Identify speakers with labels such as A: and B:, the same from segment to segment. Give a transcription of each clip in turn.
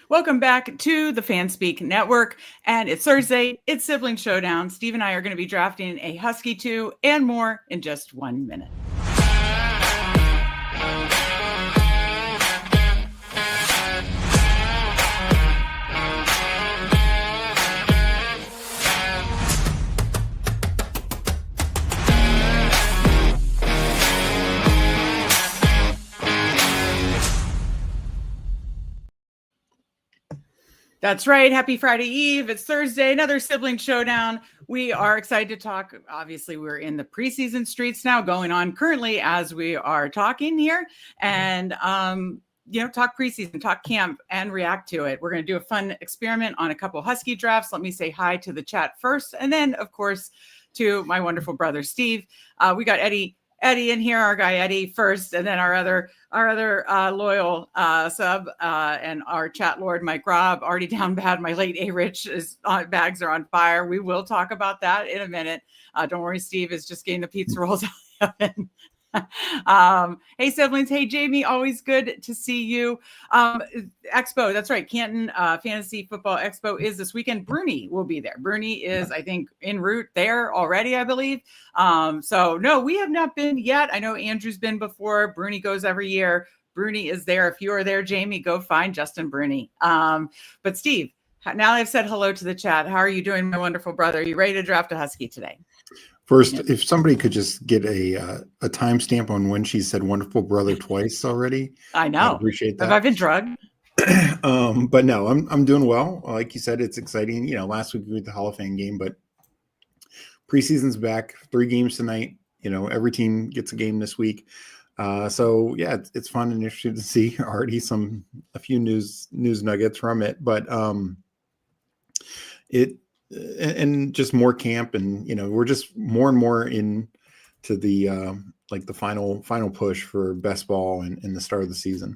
A: Welcome back to the Fanspeak Network, and it's Thursday. It's Sibling Showdown. Steve and I are going to be drafting a Husky 2 and more in just 1 minute. That's right. Happy Friday Eve. It's Thursday, another Sibling Showdown. We are excited to talk. Obviously, we're in the preseason streets now, going on currently as we are talking here. And, talk preseason, talk camp, and react to it. We're going to do a fun experiment on a couple Husky drafts. Let me say hi to the chat first. And then, of course, to my wonderful brother, Steve. We got Eddie in here, our guy Eddie first, and then our other loyal sub and our chat lord Mike Robb, already down bad. My late A-Rich bags are on fire. We will talk about that in a minute. Don't worry, Steve is just getting the pizza rolls out of the oven. Hey siblings, hey Jamie, always good to see you. Expo, that's right, Canton Fantasy Football Expo is this weekend. Bruni will be there. Bruni is, I think, en route there already, I believe. So no, we have not been yet. I know Andrew's been before. Bruni goes every year. Bruni is there. If you are there, Jamie, go find Justin Bruni. But Steve, now I've said hello to the chat. How are you doing, my wonderful brother? Are you ready to draft a Husky today?
B: First, if somebody could just get a timestamp on when she said "wonderful brother" twice already,
A: I know.
B: I appreciate that.
A: Have I been drugged?
B: But no, I'm doing well. Like you said, it's exciting. Last week we were at the Hall of Fame game, but preseason's back. 3 games tonight. Every team gets a game this week. So yeah, it's fun and interesting to see already a few news nuggets from it, but and just more camp, and we're just more and more into the the final push for best ball and the start of the season.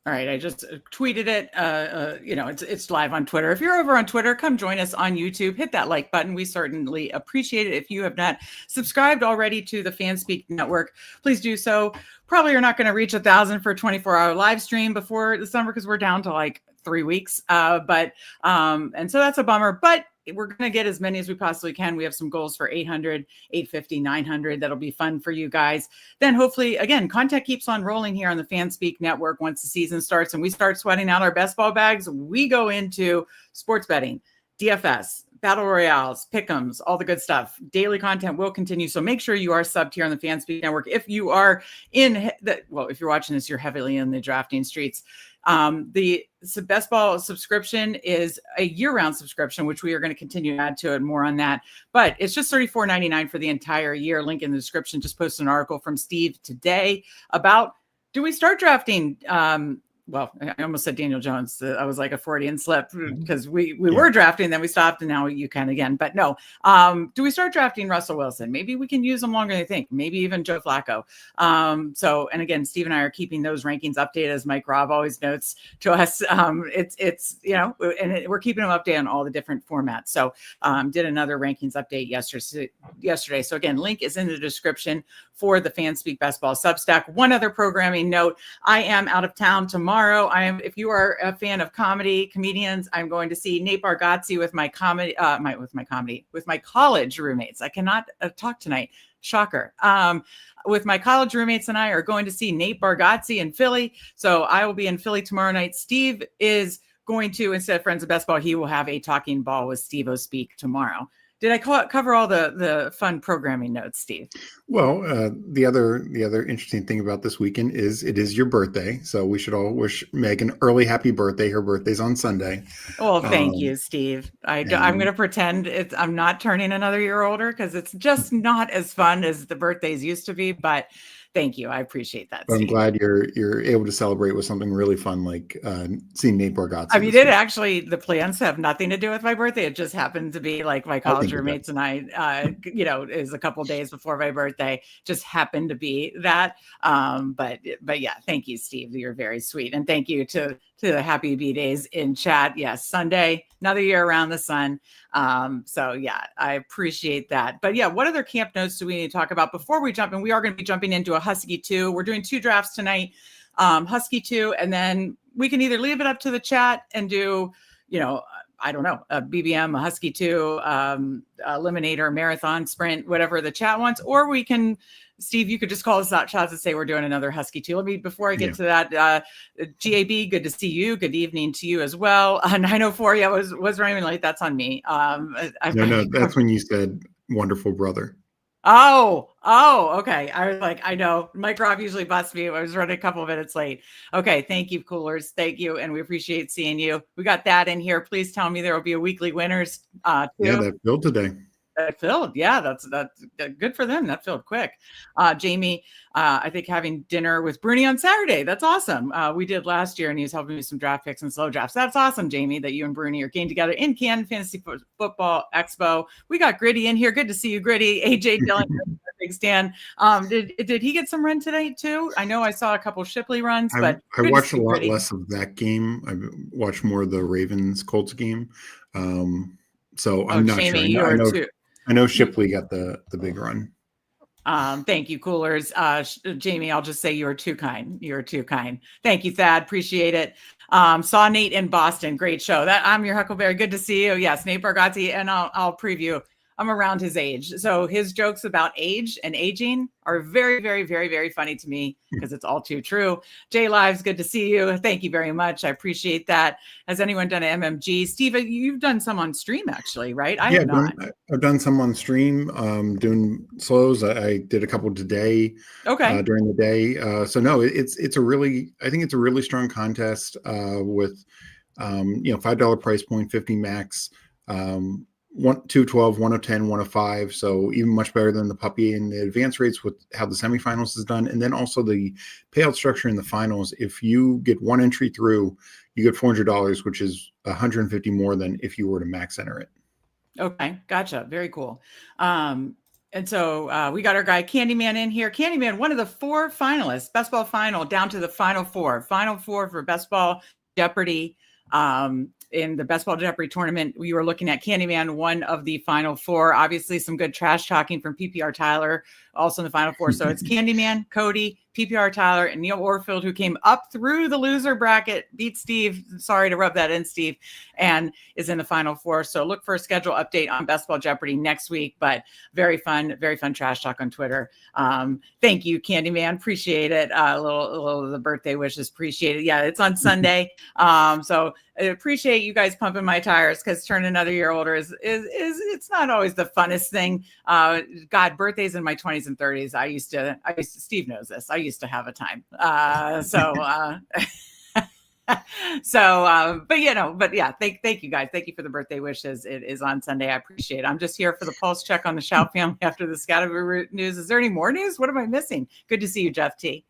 A: All right, I just tweeted it. It's live on Twitter. If you're over on Twitter, come join us on YouTube. Hit that like button. We certainly appreciate it. If you have not subscribed already to the Fanspeak Network, please do so. Probably are not going to reach 1,000 for a 24-hour live stream before the summer because we're down to 3 weeks. And so that's a bummer. But we're going to get as many as we possibly can. We have some goals for 800, 850, 900. That'll be fun for you guys. Then hopefully, again, content keeps on rolling here on the Fanspeak Network. Once the season starts and we start sweating out our best ball bags, we go into sports betting, DFS, battle royales, pick'ems, all the good stuff. Daily content will continue. So make sure you are subbed here on the Fanspeak Network. If you are if you're watching this, you're heavily in the drafting streets. The best ball subscription is a year-round subscription, which we are going to continue to add to it. More on that, but it's just $34.99 for the entire year. Link in the description. Just posted an article from Steve today about, do we start drafting? Well, I almost said Daniel Jones. I was like a Freudian slip because we were drafting, then we stopped, and now you can again. But no, do we start drafting Russell Wilson? Maybe we can use him longer than I think. Maybe even Joe Flacco. And again, Steve and I are keeping those rankings updated, as Mike Robb always notes to us. We're keeping them updated on all the different formats. So did another rankings update yesterday. So again, link is in the description for the Fanspeak Best Ball Substack. One other programming note: I am out of town tomorrow. If you are a fan of comedians, I'm going to see Nate Bargatze with my college roommates. I cannot talk tonight. Shocker. With my college roommates and I are going to see Nate Bargatze in Philly. So I will be in Philly tomorrow night. Steve is going to, instead of Friends of Best Ball, he will have a talking ball with Steve O'Speak tomorrow. Did I cover all the fun programming notes, Steve?
B: Well, the other interesting thing about this weekend is it is your birthday, so we should all wish Meg an early happy birthday. Her birthday's on Sunday.
A: Well, thank you, Steve. I'm going to pretend I'm not turning another year older because it's just not as fun as the birthdays used to be, but thank you. I appreciate that.
B: But I'm glad you're able to celebrate with something really fun like seeing Nate Bargatze.
A: I mean, the plans have nothing to do with my birthday. It just happened to be like my college roommates and I, is a couple days before my birthday. Just happened to be that. But yeah, thank you, Steve. You're very sweet, and thank you to the Happy B-Days in chat. Yes, Sunday, another year around the sun. So yeah, I appreciate that. But yeah, what other camp notes do we need to talk about before we jump in? We are going to be jumping into a Husky 2. We're doing 2 drafts tonight, Husky 2, and then we can either leave it up to the chat and do, I don't know, a BBM, a Husky 2, eliminator, marathon, sprint, whatever the chat wants, or we can, Steve, you could just call us out shots and say we're doing another Husky 2. Let me, before I get to that, GAB, good to see you. Good evening to you as well. 904, yeah, was Raymond late? That's on me.
B: No, that's when you said wonderful brother.
A: Oh, okay. I was like, I know Mike Robb usually busts me. I was running a couple of minutes late. Okay. Thank you, coolers. Thank you. And we appreciate seeing you. We got that in here. Please tell me there will be a weekly winners. Too.
B: Yeah, that filled today.
A: That filled. Yeah, that's good for them. That filled quick. Jamie, I think having dinner with Bruni on Saturday. That's awesome. We did last year, and he was helping me with some draft picks and slow drafts. That's awesome, Jamie, that you and Bruni are getting together in Canton Fantasy Football Expo. We got Gritty in here. Good to see you, Gritty. AJ Dillon, big Stan. Did he get some run today too? I know I saw a couple Shipley runs, but
B: I watched a lot less of that game. I watched more of the Ravens Colts game. So I'm not
A: Jamie,
B: sure. I know Shipley got the big run.
A: Thank you, coolers. Jamie, I'll just say you are too kind. You're too kind. Thank you, Thad. Appreciate it. Saw Nate in Boston. Great show. I'm your Huckleberry. Good to see you. Yes, Nate Bargatze, and I'll preview. I'm around his age. So his jokes about age and aging are very, very, very, very funny to me because it's all too true. Jay Lives, good to see you. Thank you very much. I appreciate that. Has anyone done an MMG? Steve, you've done some on stream actually, right? I have not.
B: I've done some on stream, doing slows. I did a couple today.
A: Okay.
B: During the day. So no, I think it's a really strong contest with $5 price point, 50 max. 212, 110, 105. So even much better than the puppy, and the advance rates with how the semifinals is done. And then also the payout structure in the finals. If you get one entry through, you get $400, which is $150 more than if you were to max enter it.
A: Okay. Gotcha. Very cool. And so we got our guy Candyman in here. Candyman, one of the 4 finalists, best ball final, down to the final 4 for best ball Jeopardy. In the Best Ball Jeopardy tournament, we were looking at Candyman, one of the final 4. Obviously, some good trash talking from PPR Tyler, also in the final 4. So it's Candyman, Cody, PPR Tyler, and Neil Orfield, who came up through the loser bracket, beat Steve. Sorry to rub that in, Steve, and is in the final 4. So look for a schedule update on Best Ball Jeopardy next week. But very fun trash talk on Twitter. Thank you, Candyman. Appreciate it. A little of the birthday wishes. Appreciate it. Yeah, it's on Sunday. So I appreciate you guys pumping my tires because turning another year older is it's not always the funnest thing. God, birthdays in my 20s and 30s. I used to, Steve knows this. I used to have a time. But yeah, thank you guys. Thank you for the birthday wishes. It is on Sunday. I appreciate it. I'm just here for the pulse check on the Shout family after the Scatterby news. Is there any more news? What am I missing? Good to see you, Jeff T.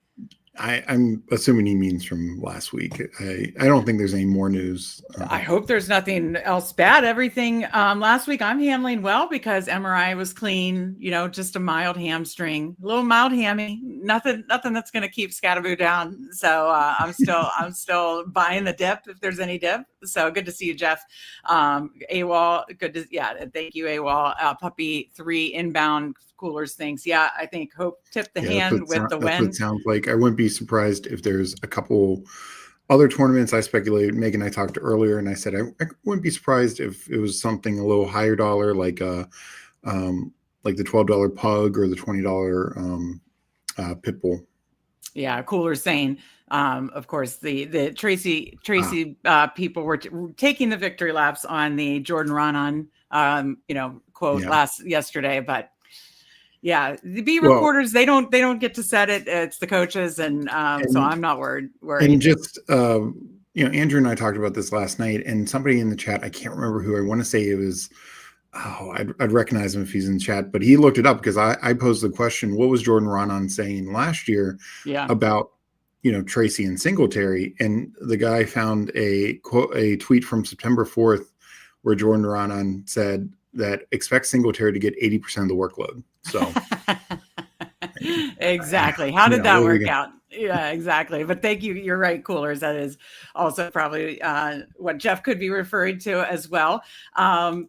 B: I'm assuming he means from last week. I don't think there's any more news.
A: I hope there's nothing else bad. Everything last week I'm handling well because MRI was clean, just a mild hamstring, a little mild hammy, nothing that's going to keep Scatterboo down. So I'm still buying the dip if there's any dip. So good to see you, Jeff. AWOL, thank you, AWOL. Puppy 3 inbound coolers things. Yeah, I think Hope tipped the hand with the win.
B: That's what it sounds like. I wouldn't be surprised if there's a couple other tournaments. I speculated. Megan and I talked earlier, and I said I wouldn't be surprised if it was something a little higher dollar, like the $12 pug or the $20 pitbull.
A: Yeah, cooler saying. Of course, the Tracy people were taking the victory laps on the Jordan Ronan quote yesterday, but. Yeah, the B reporters, they don't get to set it. It's the coaches, and so I'm not worried.
B: And just Andrew and I talked about this last night, and somebody in the chat, I can't remember who. I want to say it was. I'd recognize him if he's in the chat, but he looked it up because I posed the question: what was Jordan Ronan saying last year about Tracy and Singletary? And the guy found a tweet from September 4th where Jordan Ronan said that expect Singletary to get 80% of the workload. So
A: exactly. How did that work out? Yeah, exactly. But thank you. You're right, coolers. That is also probably what Jeff could be referring to as well.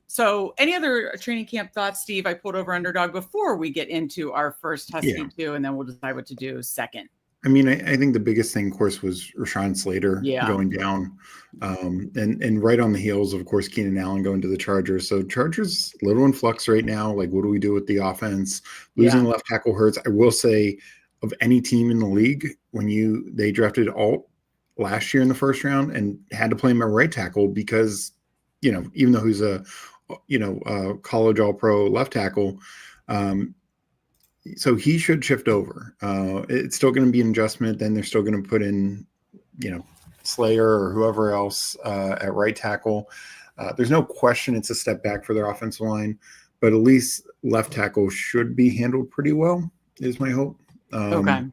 A: So any other training camp thoughts, Steve? I pulled over Underdog before we get into our first Husky 2, and then we'll decide what to do second.
B: I mean, I think the biggest thing, of course, was Rashawn Slater
A: Yeah.
B: going down, and right on the heels, of course, Keenan Allen going to the Chargers. So Chargers a little in flux right now. Like, what do we do with the offense? Losing left tackle hurts. I will say, of any team in the league, when they drafted Alt last year in the first round and had to play him at right tackle because, even though he's a college All Pro left tackle. So he should shift over. It's still going to be an adjustment. Then they're still going to put in, Slayer or whoever else at right tackle. There's no question it's a step back for their offensive line, but at least left tackle should be handled pretty well, is my hope.
A: Okay.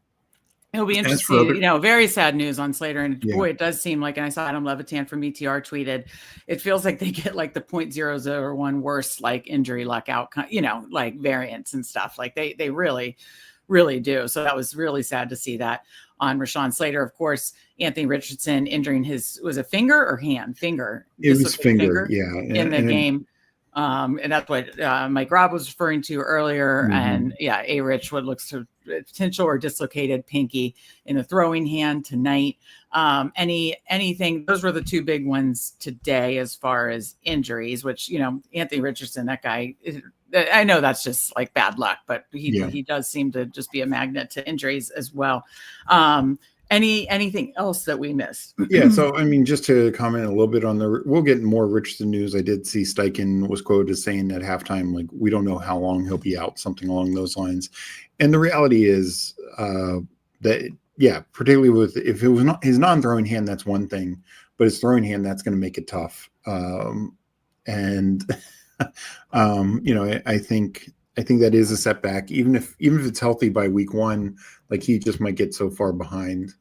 A: It'll be interesting to see, very sad news on Slater. And boy, it does seem like, and I saw Adam Levitan from ETR tweeted, it feels like they get like the 0.001 worst like injury luck outcome, like variants and stuff. Like they really, really do. So that was really sad to see that on Rashawn Slater. Of course, Anthony Richardson injuring was a finger or hand? Finger.
B: It was finger, yeah.
A: In the game. And that's what Mike Robb was referring to earlier. Mm-hmm. And A-Rich, what looks to potential or dislocated pinky in the throwing hand tonight. Anything, those were the two big ones today as far as injuries, which, Anthony Richardson, that guy, I know that's just like bad luck, but he does seem to just be a magnet to injuries as well. Anything else that we missed?
B: Yeah, so I mean, just to comment a little bit on we'll get more Richardson news. I did see Steichen was quoted as saying at halftime, like, we don't know how long he'll be out, something along those lines. And the reality is that, particularly if it was not his non-throwing hand, that's one thing, but his throwing hand, that's going to make it tough. I think that is a setback, even if it's healthy by week one, like he just might get so far behind.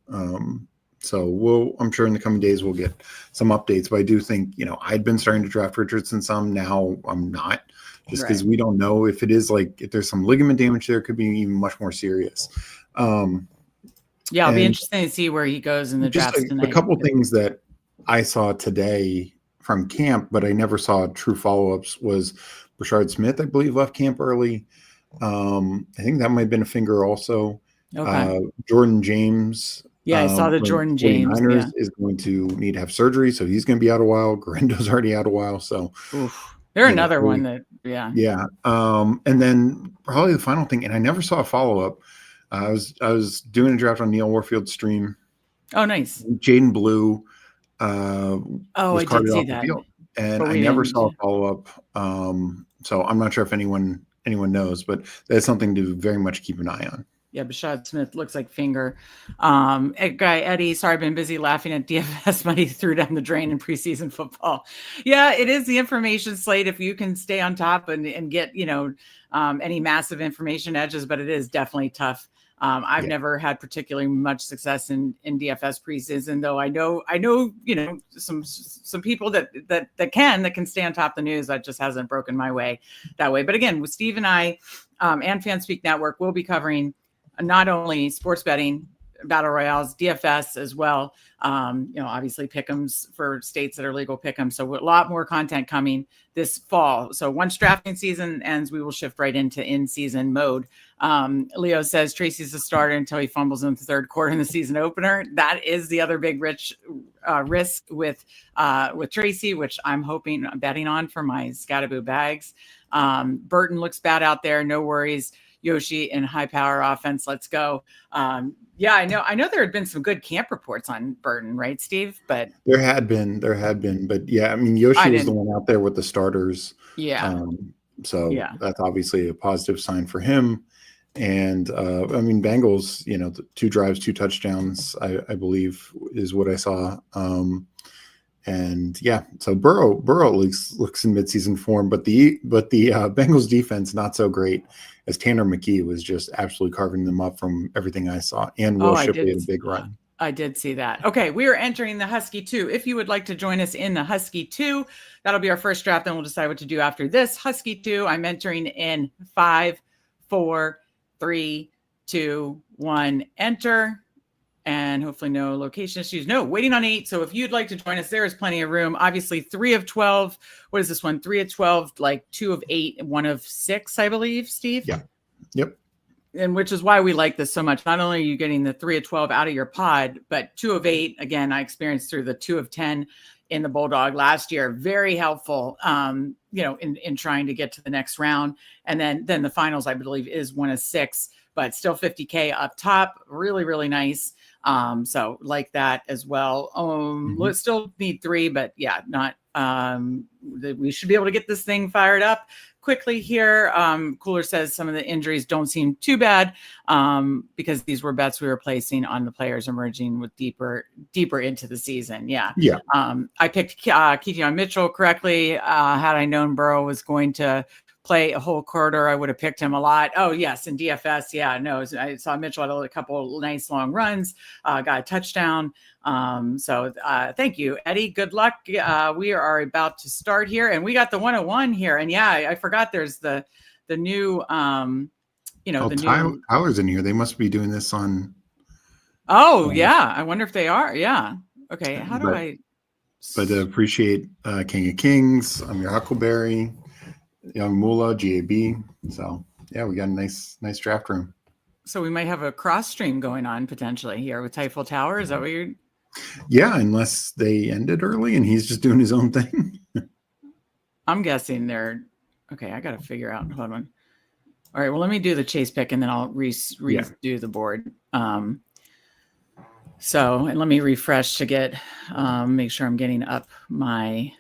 B: So I'm sure in the coming days we'll get some updates, but I do think, I'd been starting to draft Richardson some, now I'm not, just because we don't know if if there's some ligament damage there, it could be even much more serious.
A: It'll be interesting to see where he goes in the draft tonight.
B: A couple things that I saw today from camp, but I never saw true follow-ups, was Brashard Smith, I believe, left camp early. I think that might have been a finger also. Okay. Jordan James.
A: Yeah, I saw the Jordan James.
B: Is going to need to have surgery, so he's going to be out a while. Garendo's already out a while, so.
A: They're another one that,
B: Yeah. And then probably the final thing, and I never saw a follow-up. I was doing a draft on Neil Warfield's stream.
A: Oh, nice.
B: Jaden Blue.
A: I did see that.
B: And I never saw a follow-up. So I'm not sure if anyone knows, but that's something to very much keep an eye on.
A: Yeah, Brashard Smith looks like finger. Guy Eddie, sorry, I've been busy laughing at DFS money threw down the drain in preseason football. Yeah, it is the information slate if you can stay on top and get, any massive information edges, but it is definitely tough. I've never had particularly much success in DFS preseason, though I know, some people that can stay on top of the news. That just hasn't broken my way that way. But again, with Steve and I and Fanspeak Network, we'll be covering not only sports betting, battle royales, DFS as well. Obviously pick'ems for states that are legal pick'ems. So a lot more content coming this fall. So once drafting season ends, we will shift right into in-season mode. Leo says Tracy's a starter until he fumbles in the third quarter in the season opener. That is the other big risk with Tracy, which I'm betting on for my Scataboo bags. Burton looks bad out there. No worries. Yoshi and high power offense. Let's go. I know there had been some good camp reports on Burton, right, Steve? But
B: there had been, but Yoshi was the one out there with the starters.
A: Yeah.
B: That's obviously a positive sign for him. And Bengals, the 2 drives, 2 touchdowns, I believe is what I saw. So Burrow looks in midseason form, but the Bengals defense not so great, as Tanner McKee was just absolutely carving them up from everything I saw. And Will Shipley had a big run.
A: I did see that. Okay, we are entering the Husky 2. If you would like to join us in the Husky 2, that'll be our first draft, and we'll decide what to do after this. Husky 2, I'm entering in 5, 4, 3, 2, 1, enter. And hopefully no location issues. No, waiting on 8. So if you'd like to join us, there is plenty of room. Obviously 3 of 12. What is this one? 3 of 12, like 2 of 8, and 1 of 6, I believe, Steve?
B: Yeah. Yep.
A: and which is why we like this so much. Not only are you getting the 3 of 12 out of your pod, but 2 of 8. Again, I experienced through the 2 of 10 in the Bulldog last year. Very helpful, in trying to get to the next round. And then the finals, I believe, is 1 of 6, but still 50K up top. Really, really nice. So like that as well. Let's still need 3, but yeah, not. We should be able to get this thing fired up quickly here. Cooler says some of the injuries don't seem too bad because these were bets we were placing on the players emerging with deeper into the season. Yeah. I picked Keaton Mitchell correctly. Had I known Burrow was going to play a whole quarter, I would have picked him a lot. Oh yes, in DFS, yeah, no, I saw Mitchell had a couple nice long runs, got a touchdown. So thank you, Eddie. Good luck. We are about to start here, and we got the 101 here. And yeah, I forgot there's the new,
B: Tyler's in here. They must be doing this on.
A: Oh yeah, I wonder if they are. Yeah. Okay. How do I?
B: But appreciate King of Kings. I'm your Huckleberry. Young Mula, GAB. So yeah, we got a nice draft room.
A: So we might have a cross stream going on potentially here with Typhoon Tower. Is that what you're?
B: Yeah, unless they ended early and he's just doing his own thing.
A: I'm guessing they're okay. I got to figure out. Hold on. All right. Well, let me do the chase pick and then I'll redo the board. So, and let me refresh to get make sure I'm getting up my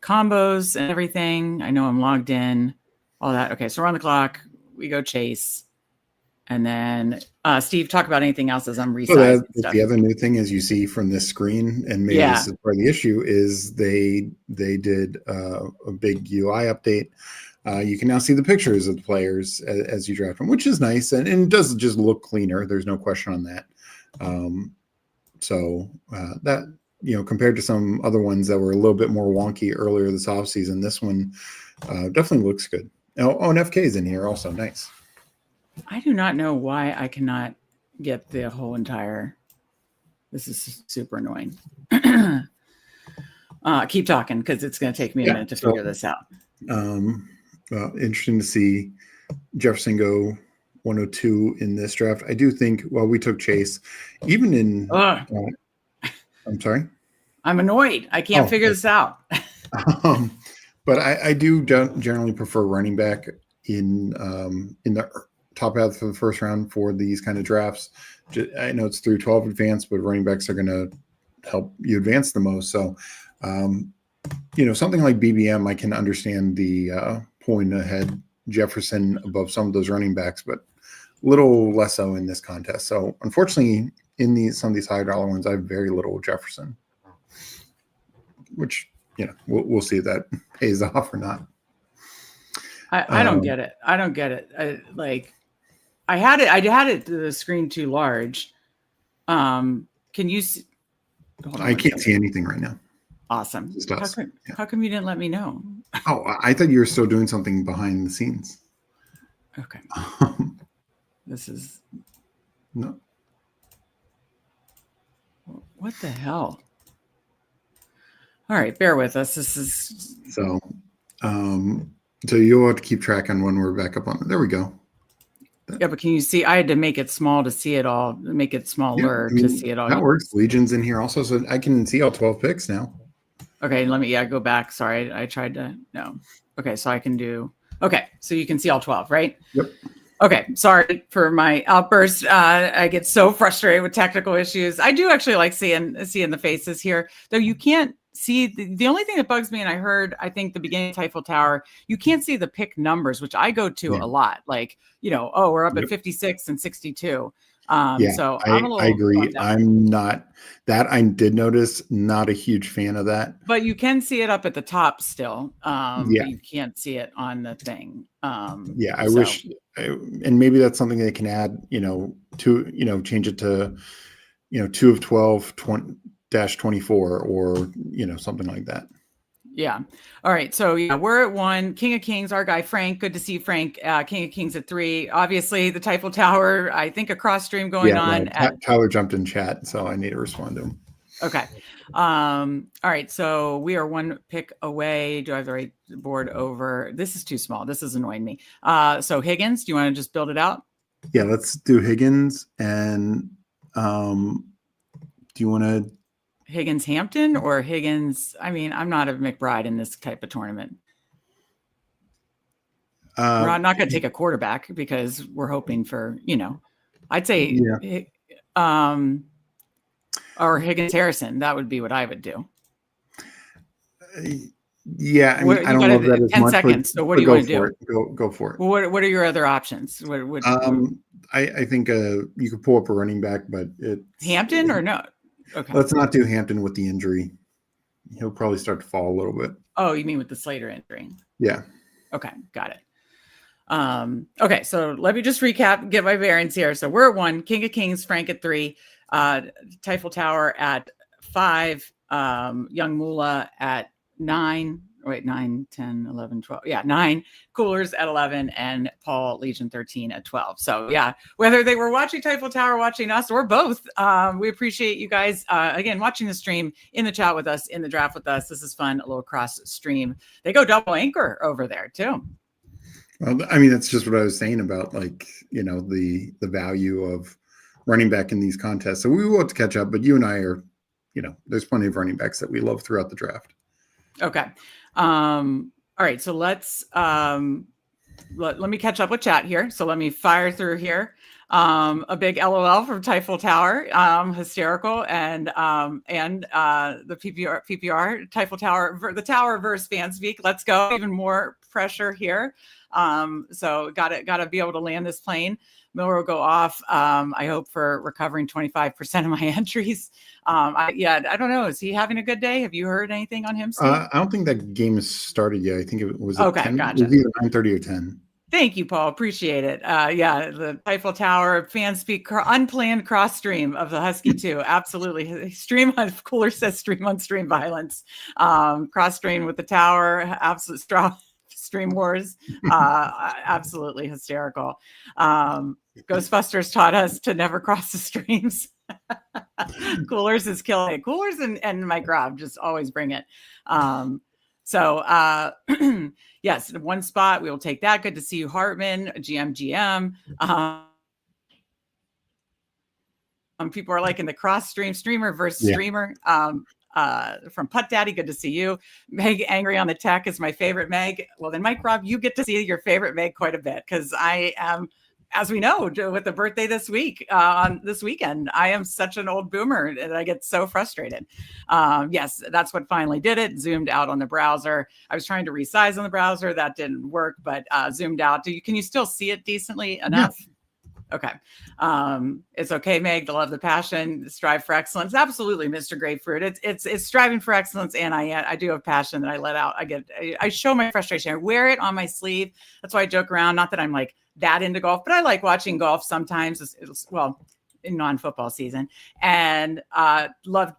A: combos and everything. I know I'm logged in, all that. Okay, so we're on the clock. We go chase. And then Steve, talk about anything else as I'm resizing stuff.
B: The other new thing, as you see from this screen, and maybe this is part of the issue, is they did a big UI update. You can now see the pictures of the players as you draft them, which is nice. And it does just look cleaner. There's no question on that. That, compared to some other ones that were a little bit more wonky earlier this offseason, this one definitely looks good. Oh, and FK is in here also. Nice.
A: I do not know why I cannot get the whole entire. This is super annoying. Keep talking because it's going to take me a minute to figure this out.
B: Interesting to see Jefferson go 102 in this draft. I do think, we took Chase. Even in... I'm sorry?
A: I'm annoyed. I can't figure this out.
B: But I do generally prefer running back in the top half of the first round for these kind of drafts. I know it's through 12 advanced, but running backs are going to help you advance the most. So, something like BBM, I can understand the point ahead Jefferson above some of those running backs, but a little less so in this contest. So, unfortunately, in some of these higher dollar ones, I have very little Jefferson, which, we'll see if that pays off or not.
A: I don't get it. I don't get it. I had it the screen too large. Can you see?
B: I can't see anything right now.
A: Awesome. How come you didn't let me know?
B: Oh, I thought you were still doing something behind the scenes.
A: Okay. This is
B: no.
A: What the hell? All right, bear with us. This is
B: so you'll have to keep track on when we're back up on it. There we go.
A: Yeah, but can you see? I had to make it small to see it all. Make it smaller to see it all.
B: That works. Legion's in here also, so I can see all 12 picks now.
A: Okay, let me go back. Sorry, I tried to no. Okay, so I can do. Okay, so you can see all 12, right?
B: Yep.
A: Okay, sorry for my outburst. I get so frustrated with technical issues. I do actually like seeing the faces here, though. You can't see the only thing that bugs me, and I think the beginning of Typhoon Tower, you can't see the pick numbers, which I go to a lot. Like, we're up at 56 and 62. So I
B: agree. I'm not that. I did notice, not a huge fan of that.
A: But you can see it up at the top still. But you can't see it on the thing.
B: I wish, and maybe that's something they can add. Change it to, 2 of 12, 20-24, or something like that.
A: Yeah. All right. So we're at 1. King of Kings, our guy Frank. Good to see Frank. King of Kings at 3. Obviously, the Typhoon Tower. I think a cross stream going on.
B: Tyler jumped in chat, so I need to respond to him.
A: Okay. All right. So we are one pick away. Do I have the right board over? This is too small. This is annoying me. So Higgins, do you want to just build it out?
B: Yeah, let's do Higgins. And do you want to?
A: Higgins Hampton or Higgins? I mean, I'm not a McBride in this type of tournament. We're not going to take a quarterback because we're hoping for, I'd say, or Higgins Harrison. That would be what I would do.
B: Yeah, I mean, I don't know that as
A: 10
B: much.
A: seconds. So what do you want to
B: do? Go for it.
A: Well, what are your other options?
B: I think you could pull up a running back, but
A: Hampton or no? Okay.
B: Let's not do Hampton with the injury. He'll probably start to fall a little bit.
A: Oh, you mean with the Slater injury?
B: Yeah.
A: Okay, got it. Okay, so let me just recap, get my bearings here. So we're at 1, King of Kings, Frank at 3, Typhel Tower at 5, Young Moolah at 9. Wait, 9, 10, 11, 12. Yeah, 9. Coolers at 11 and Paul Legion 13 at 12. So yeah, whether they were watching Typhel Tower, watching us, or both, we appreciate you guys, again, watching the stream, in the chat with us, in the draft with us. This is fun, a little cross stream. They go double anchor over there too.
B: Well, I mean, that's just what I was saying about, like, the value of running back in these contests. So we will have to catch up, but you and I are, there's plenty of running backs that we love throughout the draft.
A: Okay. All right. So let's, let me catch up with chat here. So let me fire through here. A big LOL from Typhel Tower, hysterical, and the PPR Typhel Tower, the Tower versus Fanspeak. Let's go. Even more pressure here. So gotta be able to land this plane. Miller will go off. I hope for recovering 25% of my entries. I don't know. Is he having a good day? Have you heard anything on him, Steve?
B: I don't think that game has started yet. I think it was
A: okay.
B: 10.
A: Gotcha.
B: It was either 9:30 or 10.
A: Thank you, Paul. Appreciate it. The Typhel Tower Fanspeak unplanned cross stream of the Husky 2. Absolutely. Stream on Cooler says stream on stream violence. Cross stream with the tower. Absolute stream wars. Absolutely hysterical. Ghostbusters taught us to never cross the streams. Coolers is killing it. Coolers and Mike Rob just always bring it. Yes, one spot, we will take that. Good to see you, Hartman, GM. People are liking the cross streamer versus streamer. From Putt Daddy, good to see you. Meg Angry on the Tech is my favorite Meg. Well, then Mike Rob, you get to see your favorite Meg quite a bit because I am, as we know, with the birthday this weekend, I am such an old boomer and I get so frustrated. Yes, that's what finally did it. Zoomed out on the browser. I was trying to resize on the browser. That didn't work, but zoomed out. Can you still see it decently enough? Yeah. Okay. It's okay, Meg, to love the passion, strive for excellence. Absolutely, Mr. Grapefruit. It's striving for excellence. And I do have passion that I let out. I show my frustration. I wear it on my sleeve. That's why I joke around. Not that I'm like that into golf, but I like watching golf sometimes. Well, in non-football season, and love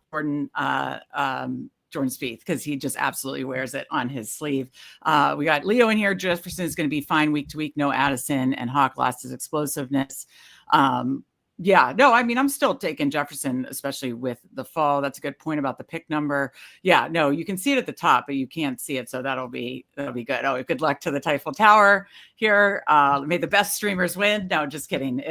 A: Jordan Spieth because he just absolutely wears it on his sleeve. We got Leo in here. Jefferson is going to be fine week to week. No Addison, and Hawk lost his explosiveness. I'm still taking Jefferson, especially with the fall. That's a good point about the pick number. Yeah, no, you can see it at the top, but you can't see it. So that'll be good. Oh, good luck to the Typhel Tower here. May the best streamers win. No, just kidding.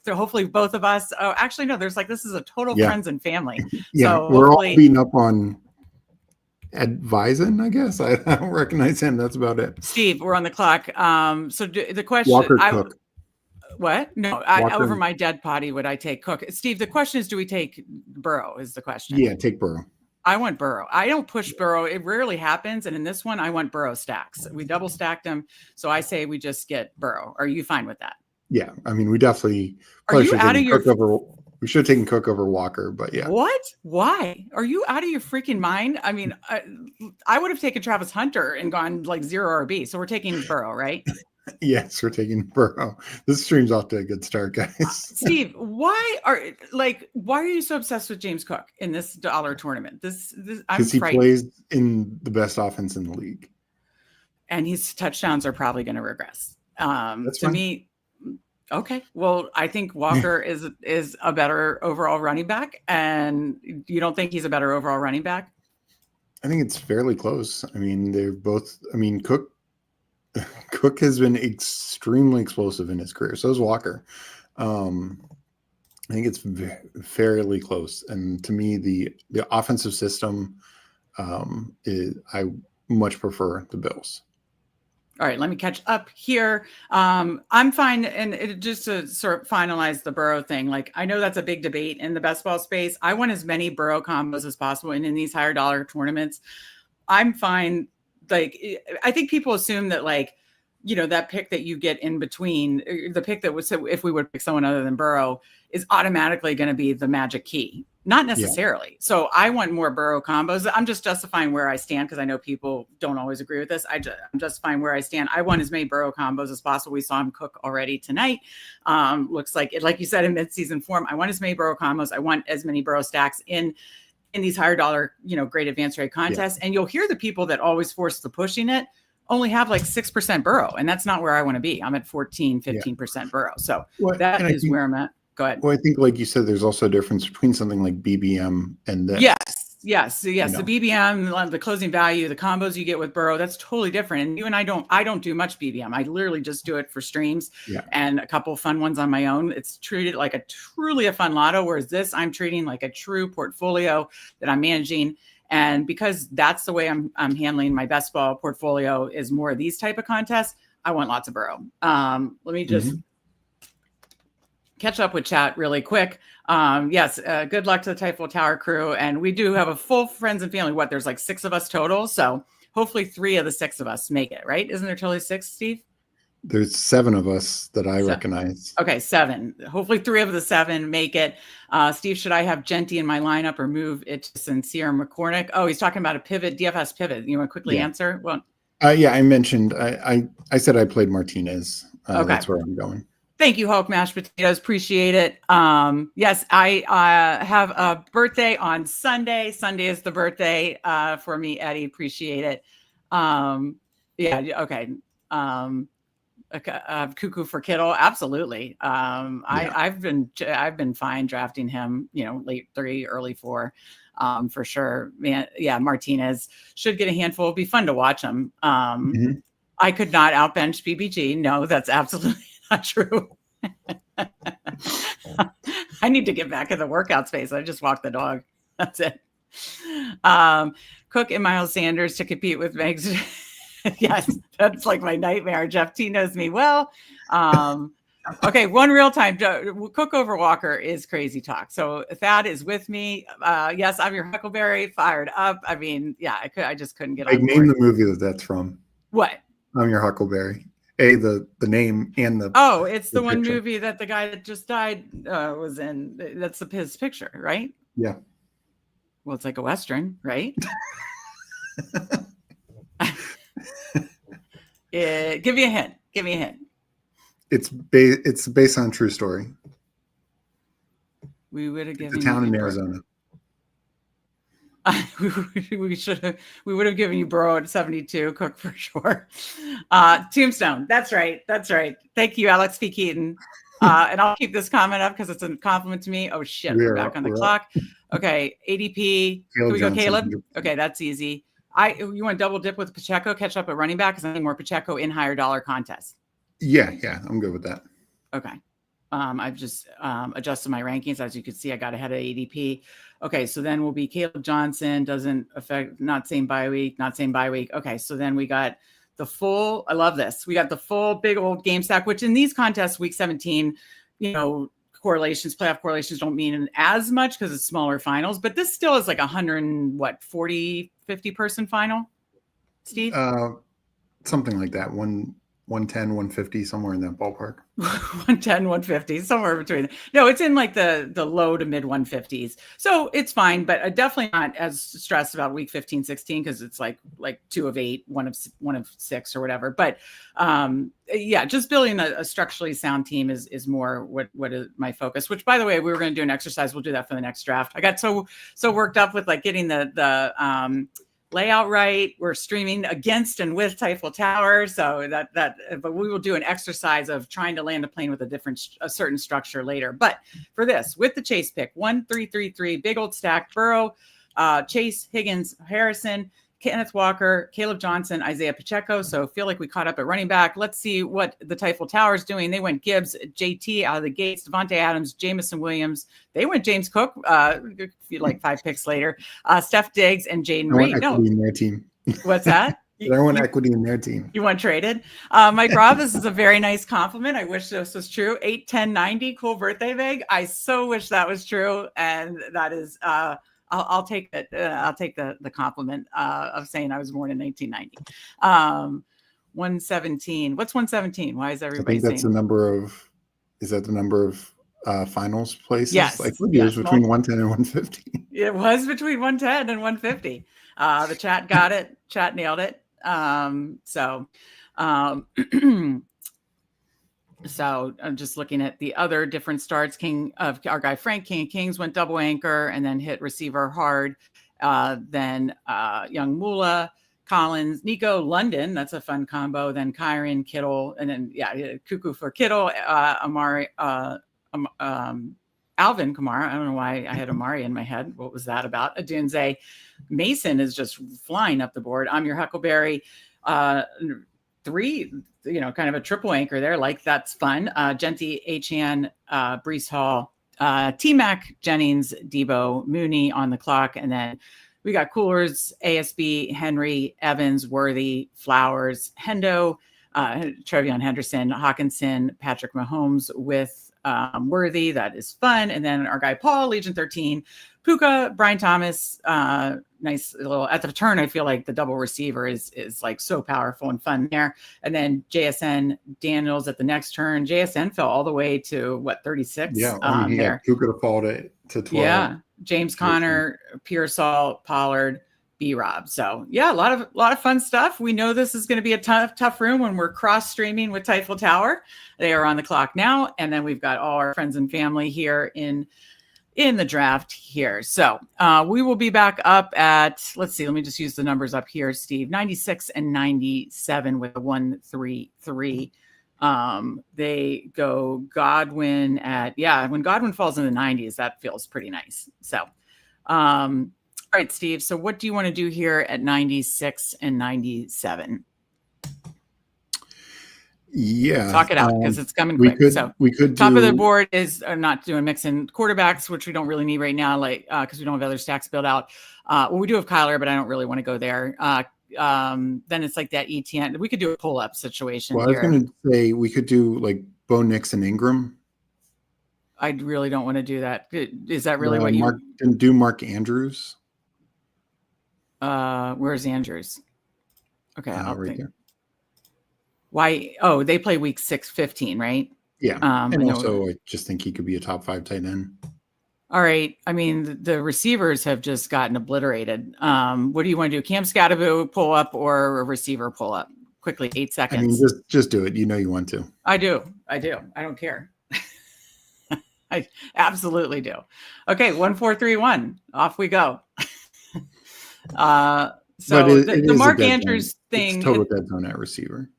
A: So hopefully both of us. Oh, actually, no, this is a total friends and family.
B: Yeah,
A: so
B: we're all beating up on Advisen, I guess. I don't recognize him. That's about it.
A: Steve, we're on the clock. So the question,
B: Walker Cook.
A: What? No, over my dead body would I take Cook? Steve, the question is, do we take Burrow is the question.
B: Yeah, take Burrow.
A: I want Burrow. I don't push Burrow. It rarely happens. And in this one, I want Burrow stacks. We double stacked them. So I say we just get Burrow. Are you fine with that?
B: Yeah. I mean, we definitely we should have taken Cook over Walker, but yeah.
A: What? Why? Are you out of your freaking mind? I mean, I would have taken Travis Hunter and gone like 0 RB. So we're taking Burrow, right?
B: Yes, we're taking Burrow. This stream's off to a good start, guys.
A: Steve, why are you so obsessed with James Cook in this dollar tournament?
B: Because he plays in the best offense in the league, and
A: his touchdowns are probably going to regress. To me, Okay. Well, I think Walker is a better overall running back, and you don't think he's a better overall running back?
B: I think it's fairly close. I mean, they're both. I mean, Cook has been extremely explosive in his career. So is Walker. I think it's fairly close. And to me, the offensive system I much prefer the Bills.
A: All right, let me catch up here. I'm fine. And just to sort of finalize the Burrow thing, like I know that's a big debate in the best ball space. I want as many Burrow combos as possible. And in these higher dollar tournaments, I'm fine. Like, I think people assume that like, that pick that you get in between, the pick that was, so if we would pick someone other than Burrow, is automatically going to be the magic key. Not necessarily. Yeah. So I want more Burrow combos. I'm just justifying where I stand because I know people don't always agree with this. I'm justifying where I stand. I want as many Burrow combos as possible. We saw him cook already tonight. Looks like it, like you said, in midseason form. I want as many Burrow combos. I want as many Burrow stacks in these higher dollar, great advanced rate contests. Yeah. And you'll hear the people that always force the pushing it only have like 6% Burrow. And that's not where I want to be. I'm at 15% Burrow. So that is where I'm at. Go ahead.
B: Well, I think, like you said, there's also a difference between something like BBM and this.
A: Yes. The BBM, the closing value, the combos you get with Burrow, that's totally different. And you and I don't do much BBM. I literally just do it for streams and a couple of fun ones on my own. It's treated like truly a fun lotto, whereas this I'm treating like a true portfolio that I'm managing. And because that's the way I'm handling my best ball portfolio is more of these type of contests, I want lots of Burrow. Let me just catch up with chat really quick. Good luck to the Typhoon Tower crew. And we do have a full friends and family. There's like 6 of us total. So hopefully 3 of the 6 of us make it, right? Isn't there totally 6, Steve?
B: There's 7 of us that I recognize.
A: Okay, 7. Hopefully 3 of the 7 make it. Steve, should I have Genty in my lineup or move it to Sincere McCormick? Oh, he's talking about a pivot, DFS pivot. You want to quickly answer? Well,
B: I mentioned, I said I played Martinez. Okay. That's where I'm going.
A: Thank you, Hulk Mashed Potatoes. Appreciate it. Yes, I have a birthday on Sunday. Sunday is the birthday for me, Eddie. Appreciate it. Okay. Cuckoo for Kittle. Absolutely. I've been fine drafting him, late 3, early 4, for sure. Man, Martinez should get a handful. It'll be fun to watch him. I could not outbench BBG. No, that's absolutely not true. I need to get back in the workout space. I just walk the dog. That's it. Cook and Miles Sanders to compete with Megs. Yes, that's like my nightmare. Jeff T knows me well. Okay, one real time. Cook over Walker is crazy talk. So Thad is with me. Yes, I'm your Huckleberry, fired up. I mean, I just couldn't get on board.
B: Name the movie that's from.
A: What?
B: I'm your Huckleberry. The name and the.
A: Oh, it's the one picture. Movie that the guy that just died was in. That's his picture, right?
B: Yeah.
A: Well, it's like a Western, right? Give me a hint.
B: It's based on a true story.
A: We would have given
B: a town in Arizona.
A: We would have given you Burrow at 72, Cook for sure. Tombstone. That's right. Thank you, Alex P. Keaton. And I'll keep this comment up because it's a compliment to me. Oh shit, we're back on the clock. Okay, ADP. Can we go, Caleb? Okay, that's easy. You want to double dip with Pacheco, catch up at running back? Because I need more Pacheco in higher dollar contests.
B: Yeah, I'm good with that.
A: Okay. I've just adjusted my rankings. As you can see, I got ahead of ADP. Okay, so then we'll be Caleb Johnson, doesn't affect, not same bye week. Okay, so then we got the full, I love this. We got the full big old game stack, which in these contests, week 17, playoff correlations don't mean as much because it's smaller finals, but this still is like 50 person final, Steve?
B: Something like that. 110, 150, somewhere in that ballpark.
A: 110, 150, somewhere between. No, it's in like the low to mid 150s. So it's fine, but definitely not as stressed about week 15, 16, because it's like 2 of 8, 1 of 6 or whatever. But just building a structurally sound team is more what is my focus, which by the way, we were going to do an exercise. We'll do that for the next draft. I got so worked up with like getting the layout right. We're streaming against and with Typhoon Tower. So but we will do an exercise of trying to land a plane with a certain structure later. But for this, with the chase pick, 1, 3, 3, 3, big old stack, Burrow, Chase, Higgins, Harrison, Kenneth Walker, Caleb Johnson, Isaiah Pacheco. So feel like we caught up at running back. Let's see what the Typhoon Tower is doing. They went Gibbs, JT out of the gates, Devontae Adams, Jamison Williams. They went James Cook, like 5 picks later. Steph Diggs and Jaden Reed.
B: No, in their team.
A: What's that?
B: I want equity in their team.
A: You want traded? Mike Robb, this is a very nice compliment. I wish this was true. 8-10-90, cool birthday, Meg. I so wish that was true. And that is, I'll take it. I'll take the compliment of saying I was born in 1990. 117. What's 117? Why is everybody saying?
B: That's the number of, is that the number of finals places?
A: Yes.
B: Like it was between 110 and 150.
A: It was between 110 and 150. The chat got it. Chat nailed it. So I'm just looking at the other different starts. Our guy Frank King of Kings went double anchor and then hit receiver hard. Then Young Mula, Collins, Nico, London. That's a fun combo. Then Kyron, Kittle, and then Cuckoo for Kittle, Amari, Alvin Kamara. I don't know why I had Amari in my head. What was that about? Adunze. Mason is just flying up the board. I'm your Huckleberry. 3, kind of a triple anchor there. Like, that's fun. Genty, Achan, Brees Hall, T-Mac, Jennings, Debo, Mooney on the clock. And then we got Coolers, ASB, Henry, Evans, Worthy, Flowers, Hendo, Trevion Henderson, Hawkinson, Patrick Mahomes with Worthy. That is fun. And then our guy Paul, Legion 13, Puka, Brian Thomas, nice little at the turn. I feel like the double receiver is like so powerful and fun there. And then JSN Daniels at the next turn. JSN fell all the way to 36.
B: Yeah, he had Puka to fall to 12.
A: Yeah, James Conner, Pearsall, Pollard, B-Rob. So yeah, a lot of fun stuff. We know this is going to be a tough room when we're cross streaming with Typhoon Tower. They are on the clock now, and then we've got all our friends and family here in the draft here. So we will be back up at, let's see, let me just use the numbers up here, Steve, 96 and 97 with a 1-3-3. They go Godwin at, when Godwin falls in the 90s, that feels pretty nice. So, all right, Steve. So what do you want to do here at 96 and 97?
B: Yeah,
A: talk it out because it's coming quick. We could top of the board is not doing mixing quarterbacks, which we don't really need right now, like because we don't have other stacks built out. Well, we do have Kyler, but I don't really want to go there. Then it's like that ETN. We could do a pull up situation.
B: Well, I was going to say we could do like Bo Nix and Ingram.
A: I really don't want to do that. Is that really what you
B: do? Mark Andrews.
A: Where's Andrews? Okay, I'll
B: right
A: think.
B: there.
A: Why? Oh, they play week 6-15, right?
B: Yeah. And also, I just think he could be a top 5 tight end.
A: All right. I mean, the receivers have just gotten obliterated. What do you want to do? Cam Scatterbo pull up or a receiver pull up? Quickly, 8 seconds.
B: I mean, just do it. You know you want to.
A: I do. I don't care. I absolutely do. Okay, 1, 4, 3, 1. Off we go. So the Mark Andrews thing.
B: It's total dead zone at receiver.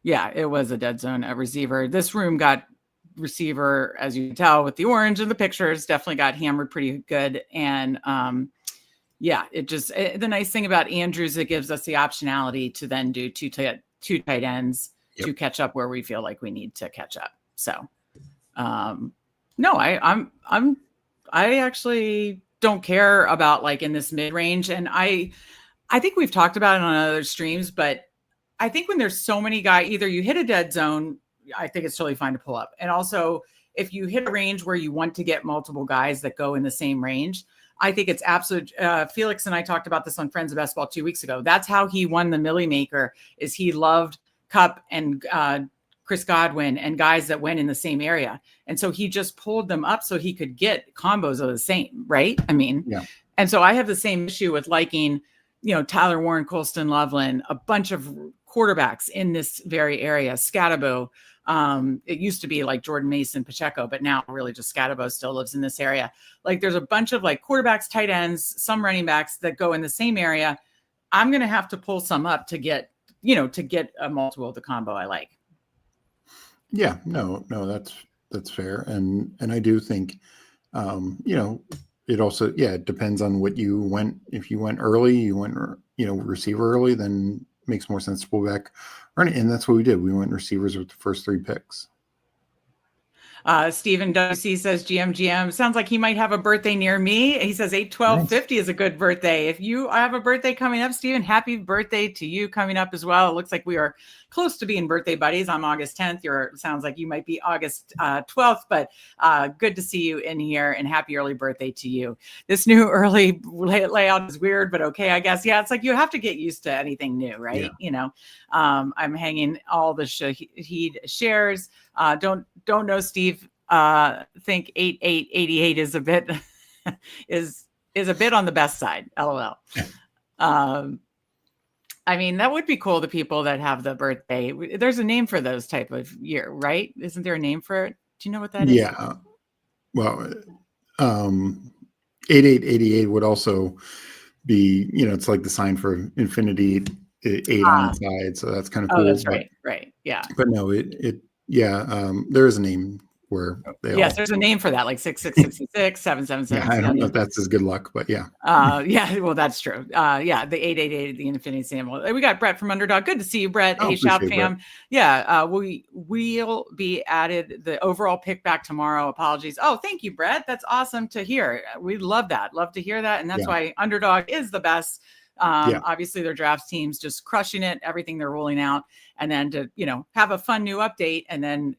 A: Yeah, it was a dead zone at receiver. This room got receiver, as you can tell with the orange and the pictures, definitely got hammered pretty good. And the nice thing about Andrews, it gives us the optionality to then do two tight ends to catch up where we feel like we need to catch up. So, no, I actually don't care about like in this mid range, and I think we've talked about it on other streams, but I think when there's so many guys, either you hit a dead zone, I think it's totally fine to pull up. And also if you hit a range where you want to get multiple guys that go in the same range, I think it's absolute. Felix and I talked about this on Friends of Basketball 2 weeks ago. That's how he won the Millie Maker, is he loved Kupp and Chris Godwin and guys that went in the same area. And so he just pulled them up so he could get combos of the same, right? I mean, and so I have the same issue with liking, Tyler Warren, Colston Loveland, a bunch of quarterbacks in this very area. Scatterbo. It used to be like Jordan Mason, Pacheco, but now really just Scatterbo still lives in this area. Like there's a bunch of like quarterbacks, tight ends, some running backs that go in the same area. I'm going to have to pull some up to get a multiple of the combo I like.
B: Yeah, no, that's fair. And I do think, it also, it depends on what you went. If you went early, receiver early, then it makes more sense to pull back. And that's what we did. We went receivers with the first 3 picks.
A: Stephen W.C. says GM. Sounds like he might have a birthday near me. He says 8/12/50 is a good birthday. If you have a birthday coming up, Stephen, happy birthday to you coming up as well. It looks like we are close to being birthday buddies. I'm August 10th. Sounds like you might be August 12th, but good to see you in here, and happy early birthday to you. This new early layout is weird, but okay, I guess. Yeah, it's like you have to get used to anything new, right?
B: Yeah.
A: I'm hanging all the Shahid shares. Don't know, Steve. Think 8888 is a bit is a bit on the best side. LOL. I mean, that would be cool. The people that have the birthday, there's a name for those type of year, right? Isn't there a name for it? Do you know what that is?
B: Yeah. Well, 8888 would also be, it's like the sign for infinity, 8 on the side. So that's kind of cool.
A: Oh, that's right. Right. Yeah.
B: But no, there is a name where
A: there's a name for that, like 6666, 777.
B: Yeah, I don't know if that's as good luck, but yeah.
A: Well, that's true. The 888, the infinity symbol. We got Brett from Underdog. Good to see you, Brett. Hey, Shout fam. Brett. Yeah, we'll be added the overall pick back tomorrow. Apologies. Oh, thank you, Brett. That's awesome to hear. We love that. Love to hear that. And that's why Underdog is the best. Obviously their drafts teams just crushing it, everything they're rolling out, and then to, have a fun new update, and then,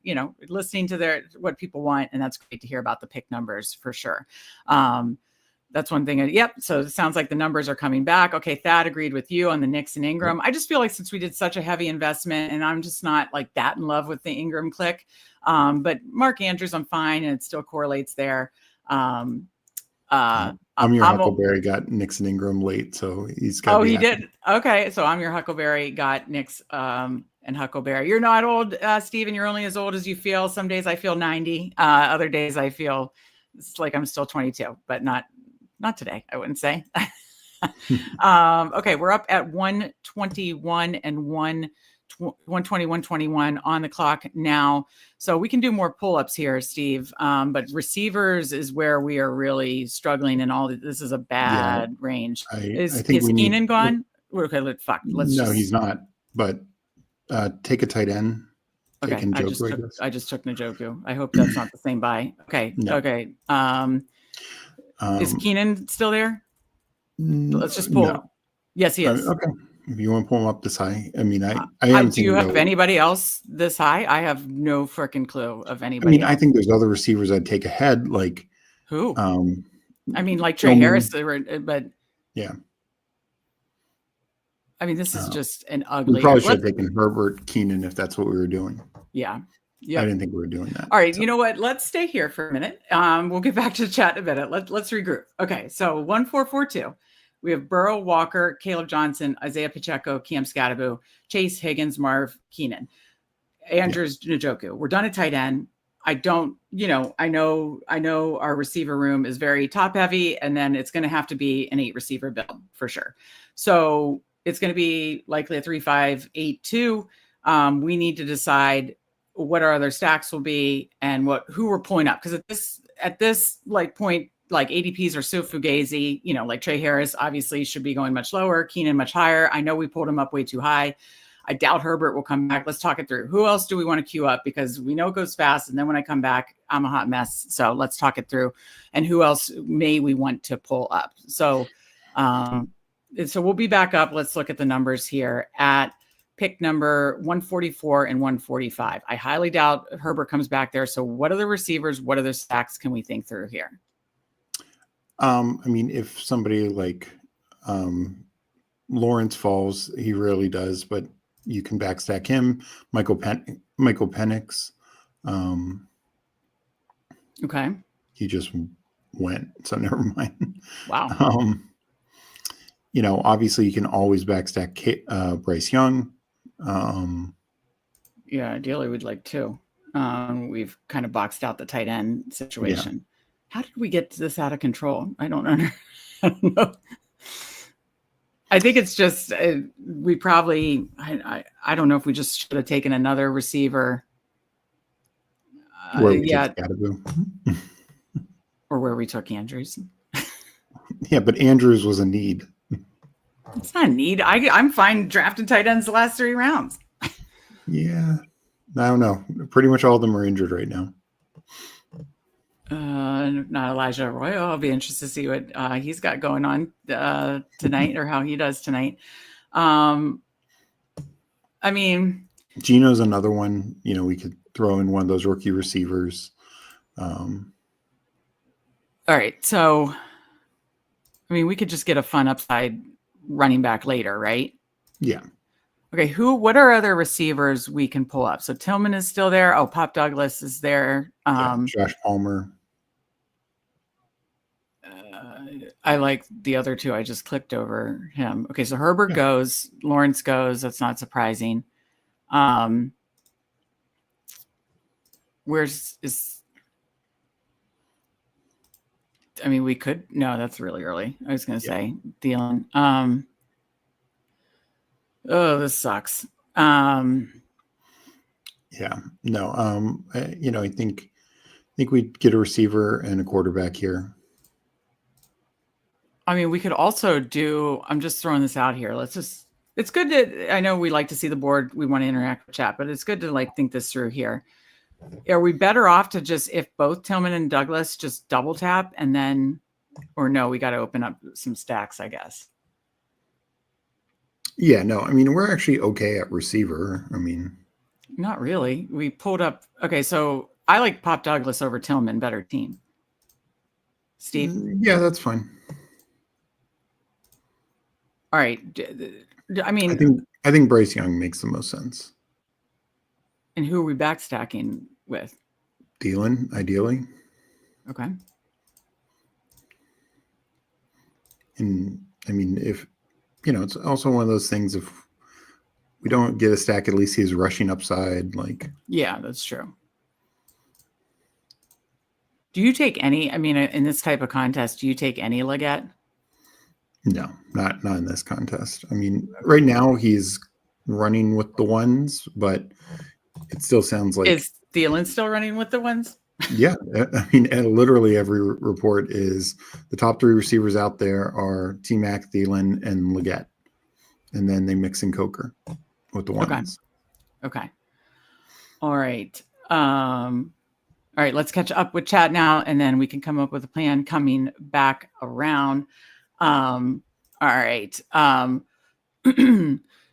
A: listening to what people want. And that's great to hear about the pick numbers for sure. That's one thing. Yep. So it sounds like the numbers are coming back. Okay. Thad agreed with you on the Knicks and Ingram. I just feel like since we did such a heavy investment, and I'm just not like that in love with the Ingram click. But Mark Andrews, I'm fine. And it still correlates there.
B: I'm your Huckleberry got Knicks and Ingram late, so he's got.
A: Oh, he did. Okay, so I'm your Huckleberry got Knicks and Huckleberry. You're not old, Steven. You're only as old as you feel. Some days I feel 90. Other days I feel it's like I'm still 22, but not today. I wouldn't say. Okay, we're up at 121 and 121 on the clock now. So we can do more pull-ups here, Steve. But receivers is where we are really struggling, and this is a bad range. Is Keenan gone? Okay, fuck.
B: He's not. But take a tight end.
A: Okay, I just took Njoku. I hope that's not the same buy. Okay. No. Okay. Is Keenan still there? Let's just pull. No. Yes, he is.
B: Okay. If you want to pull him up this high, I mean,
A: do you have anybody else this high? I have no freaking clue of anybody.
B: I think there's other receivers I'd take ahead, like
A: who? Like Trey Harris, but
B: yeah.
A: This is just an ugly.
B: We probably should have taken Herbert, Keenan, if that's what we were doing.
A: Yeah.
B: I didn't think we were doing that.
A: All right. So. You know what? Let's stay here for a minute. We'll get back to the chat in a minute. Let's regroup. Okay. So 1442. We have Burrow, Walker, Caleb Johnson, Isaiah Pacheco, Cam Scatterbo, Chase, Higgins, Marv, Keenan, Andrews, Njoku. We're done at tight end. I know our receiver room is very top heavy, and then it's going to have to be an 8 receiver build for sure. So it's going to be likely a 3-5-8-2. We need to decide what our other stacks will be and who we're pulling up. Because at this point, like ADPs are so fugazi, like Trey Harris obviously should be going much lower, Keenan much higher. I know we pulled him up way too high. I doubt Herbert will come back. Let's talk it through. Who else do we want to queue up? Because we know it goes fast. And then when I come back, I'm a hot mess. So let's talk it through. And who else may we want to pull up? So we'll be back up. Let's look at the numbers here at pick number 144 and 145. I highly doubt Herbert comes back there. So what are the receivers? What other stacks can we think through here?
B: If somebody like Lawrence falls, he rarely does, but you can backstack him. Michael Penix.
A: Okay.
B: He just went, so never mind.
A: Wow.
B: Obviously you can always backstack Bryce Young.
A: Yeah, ideally we'd like to. We've kind of boxed out the tight end situation. Yeah. How did we get this out of control? I don't know. I think it's just we probably I don't know if we just should have taken another receiver.
B: Where we
A: Yeah,
B: took Scatterboo.
A: or where we took Andrews.
B: Yeah, but Andrews was a need.
A: It's not a need. I'm fine drafting tight ends the last 3 rounds.
B: Yeah, I don't know. Pretty much all of them are injured right now.
A: Not Elijah Arroyo. I'll be interested to see what he's got going on tonight or how he does tonight. I mean,
B: Gino's another one. We could throw in one of those rookie receivers.
A: All right. So, I mean, we could just get a fun upside running back later, right?
B: Yeah.
A: Okay. What are other receivers we can pull up? So Tillman is still there. Oh, Pop Douglas is there.
B: Josh Palmer.
A: I like the other 2. I just clicked over him. Okay. So Herbert goes, Lawrence goes. That's not surprising. We could, no, that's really early. I was going to say Thielen. This sucks.
B: Yeah, no. I think we'd get a receiver and a quarterback here.
A: I mean, we could also do, I'm just throwing this out here. It's good to, I know we like to see the board. We want to interact with chat, but it's good to think this through here. Are we better off to just, if both Tillman and Douglas just double tap and then, or no, we got to open up some stacks, I guess.
B: Yeah, no, we're actually okay at receiver.
A: Not really. We pulled up. Okay. So I like Pop Douglas over Tillman, better team. Steve?
B: Yeah, that's fine.
A: All right. I
B: think Bryce Young makes the most sense.
A: And who are we backstacking with?
B: Thielen, ideally.
A: Okay.
B: And if it's also one of those things, if we don't get a stack, at least he's rushing upside.
A: Yeah, that's true. Do you take any, in this type of contest, do you take any Leggett?
B: No, not in this contest. Right now he's running with the ones, but it still sounds like.
A: Is Thielen still running with the ones?
B: Yeah. And literally every report is the top 3 receivers out there are T-Mac, Thielen, and Leggett. And then they mix in Coker with the ones.
A: Okay. All right. All right. Let's catch up with chat now, and then we can come up with a plan coming back around. All right.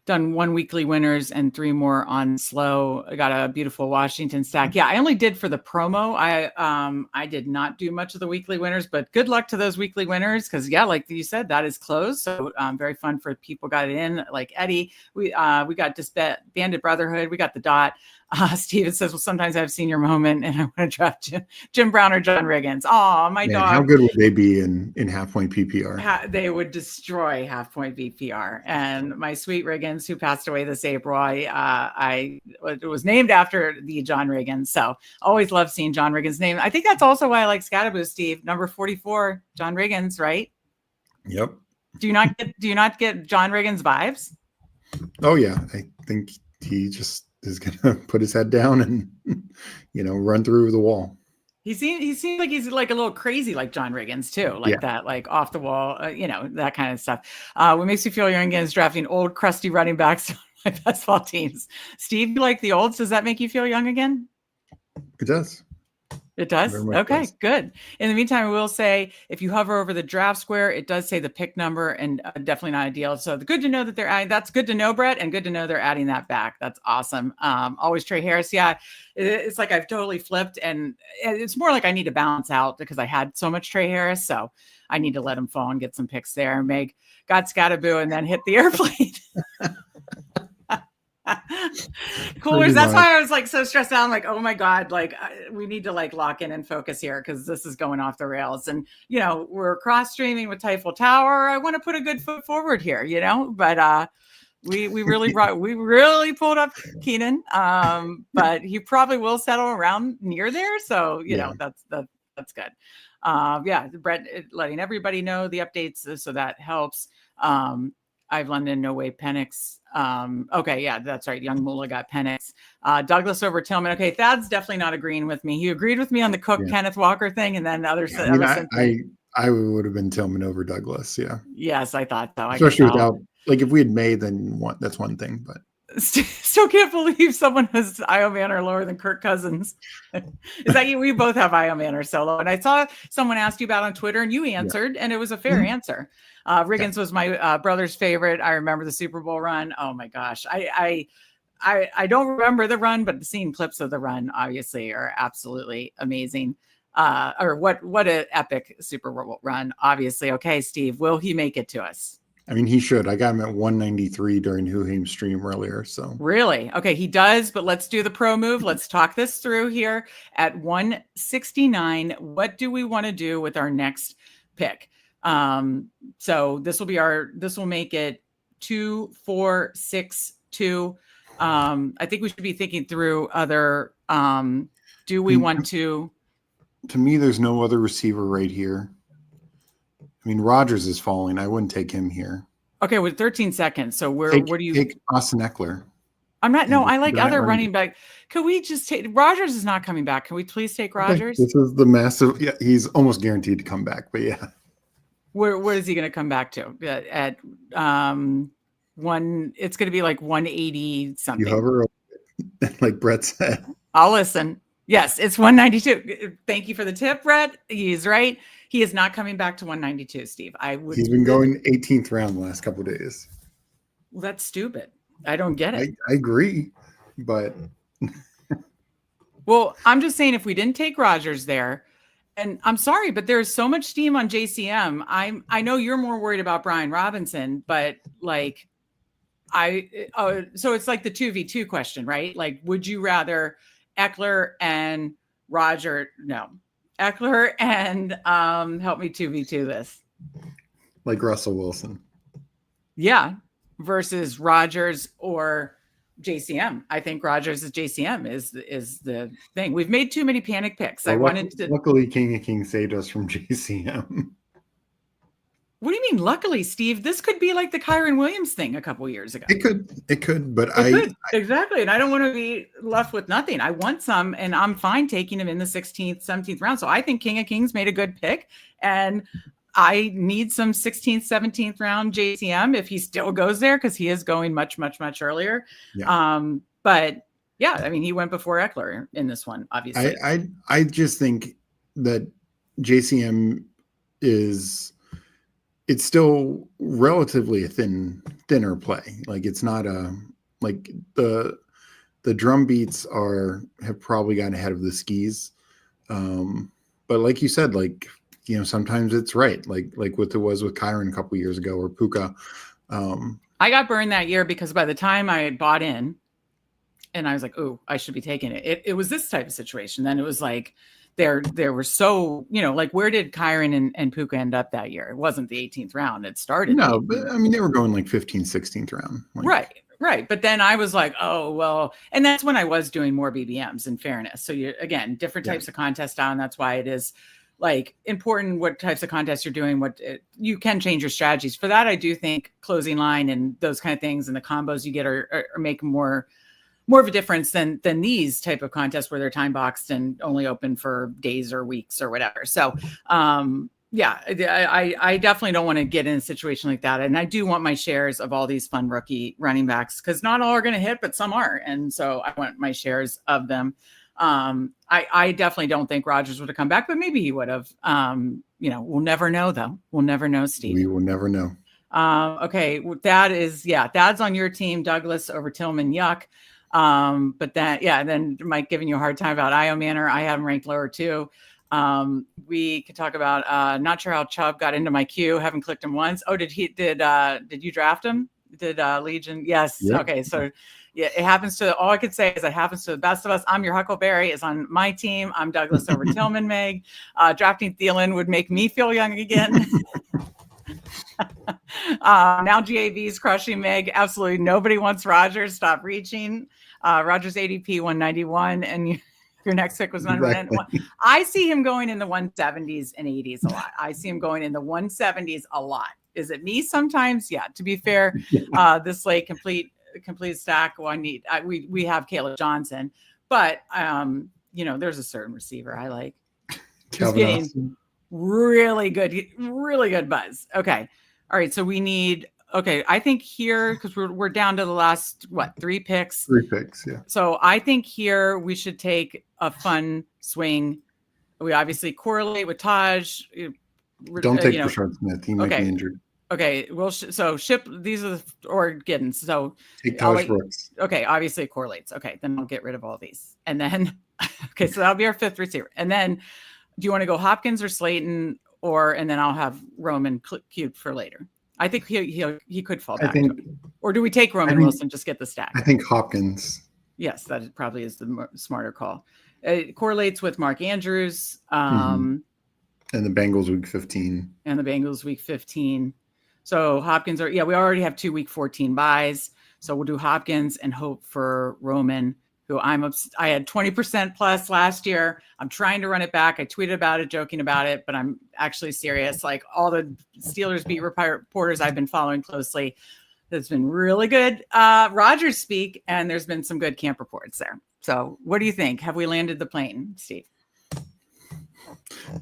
A: Done 1 weekly winners and 3 more on slow. I got a beautiful Washington stack. Yeah, I only did for the promo. I did not do much of the weekly winners, but good luck to those weekly winners because like you said, that is closed. So very fun for people got it in. Like Eddie, we got Disbanded Brotherhood. We got the dot. Steven says, well, sometimes I have senior moment and I want to draft Jim Brown or John Riggins. Oh, my dog.
B: How good would they be in half point PPR?
A: They would destroy half point PPR. And my sweet Riggins, who passed away this April, I was named after the John Riggins. So always love seeing John Riggins' name. I think that's also why I like Scatterboo, Steve. Number 44, John Riggins, right?
B: Yep.
A: Do you not get John Riggins vibes?
B: Oh yeah, I think he just is gonna put his head down and run through the wall. He
A: seems like he's like a little crazy, like John Riggins too, that, like off the wall, that kind of stuff. What makes me feel young again is drafting old crusty running backs on my best ball teams. Steve, you like the olds? Does that make you feel young again?
B: It does.
A: It does? Okay, does. Good. In the meantime, I will say, if you hover over the draft square, it does say the pick number and definitely not ideal. So good to know that they're adding, that's good to know, Brett, and good to know they're adding that back. That's awesome. Always Trey Harris. Yeah, it's like I've totally flipped, and it's more like I need to balance out because I had so much Trey Harris. So I need to let him fall and get some picks there. Meg got Scatterboo and then hit the airplane. Coolers. That's why I was like so stressed out. I'm like, oh my God, like we need to like lock in and focus here because this is going off the rails. And we're cross streaming with Typhoon Tower. I want to put a good foot forward here, but we really pulled up Keenan. But he probably will settle around near there. So that's good. Brett letting everybody know the updates, so that helps. I've London, no way, Penix. Okay, yeah, that's right. Young Mula got Penix. Douglas over Tillman. Okay, Thad's definitely not agreeing with me. He agreed with me on the Cook Kenneth Walker thing, and then others.
B: I mean, I would have been Tillman over Douglas. Yeah.
A: Yes, I thought so.
B: Especially without, like, if we had May, then that's one thing. But
A: still can't believe someone has Io Manor lower than Kirk Cousins. Is that you? We both have Io Manor so low. And I saw someone asked you about on Twitter, and you answered, and it was a fair answer. Riggins was my brother's favorite. I remember the Super Bowl run. Oh my gosh. I don't remember the run, but seeing clips of the run obviously are absolutely amazing. Or what an epic Super Bowl run. Obviously. Okay, Steve, will he make it to us?
B: I mean, he should. I got him at 193 during Whohame's stream earlier. So
A: really? Okay, he does, but let's do the pro move. Let's talk this through here at 169. What do we want to do with our next pick? So this will make it 2, 4, 6, 2. I think we should be thinking through other, do we want to?
B: To me, there's no other receiver right here. I mean, Rodgers is falling. I wouldn't take him here.
A: Okay, with 13 seconds. So where do you
B: take Austin Eckler?
A: I'm not. No, I like other running back. Could we just take Rodgers is not coming back? Can we please take Rodgers?
B: This is the massive. Yeah, he's almost guaranteed to come back. But yeah,
A: where is he going to come back to? At one, it's going to be like 180 something.
B: You hover, like Brett said.
A: I'll listen. Yes, it's 192. Thank you for the tip, Brett. He's right. He is not coming back to 192, Steve.
B: He's been going 18th round the last couple of days.
A: Well, that's stupid. I don't get it.
B: I agree, but
A: well, I'm just saying if we didn't take Rodgers there, and I'm sorry, but there's so much steam on JCM. I know you're more worried about Brian Robinson, but like so it's like the 2v2 question, right? Like, would you rather Eckler and Roger? No. Eckler and help me 2v2 this.
B: Like Russell Wilson.
A: Yeah. Versus Rodgers or JCM. I think Rodgers is JCM is the thing. We've made too many panic picks.
B: Well, luckily King of Kings saved us from JCM.
A: What do you mean? Luckily, Steve, this could be like the Kyron Williams thing a couple years ago.
B: It could, but
A: exactly. And I don't want to be left with nothing. I want some, and I'm fine taking him in the 16th, 17th round. So I think King of Kings made a good pick, and I need some 16th, 17th round JCM if he still goes there, because he is going much, much, much earlier. Yeah. But yeah, I mean, he went before Eckler in this one, obviously.
B: I just think that JCM it's still relatively a thinner play. Like, it's not like the drum beats have probably gotten ahead of the skis. But like you said, like, you know, sometimes it's right. Like what it was with Kyron a couple years ago, or Puka.
A: I got burned that year because by the time I had bought in and I was like, oh, I should be taking it. It was this type of situation. Then it was like, there were so, you know, like, where did Kyron and Puka end up that year? It wasn't the 18th round. It started.
B: No, but I mean, they were going like 15th, 16th round. Like,
A: Right. But then I was like, oh, well, and that's when I was doing more BBMs, in fairness. So again, different types of contest style. And that's why it is like important what types of contests you're doing, you can change your strategies for that. I do think closing line and those kind of things and the combos you get are make more of a difference than these type of contests where they're time boxed and only open for days or weeks or whatever. So, yeah, I definitely don't want to get in a situation like that. And I do want my shares of all these fun rookie running backs, because not all are going to hit, but some are. And so I want my shares of them. I definitely don't think Rodgers would have come back, but maybe he would have. You know, we'll never know, though. We'll never know, Steve.
B: We will never know.
A: Okay, Thad's on your team, Douglas over Tillman. Yuck. But then Mike giving you a hard time about Io Manor. I have him ranked lower too. We could talk about not sure how Chubb got into my queue. Haven't clicked him once. Oh, did you draft him? Did Legion? Yes. Yeah. Okay. So yeah, it happens to, all I could say is it happens to the best of us. I'm your Huckleberry is on my team. I'm Douglas over Tillman, Meg. Drafting Thielen would make me feel young again. Now GAV's crushing Meg. Absolutely nobody wants Rodgers. Stop reaching. Rodgers ADP 191. And Your next pick was an unrunning one. I see him going in the 170s and 80s a lot. I see him going in the 170s a lot. Is it me sometimes? Yeah. To be fair, this late complete stack. Well, we have Caleb Johnson, but there's a certain receiver I like. He's getting really good buzz. Okay. All right. So we need. Okay, I think here, because we're down to the last, 3 picks?
B: 3 picks, yeah.
A: So I think here we should take a fun swing. We obviously correlate with Taj.
B: Don't take Rashard Smith. He might be injured.
A: Okay, well, so ship, these are or Giddens. So
B: take Taj Brooks.
A: Okay, obviously it correlates. Okay, then I'll get rid of all these. And then, okay, so that'll be our 5th receiver. And then do you want to go Hopkins or Slayton? And then I'll have Roman queued for later. I think he could fall back. Or do we take Roman Wilson, just get the stack?
B: I think Hopkins.
A: Yes, that probably is the smarter call. It correlates with Mark Andrews.
B: And the Bengals week 15.
A: So Hopkins we already have 2 week 14 buys. So we'll do Hopkins and hope for Roman, who I had 20% plus last year. I'm trying to run it back. I tweeted about it, joking about it, but I'm actually serious. Like all the Steelers beat reporters I've been following closely, there's been really good Rodgers speak, and there's been some good camp reports there. So what do you think? Have we landed the plane, Steve?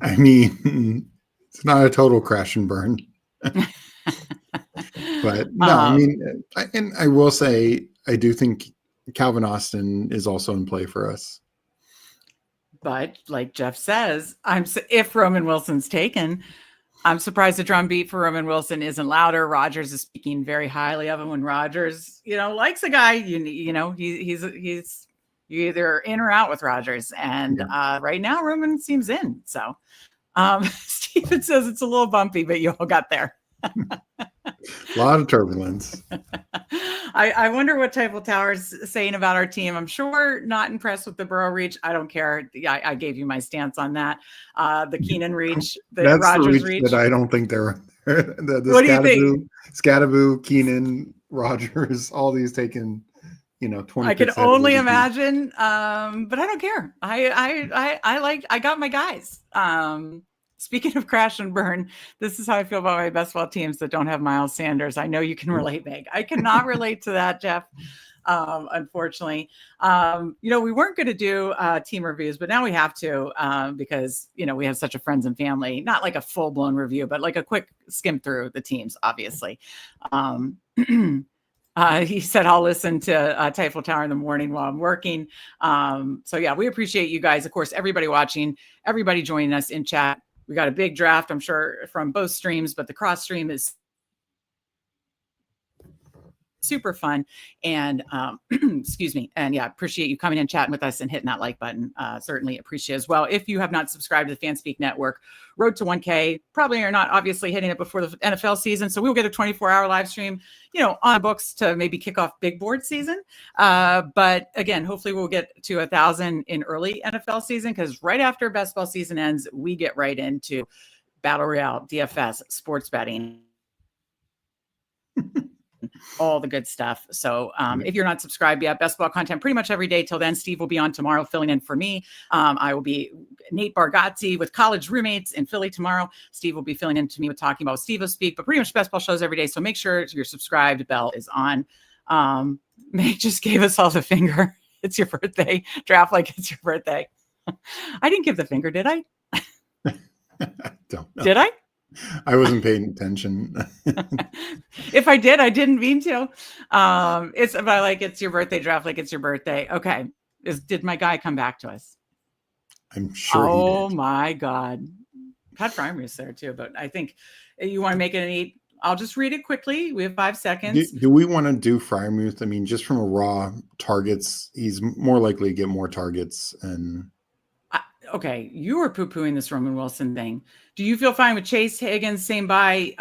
B: I mean, it's not a total crash and burn. But no, I will say, I do think Calvin Austin is also in play for us.
A: But like Jeff says, if Roman Wilson's taken, I'm surprised the drum beat for Roman Wilson isn't louder. Rodgers is speaking very highly of him. When Rodgers, likes a guy, he's you're either in or out with Rodgers. And right now Roman seems in. So Steven says it's a little bumpy, but you all got there.
B: A lot of turbulence.
A: I wonder what Typal Tower's saying about our team. I'm sure not impressed with the Burrow reach. I don't care. I gave you my stance on that. The Keenan reach, the Rodgers reach.
B: That I don't think they're the
A: what do you think?
B: Scattaboo, Keenan, Rodgers, all these taken, 20.
A: I can only imagine, but I don't care. I got my guys. Speaking of crash and burn, this is how I feel about my best ball teams that don't have Miles Sanders. I know you can relate, Meg. I cannot relate to that, Jeff. Unfortunately, we weren't going to do team reviews, but now we have to because, we have such a friends and family, not like a full blown review, but like a quick skim through the teams, obviously. He said, I'll listen to Typal Tower in the morning while I'm working. We appreciate you guys. Of course, everybody watching, everybody joining us in chat. We got a big draft, I'm sure, from both streams, but the cross stream is super fun. And excuse me. And appreciate you coming and chatting with us and hitting that like button. Certainly appreciate as well. If you have not subscribed to the Fanspeak Network, road to 1K, probably are not obviously hitting it before the NFL season. So we'll get a 24-hour live stream, on books to maybe kick off big board season. But again, hopefully we'll get to 1,000 in early NFL season, because right after best ball season ends, we get right into Battle Royale, DFS, sports betting, all the good stuff. So if you're not subscribed yet, best ball content pretty much every day till then. Steve will be on tomorrow filling in for me. I will be Nate Bargatze with college roommates in Philly tomorrow. Steve will be filling in to me with talking about Steve will speak, but pretty much best ball shows every day. So make sure you're subscribed. Bell is on. Meg just gave us all the finger. It's your birthday. Draft like it's your birthday. I didn't give the finger, did I?
B: Don't know.
A: Did I?
B: I wasn't paying attention.
A: If I did, I didn't mean to. It's about like it's your birthday, draft like it's your birthday. Okay. Did my guy come back to us?
B: I'm sure.
A: Oh my God. Pat Fryer's there too, but I think you want to make it an 8. I'll just read it quickly. We have 5 seconds.
B: Do we want to do Fryermuth? I mean, just from a raw targets, he's more likely to get more targets. And
A: okay, you were poo-pooing this Roman Wilson thing. Do you feel fine with Chase, Higgins, same by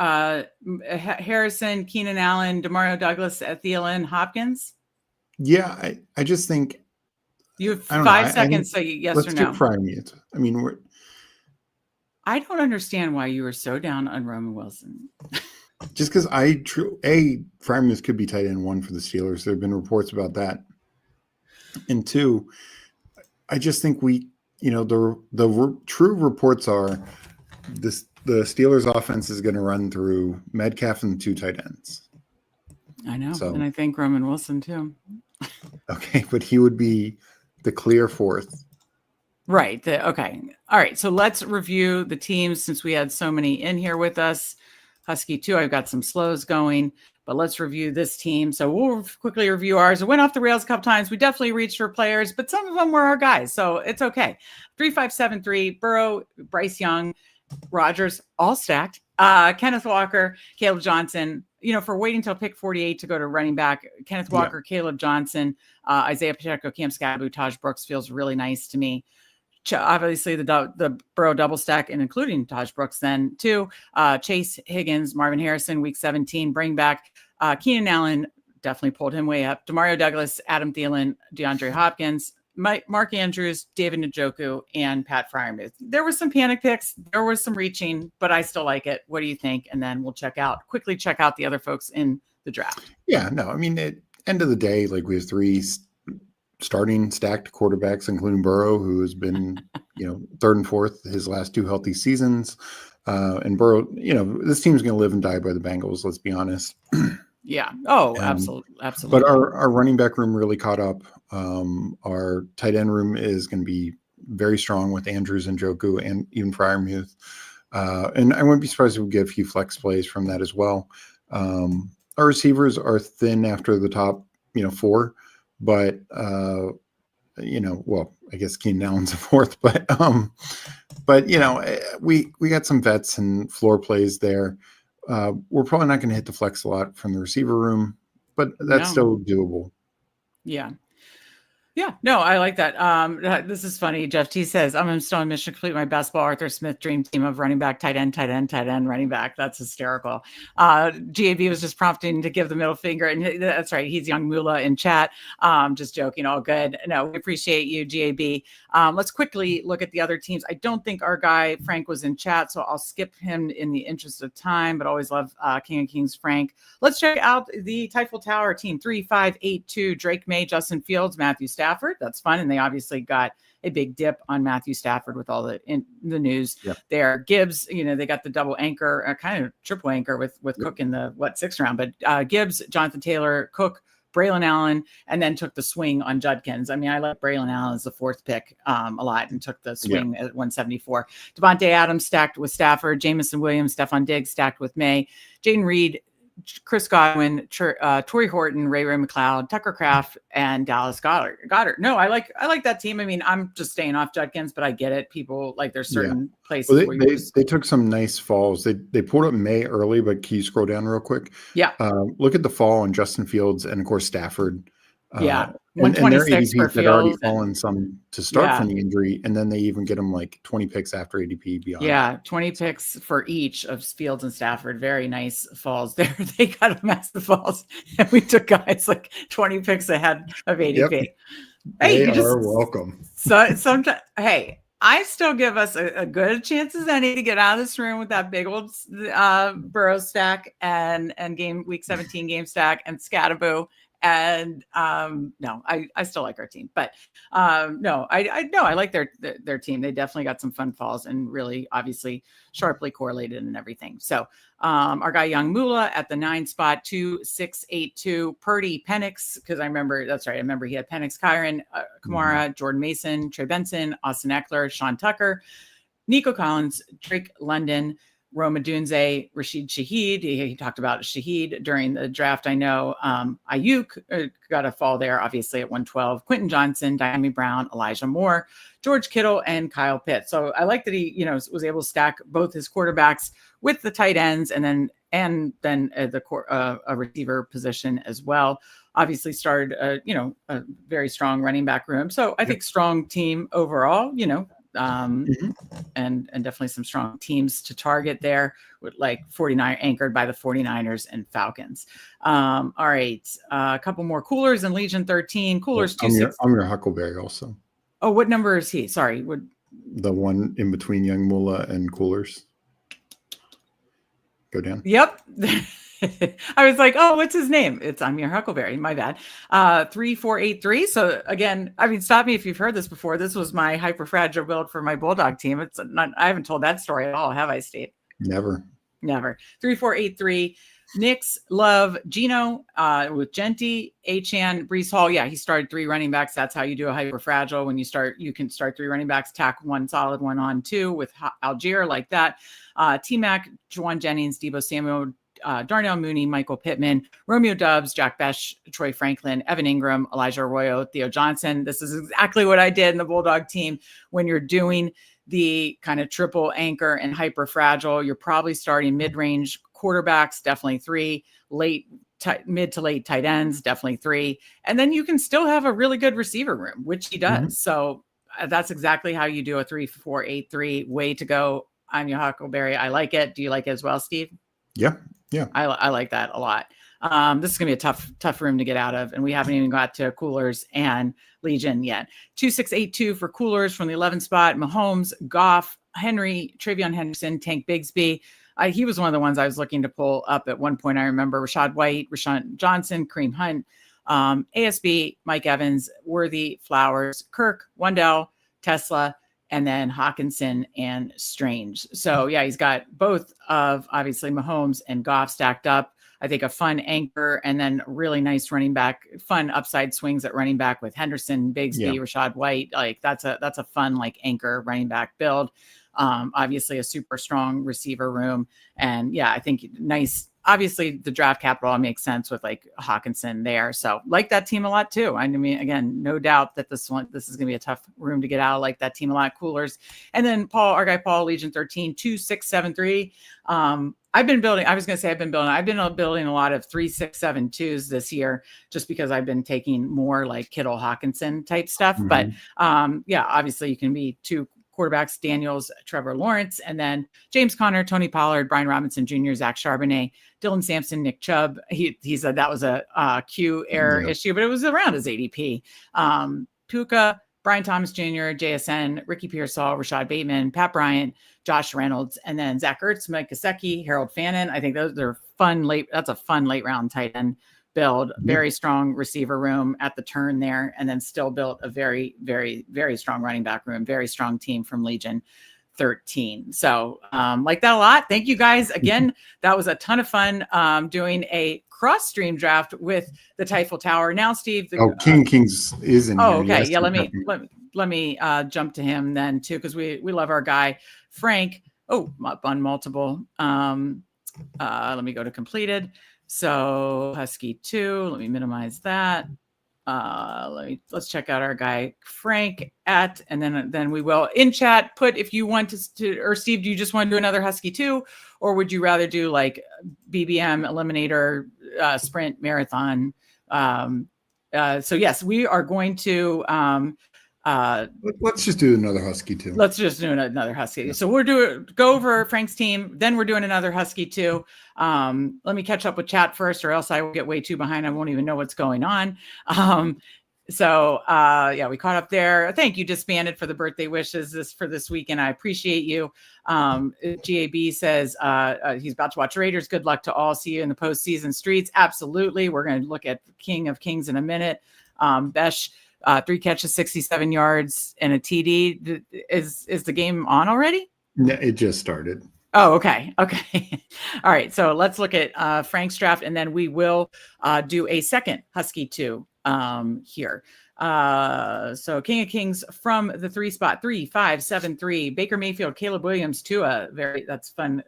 A: Harrison, Keenan Allen, DeMario Douglas, Thielen, Hopkins?
B: Yeah, I just think
A: you have 5 seconds. So yes or no.
B: Let's do Fryermuth. I mean,
A: I don't understand why you were so down on Roman Wilson.
B: Just because Fryermuth could be tight end 1 for the Steelers. There have been reports about that. And 2, I just think the true reports are the Steelers offense is going to run through Metcalf and 2 tight ends.
A: I know.
B: So,
A: and I think Roman Wilson too.
B: Okay, but he would be the clear 4th.
A: Right. Okay. All right. So let's review the teams since we had so many in here with us. Husky too. I've got some slows going, but let's review this team. So we'll quickly review ours. It went off the rails a couple times. We definitely reached for players, but some of them were our guys. So it's okay. 3-5-7-3, Burrow, Bryce Young, Rodgers, all stacked. Kenneth Walker, Caleb Johnson, for waiting till pick 48 to go to running back, Kenneth Walker, Caleb Johnson, Isaiah Pacheco, Cam Scadaboo, Taj Brooks feels really nice to me. Obviously the Burrow double stack and including Taj Brooks then too. Chase Higgins, Marvin Harrison, week 17, bring back Keenan Allen, definitely pulled him way up. Demario Douglas, Adam Thielen, DeAndre Hopkins, Mark Andrews, David Njoku, and Pat Freiermuth. There was some panic picks. There was some reaching, but I still like it. What do you think? And then we'll quickly check out the other folks in the draft.
B: Yeah, no, I mean, at end of the day, like we have 3 starting stacked quarterbacks, including Burrow, who has been, 3rd and 4th his last 2 healthy seasons. And Burrow, this team's going to live and die by the Bengals. Let's be honest.
A: Yeah. Oh, absolutely. Absolutely.
B: But our running back room really caught up. Our tight end room is going to be very strong with Andrews and Njoku and even Freiermuth. And I wouldn't be surprised if we get a few flex plays from that as well. Our receivers are thin after the top, 4. But I guess Keenan Allen's a 4th, but we got some vets and floor plays there. We're probably not going to hit the flex a lot from the receiver room, but that's still doable.
A: Yeah. Yeah, no, I like that. This is funny. Jeff T says, I'm still on mission to complete my best ball Arthur Smith dream team of running back, tight end, running back. That's hysterical. GAB was just prompting to give the middle finger. And that's right. He's young Mula in chat. Just joking. All good. No, we appreciate you, GAB. Let's quickly look at the other teams. I don't think our guy Frank was in chat, so I'll skip him in the interest of time, but always love King of Kings Frank. Let's check out the Tifel Tower team 3-5-8-2, Drake May, Justin Fields, Matthew Stafford. That's fun. And they obviously got a big dip on Matthew Stafford with all the news there. Gibbs, they got the double anchor, kind of triple anchor with Cook in the 6th round, but Gibbs, Jonathan Taylor, Cook, Braylon Allen, and then took the swing on Judkins. I mean, I like Braylon Allen as the 4th pick a lot and took the swing at 174. Devontae Adams stacked with Stafford, Jamison Williams, Stephon Diggs stacked with May, Jaden Reed, Chris Godwin, Torrey Horton, Ray McLeod, Tucker Kraft, and Dallas Goddard. No, I like that team. I mean, I'm just staying off Judkins, but I get it. People like there's certain places
B: where they took some nice falls. They pulled up May early, but can you scroll down real quick?
A: Yeah.
B: Look at the fall on Justin Fields and of course Stafford.
A: 126 for
B: Fields had already
A: Fields
B: fallen some to start from the injury, and then they even get them like 20 picks after ADP beyond.
A: Yeah, 20 picks for each of Fields and Stafford. Very nice falls there. They got a massive falls, and we took guys like 20 picks ahead of ADP.
B: Yep.
A: Hey,
B: they are welcome.
A: So sometimes, hey, I still give us a good chance as any to get out of this room with that big old Burrow stack and week 17 game stack and Scadaboo. And no, I still like our team, but no, I like their team. They definitely got some fun falls and really obviously sharply correlated and everything. So our guy Young Mula at the 9 spot, 2-6-8-2, Purdy, Penix, because I remember he had Penix, Kyron, Kamara, Jordan Mason, Trey Benson, Austin Eckler, Sean Tucker, Nico Collins, Drake London, Roma Dunze, Rashid Shaheed. He talked about Shaheed during the draft. I know Ayuk got a fall there, obviously at 112. Quentin Johnson, Diami Brown, Elijah Moore, George Kittle, and Kyle Pitts. So I like that he, was able to stack both his quarterbacks with the tight ends and then a receiver position as well. Obviously started, a very strong running back room. So I think strong team overall, and definitely some strong teams to target there with like 49 anchored by the 49ers and Falcons. All right. A couple more Coolers and Legion 13. Coolers 2-6.
B: I'm your Huckleberry also.
A: Oh, what number is he? Sorry.
B: The one in between Young Mula and Coolers. Go down.
A: Yep. I was like, oh, what's his name? I'm your Huckleberry. My bad. 3483. So again, I mean, stop me if you've heard this before. This was my hyper fragile build for my Bulldog team. It's not, I haven't told that story at all, have I, Steve?
B: Never.
A: 3483. Knicks love Gino with Genty, Achan, Brees Hall. Yeah, he started 3 running backs. That's how you do a hyper fragile. When you can start 3 running backs, tack 1 solid, 1 on 2 with Algier like that. T-Mac, Juwan Jennings, Debo Samuel, Darnell Mooney, Michael Pittman, Romeo Doubs, Jack Besh, Troy Franklin, Evan Ingram, Elijah Arroyo, Theo Johnson. This is exactly what I did in the Bulldog team. When you're doing the kind of triple anchor and hyper fragile, you're probably starting mid-range quarterbacks, definitely 3, mid to late tight ends, definitely 3. And then you can still have a really good receiver room, which he does. Mm-hmm. So that's exactly how you do a 3-4-8-3. Way to go. I'm your Huckleberry. I like it. Do you like it as well, Steve?
B: Yeah.
A: I like that a lot. This is going to be a tough room to get out of. And we haven't even got to Coolers and Legion yet. 2682 for Coolers from the 11th spot. Mahomes, Goff, Henry, Travion Henderson, Tank Bigsby. He was one of the ones I was looking to pull up at one point. I remember Rashad White, Rashawn Johnson, Kareem Hunt, ASB, Mike Evans, Worthy, Flowers, Kirk, Wendell, Tesla, and then Hawkinson and Strange. So yeah, he's got both of obviously Mahomes and Goff stacked up. I think a fun anchor and then really nice running back, fun upside swings at running back with Henderson, Bigsby, Rashad White. Like that's a fun like anchor running back build. Obviously a super strong receiver room. And yeah, I think nice. Obviously the draft capital makes sense with like Hawkinson there. So like that team a lot too. I mean, again, no doubt that this is going to be a tough room to get out. Like that team a lot. Coolers. And then our guy, Paul, Legion 13, 2673. I've been building a lot of 3-6-7-2s this year, just because I've been taking more like Kittle Hawkinson type stuff. Mm-hmm. But yeah, obviously you can be 2 quarterbacks, Daniels, Trevor Lawrence, and then James Conner, Tony Pollard, Brian Robinson Jr., Zach Charbonnet, Dylan Sampson, Nick Chubb. He said that was a Q error issue, but it was around his ADP. Puka, Brian Thomas Jr., JSN, Ricky Pearsall, Rashad Bateman, Pat Bryant, Josh Reynolds, and then Zach Ertz, Mike Gesicki, Harold Fannin. I think those are fun that's a fun late round tight end build. Very strong receiver room at the turn there, and then still built a very, very, very strong running back room. Very strong team from Legion 13. So like that a lot. Thank you guys again. That was a ton of fun doing a cross stream draft with the Typhel Tower. Now, Steve.
B: Kings is in here.
A: Oh, okay. Yeah. Let me jump to him then too, because we love our guy Frank. Oh, up on multiple. Let me go to completed. So Husky 2, let me minimize that. Let's check out our guy Frank and then we will in chat put if you want to, or Steve, do you just want to do another Husky 2, or would you rather do like BBM eliminator, sprint marathon? So yes, we are going to,
B: let's just do another Husky 2.
A: Let's just do another Husky. Yeah. So go over Frank's team. Then we're doing another Husky 2. Let me catch up with chat first, or else I will get way too behind. I won't even know what's going on. Yeah, we caught up there. Thank you, Disbanded, for the birthday wishes for this weekend. I appreciate you. GAB says he's about to watch Raiders. Good luck to all. See you in the postseason streets. Absolutely. We're going to look at King of Kings in a minute. Besh, 3 catches, 67 yards, and a TD. Is the game on already?
B: No, it just started.
A: Oh, okay. All right. So let's look at Frank's draft, and then we will do a second Husky 2 here. So King of Kings from the 3 spot, 3-5-7-3. Baker Mayfield, Caleb Williams, Tua. That's fun.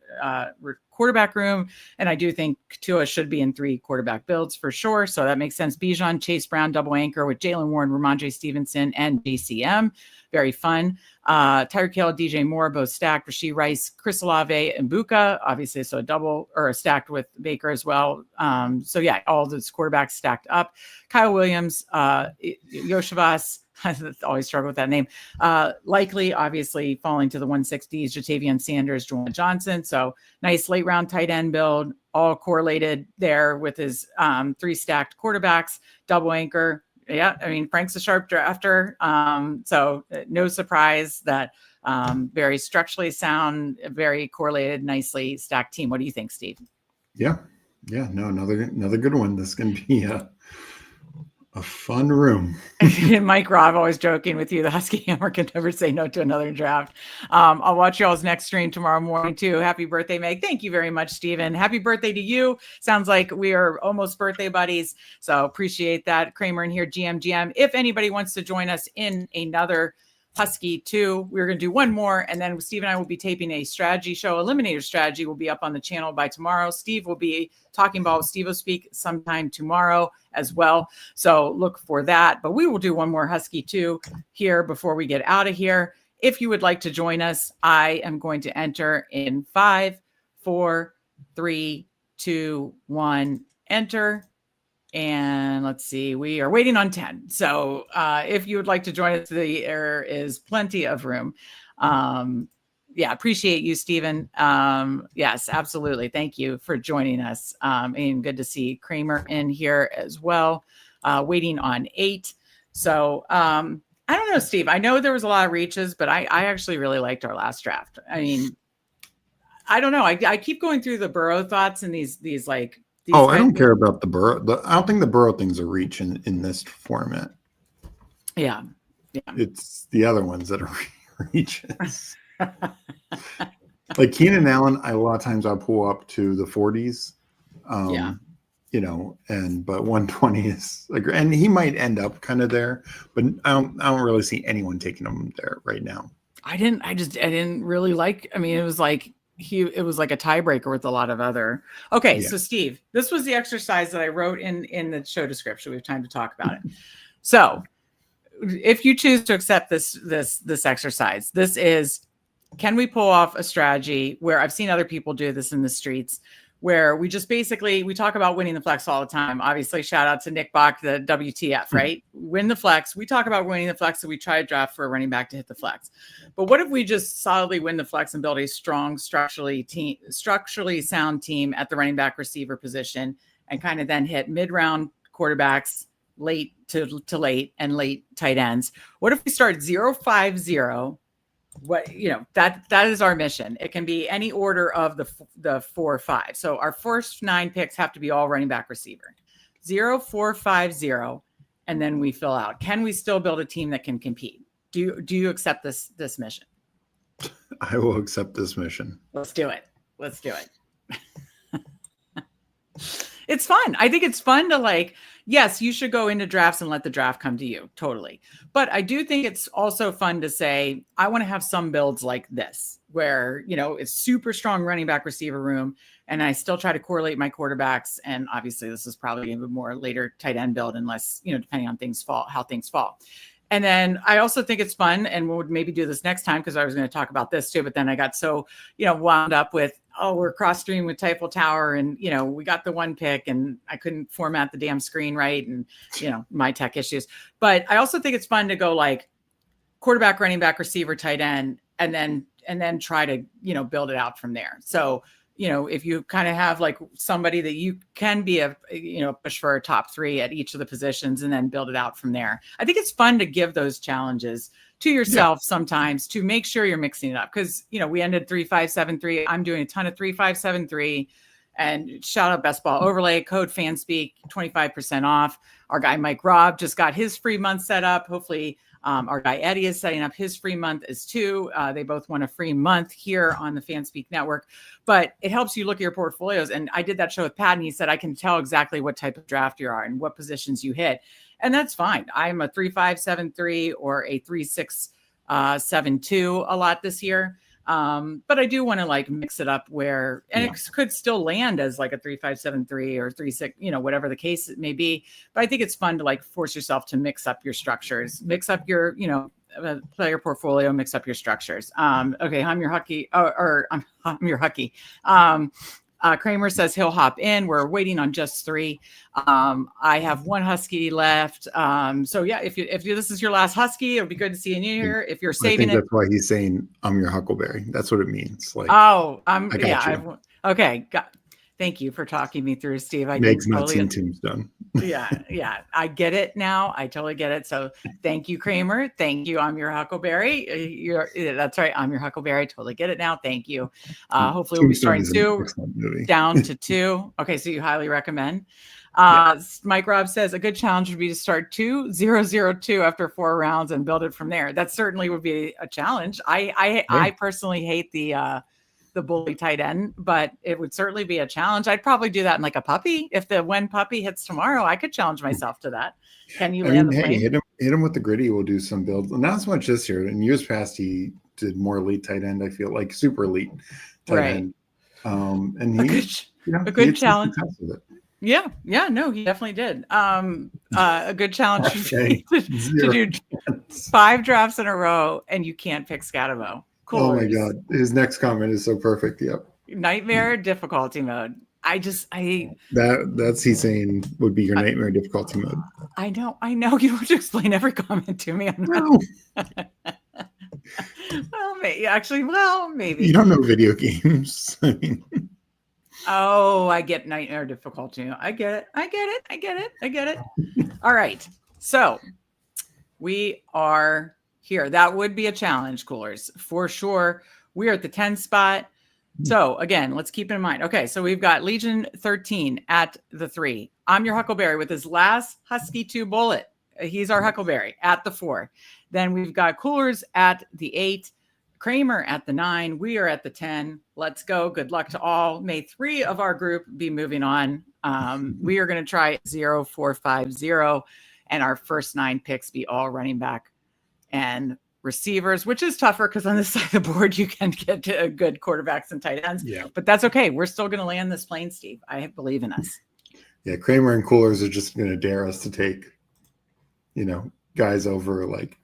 A: Quarterback room, and I do think Tua should be in 3 quarterback builds for sure. So that makes sense. Bijan, Chase Brown, double anchor with Jalen Warren, Ramondre Stevenson, and JCM. Very fun. Tyreek Hill, DJ Moore, both stacked. Rashee Rice, Chris Olave, and Buka, obviously, so a double or stacked with Baker as well. So yeah, all those quarterbacks stacked up. Kyle Williams, Yoshavas, I always struggle with that name. Likely, obviously, falling to the 160s, Jatavian Sanders, Juwan Johnson. So nice late round tight end build, all correlated there with his 3 stacked quarterbacks, double anchor. Yeah, I mean, Frank's a sharp drafter. So no surprise that very structurally sound, very correlated, nicely stacked team. What do you think, Steve?
B: Yeah, Yeah, no, another good one. This is going to be a fun room.
A: Mike Rob, always joking with you. The Husky Hammer can never say no to another draft. I'll watch y'all's next stream tomorrow morning too. Happy birthday, Meg. Thank you very much, Stephen. Happy birthday to you. Sounds like we are almost birthday buddies. So appreciate that. Kramer in here, GM. If anybody wants to join us in another Husky 2, we're going to do one more, and then Steve and I will be taping a strategy show. Eliminator strategy will be up on the channel by tomorrow. Steve will be talking about Steve will speak sometime tomorrow as well, so look for that. But we will do one more Husky 2 here before we get out of here. If you would like to join us, I am going to enter in 5, 4, 3, 2, 1, enter. And let's see, we are waiting on 10. So if you would like to join us, there is plenty of room. Yeah, appreciate you, Stephen. Yes, absolutely. Thank you for joining us. And good to see Kramer in here as well, waiting on 8. So I don't know, Steve. I know there was a lot of reaches, but I actually really liked our last draft. I mean, I don't know. I keep going through the Burrow thoughts and these like,
B: I don't care about the Burrow. I don't think the Burrow thing's a reach in this format.
A: Yeah.
B: It's the other ones that are reaches. Like Keenan Allen, a lot of times I'll pull up to the 40s. You know, but 120 is like, and he might end up kind of there, but I don't really see anyone taking him there right now.
A: I didn't really like. I mean, it was like it was like a tiebreaker with a lot of other. Okay, yeah. So Steve, this was the exercise that I wrote in the show description. We have time to talk about it. So, if you choose to accept this exercise, this is, can we pull off a strategy where I've seen other people do this in the streets, where we just basically, we talk about winning the flex all the time. Obviously, shout out to Nick Bach, the WTF, right? Win the flex. We talk about winning the flex, so we try to draft for a running back to hit the flex. But what if we just solidly win the flex and build a strong, structurally sound team at the running back receiver position, and kind of then hit mid-round quarterbacks, late to late, and late tight ends? What if we start 0-5-0? What, you know, that is our mission. It can be any order of the 4 or 5. So our first 9 picks have to be all running back receiver. 0-4-5-0, and then we fill out. Can we still build a team that can compete? Do you accept this mission?
B: I will accept this mission.
A: Let's do it. It's fun. I think it's fun to, like, yes, you should go into drafts and let the draft come to you. Totally. But I do think it's also fun to say, I want to have some builds like this, where, you know, it's super strong running back receiver room, and I still try to correlate my quarterbacks. And obviously this is probably even more later tight end build, unless, you know, depending on how things fall. And then I also think it's fun, and we'll maybe do this next time, because I was going to talk about this too, but then I got so, you know, wound up with, we're cross streaming with Typeful Tower, and, you know, we got the 1 pick and I couldn't format the damn screen right, and, you know, my tech issues. But I also think it's fun to go like quarterback, running back, receiver, tight end, and then try to, you know, build it out from there. So, you know, if you kind of have like somebody that you can be push for a top 3 at each of the positions, and then build it out from there. I think it's fun to give those challenges to yourself sometimes, to make sure you're mixing it up. Cause, you know, we ended 3-5-7-3. I'm doing a ton of 3-5-7-3, and shout out Best Ball Overlay, code Fanspeak, 25% off. Our guy, Mike Robb, just got his free month set up. Hopefully, our guy Eddie is setting up his free month as too. They both want a free month here on the Fanspeak Network, but it helps you look at your portfolios. And I did that show with Pat, and he said, I can tell exactly what type of draft you are and what positions you hit. And that's fine. I'm a 3-5-7-3 or a 3-6-7-2 a lot this year. But I do want to like mix it up where, and it could still land as like a 3-5-7-3 or 3-6, you know, whatever the case it may be. But I think it's fun to like force yourself to mix up your structures, mix up your, you know, player portfolio, mix up your structures. Okay. I'm your Husky, I'm your Husky. Kramer says he'll hop in. We're waiting on just 3. I have 1 Husky left. So yeah, if this is your last Husky, it'll be good to see you here. If you're saving
B: that's why he's saying I'm your Huckleberry. That's what it means. Like,
A: okay. Thank you for talking me through, Steve.
B: Meg's not seen Tombstone.
A: Yeah. I get it now. I totally get it. So thank you, Kramer. Thank you. I'm your Huckleberry. That's right. I'm your Huckleberry. I totally get it now. Thank you. Hopefully we'll be starting two down to 2. Okay, so you highly recommend. Mike Robb says a good challenge would be to start 2-0-0-2 after 4 rounds and build it from there. That certainly would be a challenge. I personally hate the bully tight end, but it would certainly be a challenge. I'd probably do that in like a puppy. If the when puppy hits tomorrow, I could challenge myself to that. Can you land the plane?
B: Hit him with the gritty. We'll do some builds. Not as much this year. In years past, he did more elite tight end. I feel like super elite tight end. And
A: a good challenge. Yeah, no, he definitely did. A good challenge to do 5 drafts in a row, and you can't pick Scatabo. Cool.
B: Oh my God, his next comment is so perfect. Yep.
A: Nightmare difficulty mode. That's
B: he's saying would be your nightmare difficulty mode.
A: I know. You don't have to explain every comment to me.
B: No.
A: Maybe
B: you don't know video games. I mean.
A: Oh, I get nightmare difficulty. I get it. All right. So we are here. That would be a challenge, coolers, for sure. We're at the 10 spot. So again, let's keep in mind. Okay, so we've got Legion 13 at the 3. I'm your Huckleberry with his last Husky 2 bullet. He's our Huckleberry at the 4. Then we've got Coolers at the 8. Kramer at the 9. We are at the 10. Let's go. Good luck to all. May 3 of our group be moving on. We are going to try 0-4-5-0, and our first 9 picks be all running back and receivers, which is tougher because on this side of the board you can get to good quarterbacks and tight ends.
B: Yeah,
A: but that's okay. We're still going to land this plane, Steve. I believe in us.
B: Yeah, Kramer and Coolers are just going to dare us to take, guys over like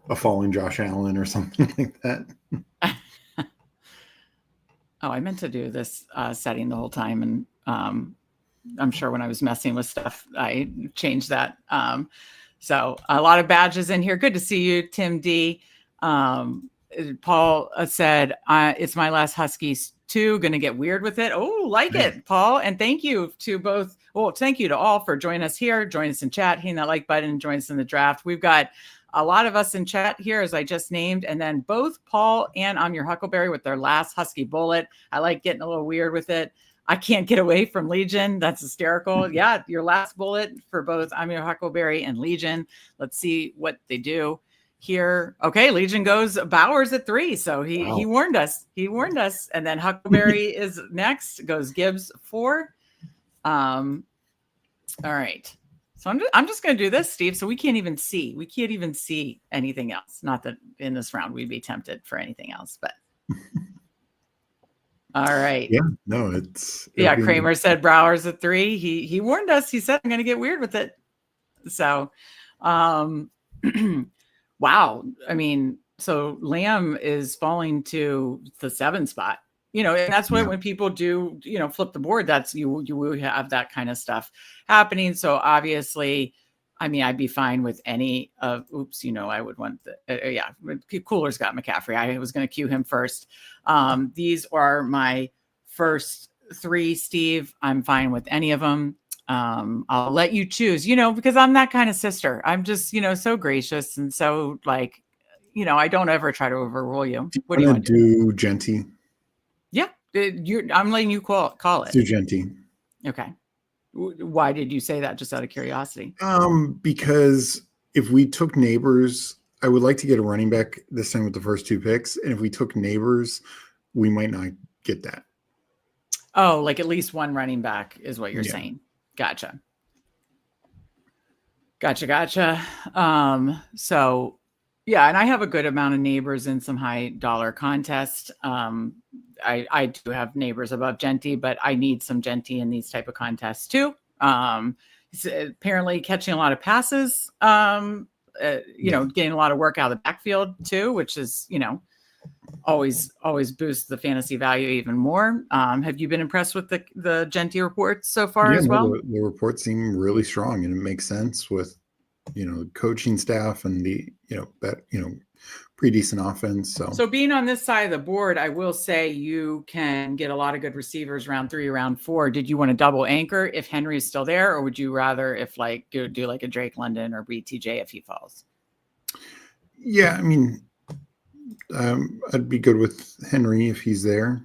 B: a falling Josh Allen or something like that.
A: Oh, I meant to do this setting the whole time, and I'm sure when I was messing with stuff, I changed that. So a lot of badges in here. Good to see you, Tim D. Paul said, it's my last Huskies 2. Going to get weird with it. Oh, it, Paul. And thank you to both. Well, thank you to all for joining us here. Join us in chat, hitting that like button, and join us in the draft. We've got a lot of us in chat here, as I just named, and then both Paul and I'm your Huckleberry with their last Husky bullet. I like getting a little weird with it. I can't get away from Legion. That's hysterical. Yeah, your last bullet for both I'm your Huckleberry and Legion. Let's see what they do here. Okay, Legion goes Bowers at 3. So he warned us. He warned us. And then Huckleberry is next. Goes Gibbs 4. All right. So I'm just going to do this, Steve. So we can't even see. We can't even see anything else. Not that in this round we'd be tempted for anything else, but. All right.
B: Yeah. No, it's.
A: Kramer said Bowers at 3. He warned us. He said I'm going to get weird with it. So, wow. I mean, so Lamb is falling to the 7 spot. And that's what when people do, flip the board, that's you will have that kind of stuff happening. So obviously, I mean, I'd be fine with any of, I would want Cooler's got McCaffrey. I was going to cue him first. These are my first 3, Steve. I'm fine with any of them. I'll let you choose, because I'm that kind of sister. I'm just, so gracious. And so like, I don't ever try to overrule you. What do you want to
B: do? Genty.
A: Yeah, I'm letting you call it.
B: Do Genty.
A: Okay. Why did you say that? Just out of curiosity.
B: Because if we took Neighbors, I would like to get a running back this time with the first 2 picks. And if we took Neighbors, we might not get that.
A: Oh, like at least one running back is what you're saying. Gotcha. So yeah, and I have a good amount of Neighbors in some high dollar contests. I do have Neighbors above Genty, but I need some Genty in these type of contests too. He's apparently catching a lot of passes, getting a lot of work out of the backfield too, which is, always boosts the fantasy value even more. Have you been impressed with the Genty reports so far as well?
B: The reports seem really strong, and it makes sense with, coaching staff and the, pretty decent offense.
A: So being on this side of the board, I will say you can get a lot of good receivers round 3, round 4. Did you want to double anchor if Henry is still there, or would you rather if like do like a Drake London or BTJ if he falls?
B: Yeah, I mean, I'd be good with Henry if he's there.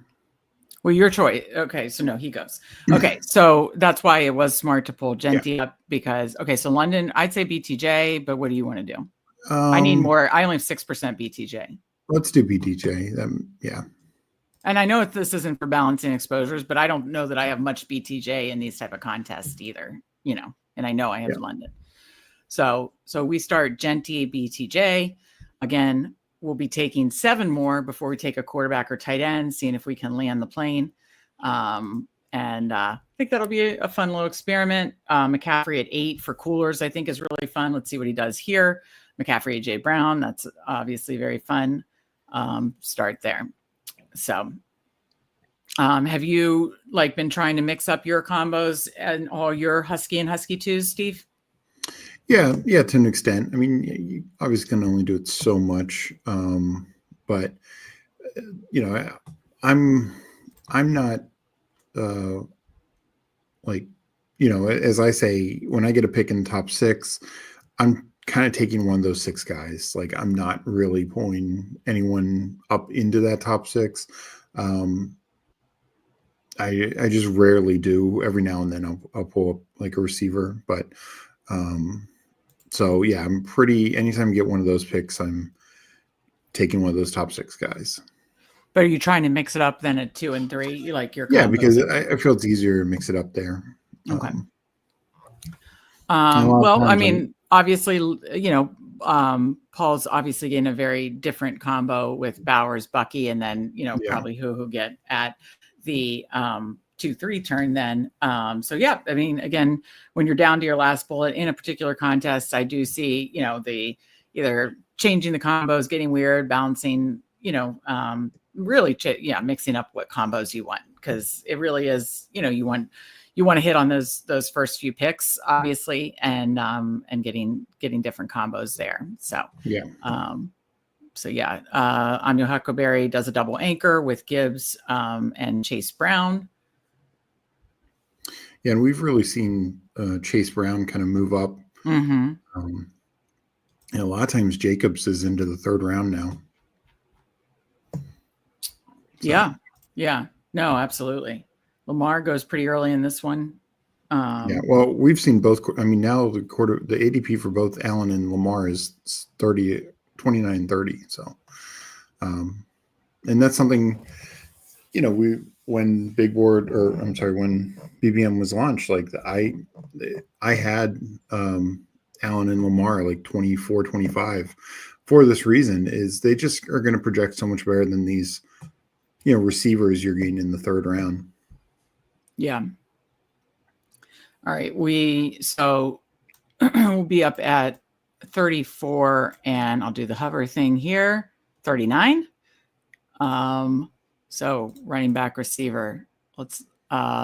A: Well, your choice. Okay, so no, he goes. Okay, so that's why it was smart to pull Genty up because, okay, so London, I'd say BTJ, but what do you want to do? I need more. I only have 6% BTJ.
B: Let's do BTJ. Yeah.
A: And I know this isn't for balancing exposures, but I don't know that I have much BTJ in these type of contests either, and I know I have London. So we start Genty BTJ. Again, we'll be taking 7 more before we take a quarterback or tight end, seeing if we can land the plane. And I think that'll be a fun little experiment. McCaffrey at 8 for coolers, I think is really fun. Let's see what he does here. McCaffrey, AJ Brown, that's obviously very fun. Start there. So have you been trying to mix up your combos and all your Husky and Husky 2s, Steve?
B: Yeah, to an extent. I mean, you obviously can only do it so much, but I'm not as I say, when I get a pick in the top 6, I'm kind of taking one of those 6 guys. Like, I'm not really pulling anyone up into that top 6. I just rarely do. Every now and then I'll pull up like a receiver, but so yeah, I'm anytime I get one of those picks, I'm taking one of those top 6 guys.
A: But are you trying to mix it up then at 2 and 3? You like your
B: combos? Because I feel it's easier to mix it up there.
A: Okay. Well, I mean, obviously, Paul's obviously getting a very different combo with Bowers, Bucky, and then probably who get at the 2-3 turn then. So yeah, I mean, again, when you're down to your last bullet in a particular contest, I do see, the either changing the combos, getting weird, balancing, really, mixing up what combos you want. Cause it really is, you want to hit on those first few picks, obviously, and getting different combos there. So, Anya Huckleberry does a double anchor with Gibbs and Chase Brown.
B: Yeah, and we've really seen Chase Brown kind of move up.
A: Mm-hmm.
B: And a lot of times Jacobs is into the 3rd round now.
A: So. Yeah. No, absolutely. Lamar goes pretty early in this one.
B: Well, we've seen both. I mean, now the ADP for both Allen and Lamar is 29-30. So, and that's something, when Big Board, when BBM was launched, like I had Allen and Lamar like 24, 25 for this reason is they just are going to project so much better than these, receivers you're getting in the 3rd round.
A: Yeah. All right. We'll be up at 34 and I'll do the hover thing here. 39. So running back receiver, let's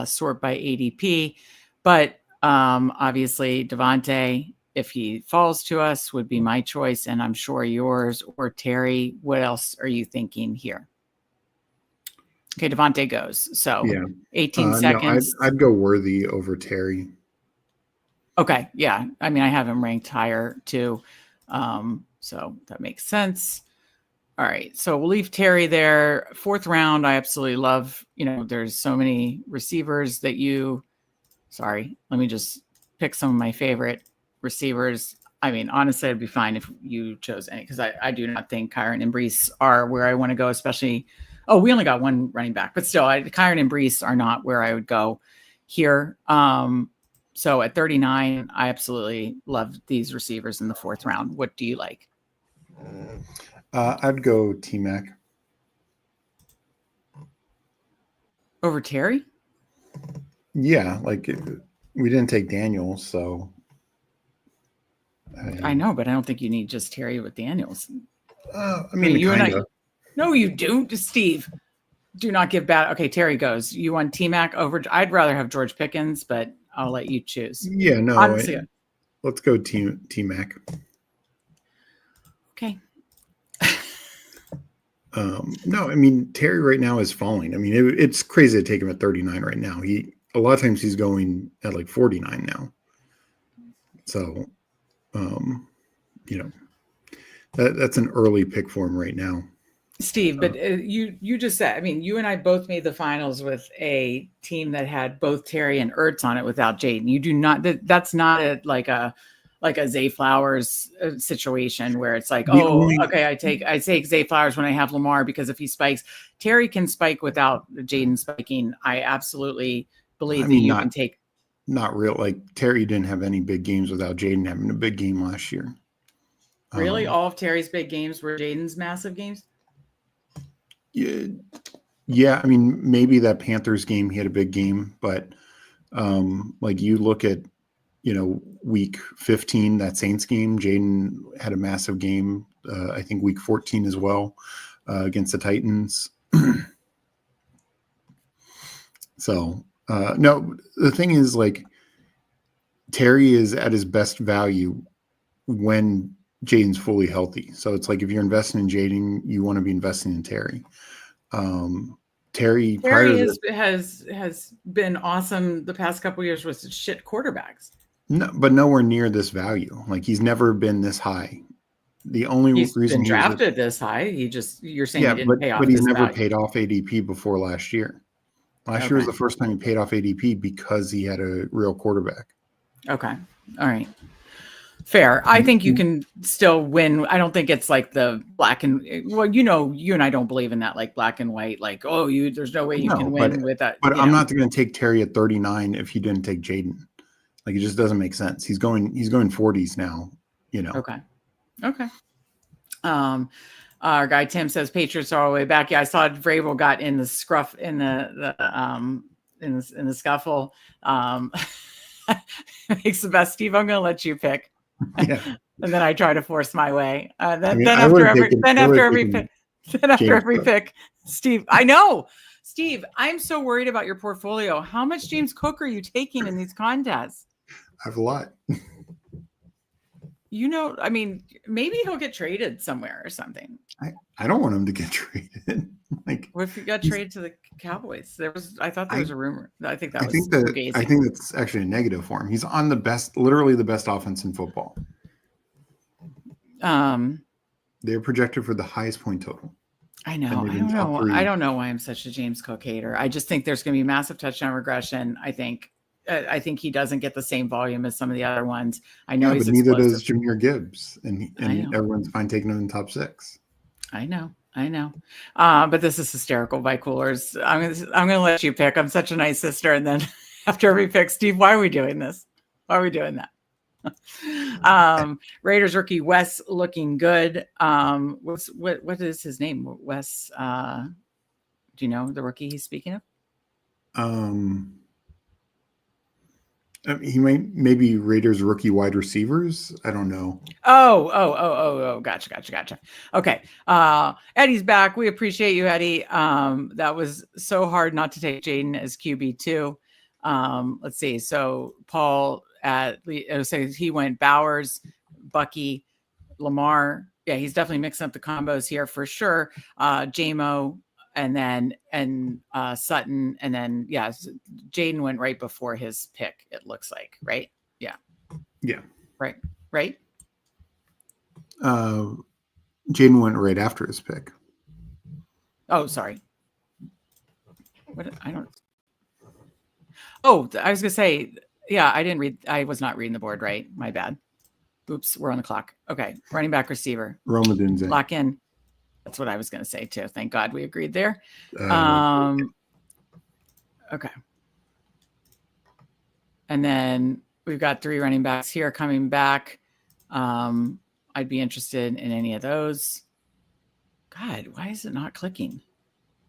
A: sort by ADP, but obviously Devontae, if he falls to us, would be my choice. And I'm sure yours or Terry. What else are you thinking here? Okay, Devontae goes. So 18 seconds.
B: No, I'd go Worthy over Terry.
A: Okay, yeah. I mean, I have him ranked higher too. So that makes sense. All right, so we'll leave Terry there. 4th round, I absolutely love. There's so many receivers that sorry, let me just pick some of my favorite receivers. I mean, honestly, it'd be fine if you chose any because I do not think Kyron and Brees are where I want to go, especially. Oh, we only got one running back, but still, Kyron and Brees are not where I would go here. So at 39, I absolutely love these receivers in the 4th round. What do you like?
B: I'd go T-Mac.
A: Over Terry?
B: Yeah, like we didn't take Daniels, so.
A: I know, but I don't think you need just Terry with Daniels.
B: I mean you and I.
A: No, you don't, Steve. Do not give bad. Okay, Terry goes. You want T-Mac over? I'd rather have George Pickens, but I'll let you choose.
B: Yeah, no. Let's go T-Mac.
A: Okay.
B: No, I mean Terry right now is falling. I mean it's crazy to take him at 39 right now. A lot of times he's going at like 49 now. So, um, you know that's an early pick for him right now.
A: Steve, but you just said, I mean, you and I both made the finals with a team that had both Terry and Ertz on it without Jaden. You do not. That's not like a Zay Flowers situation where it's like,
B: The
A: oh,
B: only,
A: okay, I take Zay Flowers when I have Lamar because if he spikes, Terry can spike without Jaden spiking. I absolutely believe
B: I
A: that
B: mean,
A: you can take.
B: not real. Like Terry didn't have any big games without Jaden having a big game last year.
A: Really, all of Terry's big games were Jaden's massive games.
B: Yeah. I mean, maybe that Panthers game he had a big game, but like you look at week 15, that Saints game, Jaden had a massive game. I think week 14 as well against the Titans. So no, the thing is like Terry is at his best value when Jaden's fully healthy. So it's like if you're investing in Jaden, you want to be investing in Terry. Terry
A: has been awesome the past couple of years with shit quarterbacks.
B: No, but nowhere near this value. Like he's never been this high. The only reason
A: been
B: he
A: drafted this high, you're saying he didn't pay off.
B: But he's never paid off ADP before last year. Last year was the first time he paid off ADP because he had a real quarterback.
A: Okay. All right. Fair. I think you can still win. I don't think it's like the black and you and I don't believe in that like black and white, like, there's no way you can win with that.
B: But I'm not going to take Terry at 39 if he didn't take Jaden. Like it just doesn't make sense. He's going 40s now,
A: Okay. Our guy Tim says Patriots are all the way back. Yeah, I saw Vrabel got in the scruff in the scuffle. Makes the best. Steve, I'm gonna let you pick. Yeah. And then I try to force my way. Then after every pick, Steve, I know. Steve, I'm so worried about your portfolio. How much James Cook are you taking in these contests?
B: I have a lot.
A: I mean, maybe he'll get traded somewhere or something.
B: I don't want him to get traded. Like,
A: what if he got traded to the Cowboys? I thought there was a rumor. I think that's
B: actually a negative for him. He's on literally the best offense in football. They're projected for the highest point total.
A: I know. I don't know why I'm such a James Cook hater. I just think there's going to be massive touchdown regression. I think he doesn't get the same volume as some of the other ones. I know he's
B: neither does Jahmyr Gibbs, and everyone's fine taking him in the top 6.
A: I know. But this is hysterical by Coolers. I'm going to let you pick. I'm such a nice sister. And then after every pick, Steve, why are we doing this? Why are we doing that? Raiders rookie Wes looking good. What is his name? Wes. Do you know the rookie he's speaking of?
B: He maybe Raiders rookie wide receivers. I don't know.
A: Oh, gotcha. Okay. Eddie's back. We appreciate you, Eddie. That was so hard not to take Jaden as QB2. Let's see. So Paul says he went Bowers, Bucky, Lamar. Yeah, he's definitely mixing up the combos here for sure. JMO, and then Sutton, and then Jaden went right before his pick. It looks like, right? Yeah. Right.
B: Jaden went right after his pick.
A: Oh, sorry. I was gonna say, I didn't read. I was not reading the board right. My bad. Oops, we're on the clock. Okay, running back, receiver.
B: Roma Dunze.
A: Lock in. That's what I was going to say too. Thank God we agreed there. Okay. And then we've got 3 running backs here coming back. I'd be interested in any of those. God, why is it not clicking?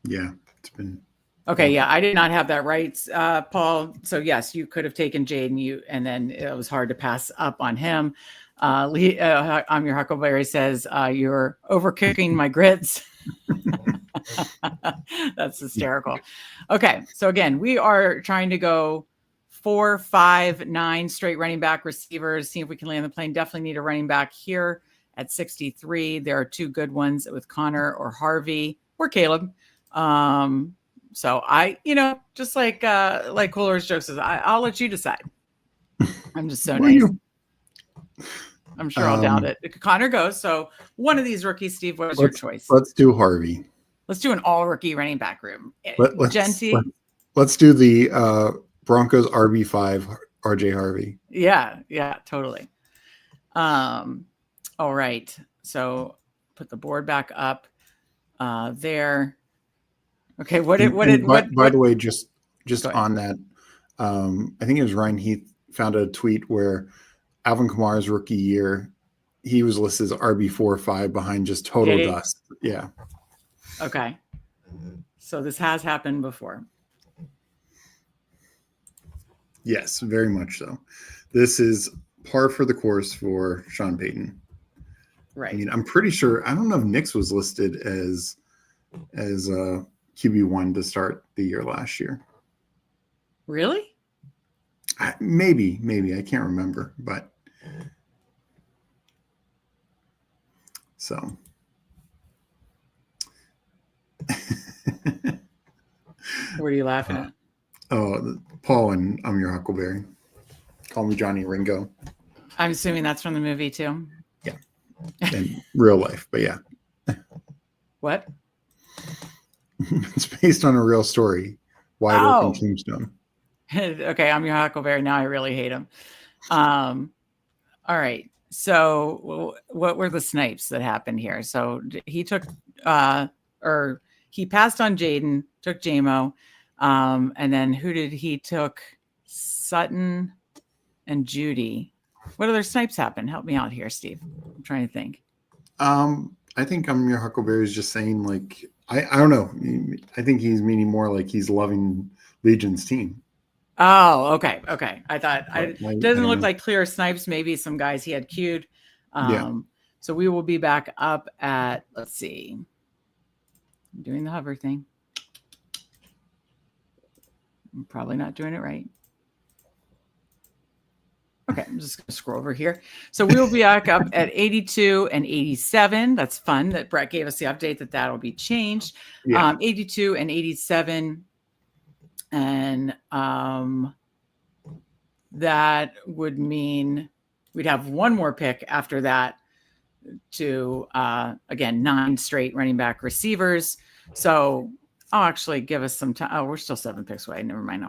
B: Yeah, it's been.
A: Okay, yeah, I did not have that right, Paul. So yes, you could have taken Jaden, and then it was hard to pass up on him. Lee, I'm your Huckleberry says you're overcooking my grits. That's hysterical. Okay, so again, we are trying to go 4, 5, 9 straight running back receivers. See if we can land the plane. Definitely need a running back here. at 63. There are two good ones with Connor or Harvey or Caleb. So I, just like Cooler's jokes is, I'll let you decide. I'm just so nice. I'm sure I'll doubt it. Connor goes. So one of these rookies, Steve, what is your choice?
B: Let's do Harvey.
A: Let's do an all rookie running back room.
B: Let's do the Broncos RB5 RJ Harvey.
A: Yeah, totally. All right. So put the board back up there. Okay. By the
B: way, just on that, I think it was Ryan Heath found a tweet where Alvin Kamara's rookie year, he was listed as RB4 or 5 behind just total dust. Yeah.
A: Okay. So this has happened before.
B: Yes, very much so. This is par for the course for Sean Payton.
A: Right.
B: I mean, I'm pretty sure, I don't know if Nix was listed as QB1 to start the year last year.
A: Really?
B: Maybe. I can't remember, but so.
A: What are you laughing at?
B: Paul and I'm Your Huckleberry. Call me Johnny Ringo.
A: I'm assuming that's from the movie too.
B: Yeah. In real life, but yeah.
A: What?
B: It's based on a real story. Wide Open Tombstone.
A: Okay, I'm Your Huckleberry. Now I really hate him. All right. So what were the snipes that happened here? So he took he passed on Jaden, took JMO, and then who did he took? Sutton and Judy. What other snipes happened? Help me out here, Steve. I'm trying to think.
B: I think I'm Your Huckleberry is just saying like I don't know. I think he's meaning more like he's loving Legion's team.
A: Oh, okay. I thought it doesn't look like clear snipes. Maybe some guys he had queued. So we will be back up at, let's see. I'm doing the hover thing. I'm probably not doing it right. Okay, I'm just going to scroll over here. So we will be back up at 82 and 87. That's fun that Brett gave us the update that will be changed. 82 and 87. And that would mean we'd have one more pick after that to, again, 9 straight running back receivers. So I'll actually give us some time. Oh, we're still 7 picks away. Never mind.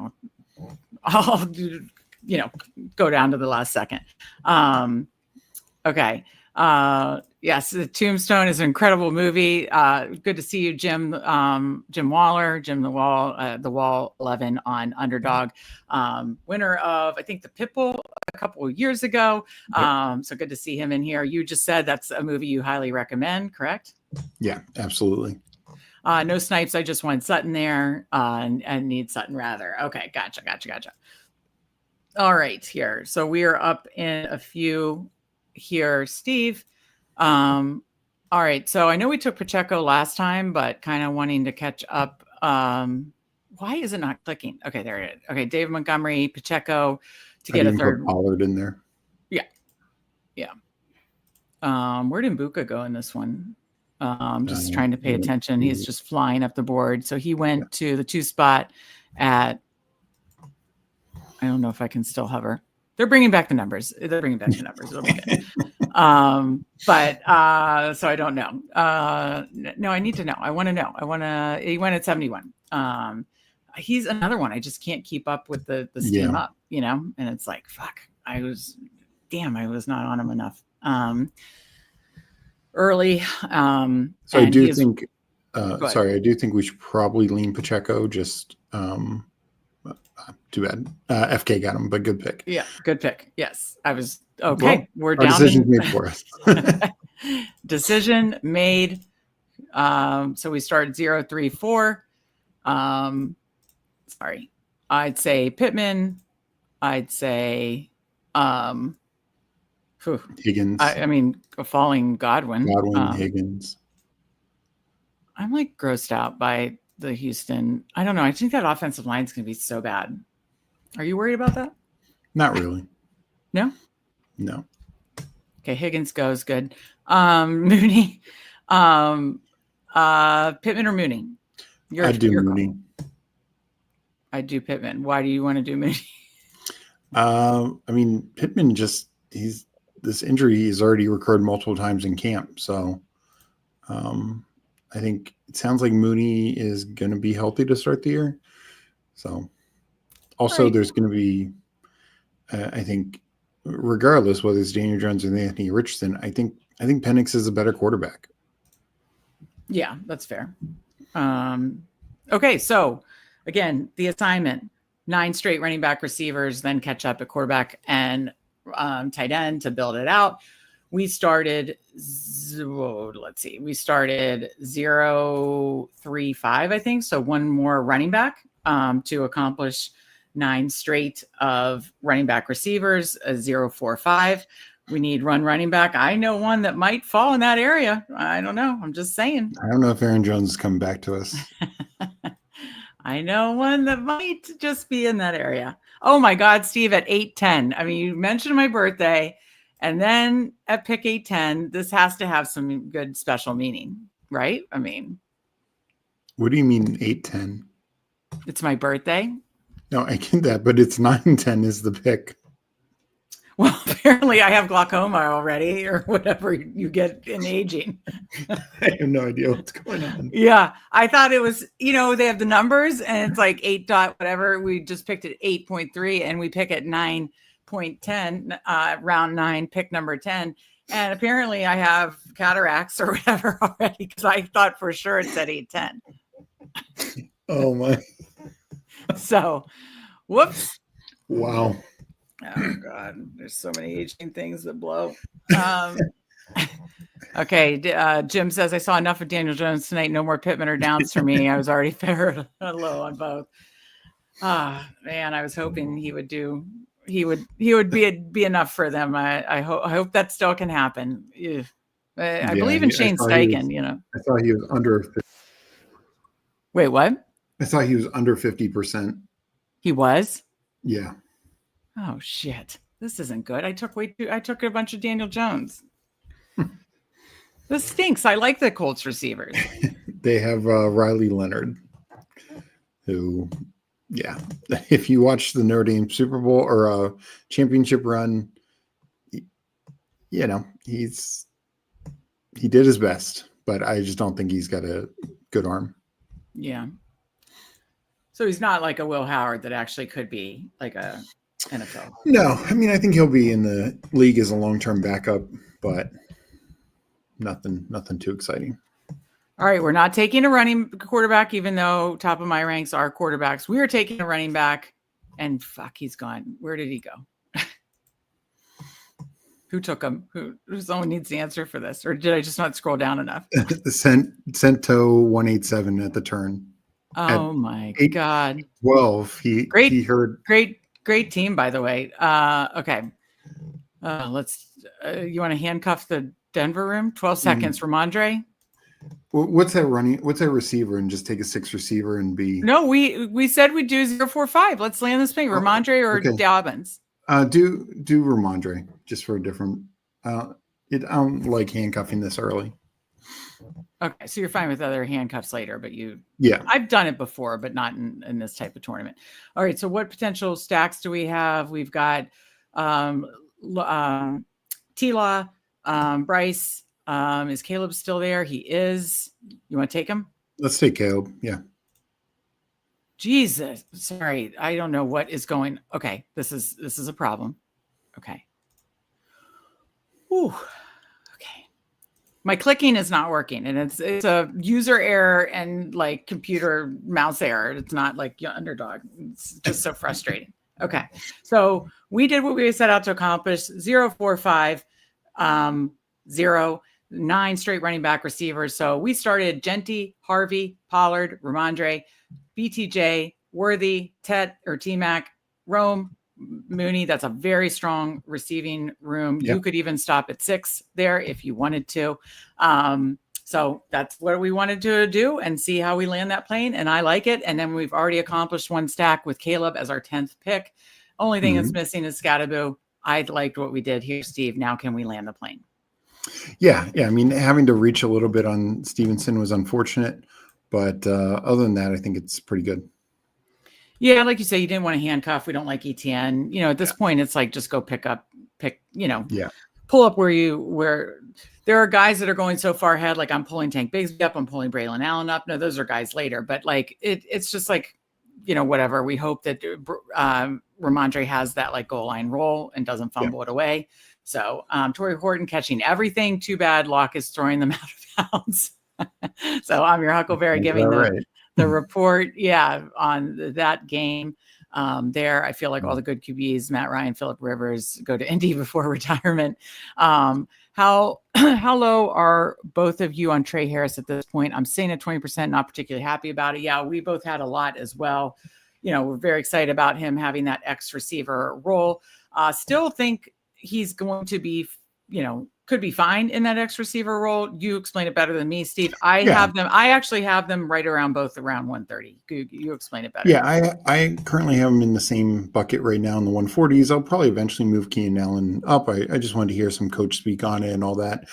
A: I'll do, go down to the last second. Okay. Yes, The Tombstone is an incredible movie. Good to see you, Jim Waller, the Wall 11 on Underdog. Winner of, I think, the Pitbull a couple of years ago. So good to see him in here. You just said that's a movie you highly recommend, correct?
B: Yeah, absolutely.
A: No snipes. I just want Sutton there and need Sutton rather. Okay, gotcha. All right, here. So we are up in a few here, Steve. All right. So I know we took Pacheco last time, but kind of wanting to catch up. Why is it not clicking? Okay, there it is. Okay, David Montgomery, Pacheco to get a third.
B: Pollard in there.
A: Yeah. Where did Mbuka go in this one? Just trying to pay attention. He's just flying up the board. So he went to the 2 spot at, I don't know if I can still hover. They're bringing back the numbers. It'll be good. So I don't know. No, I need to know. I want to know. He went at 71. He's another one. I just can't keep up with the steam up, and it's like, fuck, I was not on him enough. Early.
B: So I do think, I do think we should probably lean Pacheco. Just too bad. FK got him, but good pick.
A: Yeah, good pick. Yes, I was okay.
B: Well,
A: we're down.
B: Decision made for us.
A: Decision made. So we started 0-3-4. Sorry, I'd say Pittman. I'd say
B: Higgins.
A: I mean, a falling Godwin.
B: Higgins.
A: I'm like grossed out by the Houston. I don't know. I think that offensive line is going to be so bad. Are you worried about that?
B: Not really.
A: No?
B: No.
A: Okay, Higgins goes good. Mooney, Pittman or Mooney?
B: I do Mooney.
A: I do Pittman. Why do you want to do Mooney?
B: I mean, Pittman this injury is already recurred multiple times in camp. So I think it sounds like Mooney is going to be healthy to start the year. So also there's going to be, I think, regardless whether it's Daniel Jones or Anthony Richardson, I think Penix is a better quarterback.
A: Yeah, that's fair. Okay, so again, the assignment: 9 straight running back receivers, then catch up at quarterback and tight end to build it out. We started, let's see, we started 0-3-5, I think. So one more running back to accomplish 9 straight of running back receivers, 0-4-5. We need running back. I know one that might fall in that area. I don't know. I'm just saying.
B: I don't know if Aaron Jones is coming back to us.
A: I know one that might just be in that area. Oh my God, Steve, at 8:10. I mean, you mentioned my birthday, and then at pick 8:10, this has to have some good special meaning, right? I mean,
B: what do you mean 8:10?
A: It's my birthday.
B: No, I get that, but it's 9:10 is the pick.
A: Well, apparently I have glaucoma already, or whatever you get in aging.
B: I have no idea what's going on.
A: Yeah, I thought it was, they have the numbers and it's like 8 dot whatever. We just picked it 8.3 and we pick at 9.10, round 9, pick number 10. And apparently I have cataracts or whatever already because I thought for sure it said 8:10.
B: Oh my.
A: So, whoops.
B: Wow.
A: Oh God, there's so many aging things that blow. Okay, Jim says I saw enough of Daniel Jones tonight. No more Pittman or Downs for me. I was already fair low on both. Man, I was hoping he would be enough for them. I hope that still can happen. I believe in Shane Steichen.
B: I thought he was under 50.
A: Wait, what?
B: I thought he was under 50%.
A: He was?
B: Yeah.
A: Oh shit. This isn't good. I took a bunch of Daniel Jones. This stinks. I like the Colts receivers.
B: They have Riley Leonard, who, yeah, if you watch the Notre Dame Super Bowl or championship run, he did his best, but I just don't think he's got a good arm.
A: Yeah. So he's not like a Will Howard that actually could be like a NFL.
B: No, I mean, I think he'll be in the league as a long-term backup, but nothing too exciting.
A: All right, we're not taking a running quarterback, even though top of my ranks are quarterbacks. We are taking a running back, and fuck, he's gone. Where did he go? Who took him? Someone needs the answer for this, or did I just not scroll down enough?
B: Cento 187 at the turn.
A: Oh my God!
B: 12. He heard.
A: Great team, by the way. Okay, let's. You want to handcuff the Denver room? 12 seconds, Ramondre.
B: What's that receiver, and just take a 6 receiver and be?
A: No, we said we'd do 0-4-5. Let's land this thing. Ramondre or Dobbins.
B: Do Ramondre just for a different. I don't like handcuffing this early.
A: Okay, so you're fine with other handcuffs later, but I've done it before, but not in this type of tournament. All right, so what potential stacks do we have? We've got T-Law, Bryce. Is Caleb still there? He is. You want to take him?
B: Let's take Caleb. Yeah.
A: Jesus, sorry, I don't know what is going. Okay, this is a problem. Okay. Ooh. My clicking is not working, and it's a user error and like computer mouse error. It's not like Underdog. It's just so frustrating. Okay, so we did what we set out to accomplish: 0-4-5, 0, 9 straight running back receivers. So we started Genty, Harvey, Pollard, Ramondre, BTJ, Worthy, Tet or T-Mac, Rome, Mooney. That's a very strong receiving room. Yep. You could even stop at 6 there if you wanted to. So that's what we wanted to do and see how we land that plane. And I like it. And then we've already accomplished one stack with Caleb as our 10th pick. Only thing that's missing is Scattaboo. I liked what we did here, Steve. Now can we land the plane?
B: Yeah. I mean, having to reach a little bit on Stevenson was unfortunate, but other than that, I think it's pretty good.
A: Yeah, like you say, you didn't want to handcuff. We don't like ETN. At this point, it's like just go pick, pull up where there are guys that are going so far ahead. Like I'm pulling Tank Bigsby up, I'm pulling Braylon Allen up. No, those are guys later, but like it's just like, whatever. We hope that Ramondre has that like goal line roll and doesn't fumble it away. So Torrey Horton catching everything. Too bad Locke is throwing them out of bounds. So I'm your Huckleberry giving the report. Yeah. On that game there, I feel like all the good QBs, Matt Ryan, Phillip Rivers, go to Indy before retirement. How low are both of you on Trey Harris at this point? I'm saying at 20%, not particularly happy about it. Yeah, we both had a lot as well. We're very excited about him having that X receiver role. Still think he's going to be, could be fine in that X receiver role. You explain it better than me, Steve. I actually have them right around both around 130. You explain it better.
B: Yeah, I currently have them in the same bucket right now in the 140s. I'll probably eventually move Keenan Allen up. I just wanted to hear some coach speak on it and all that.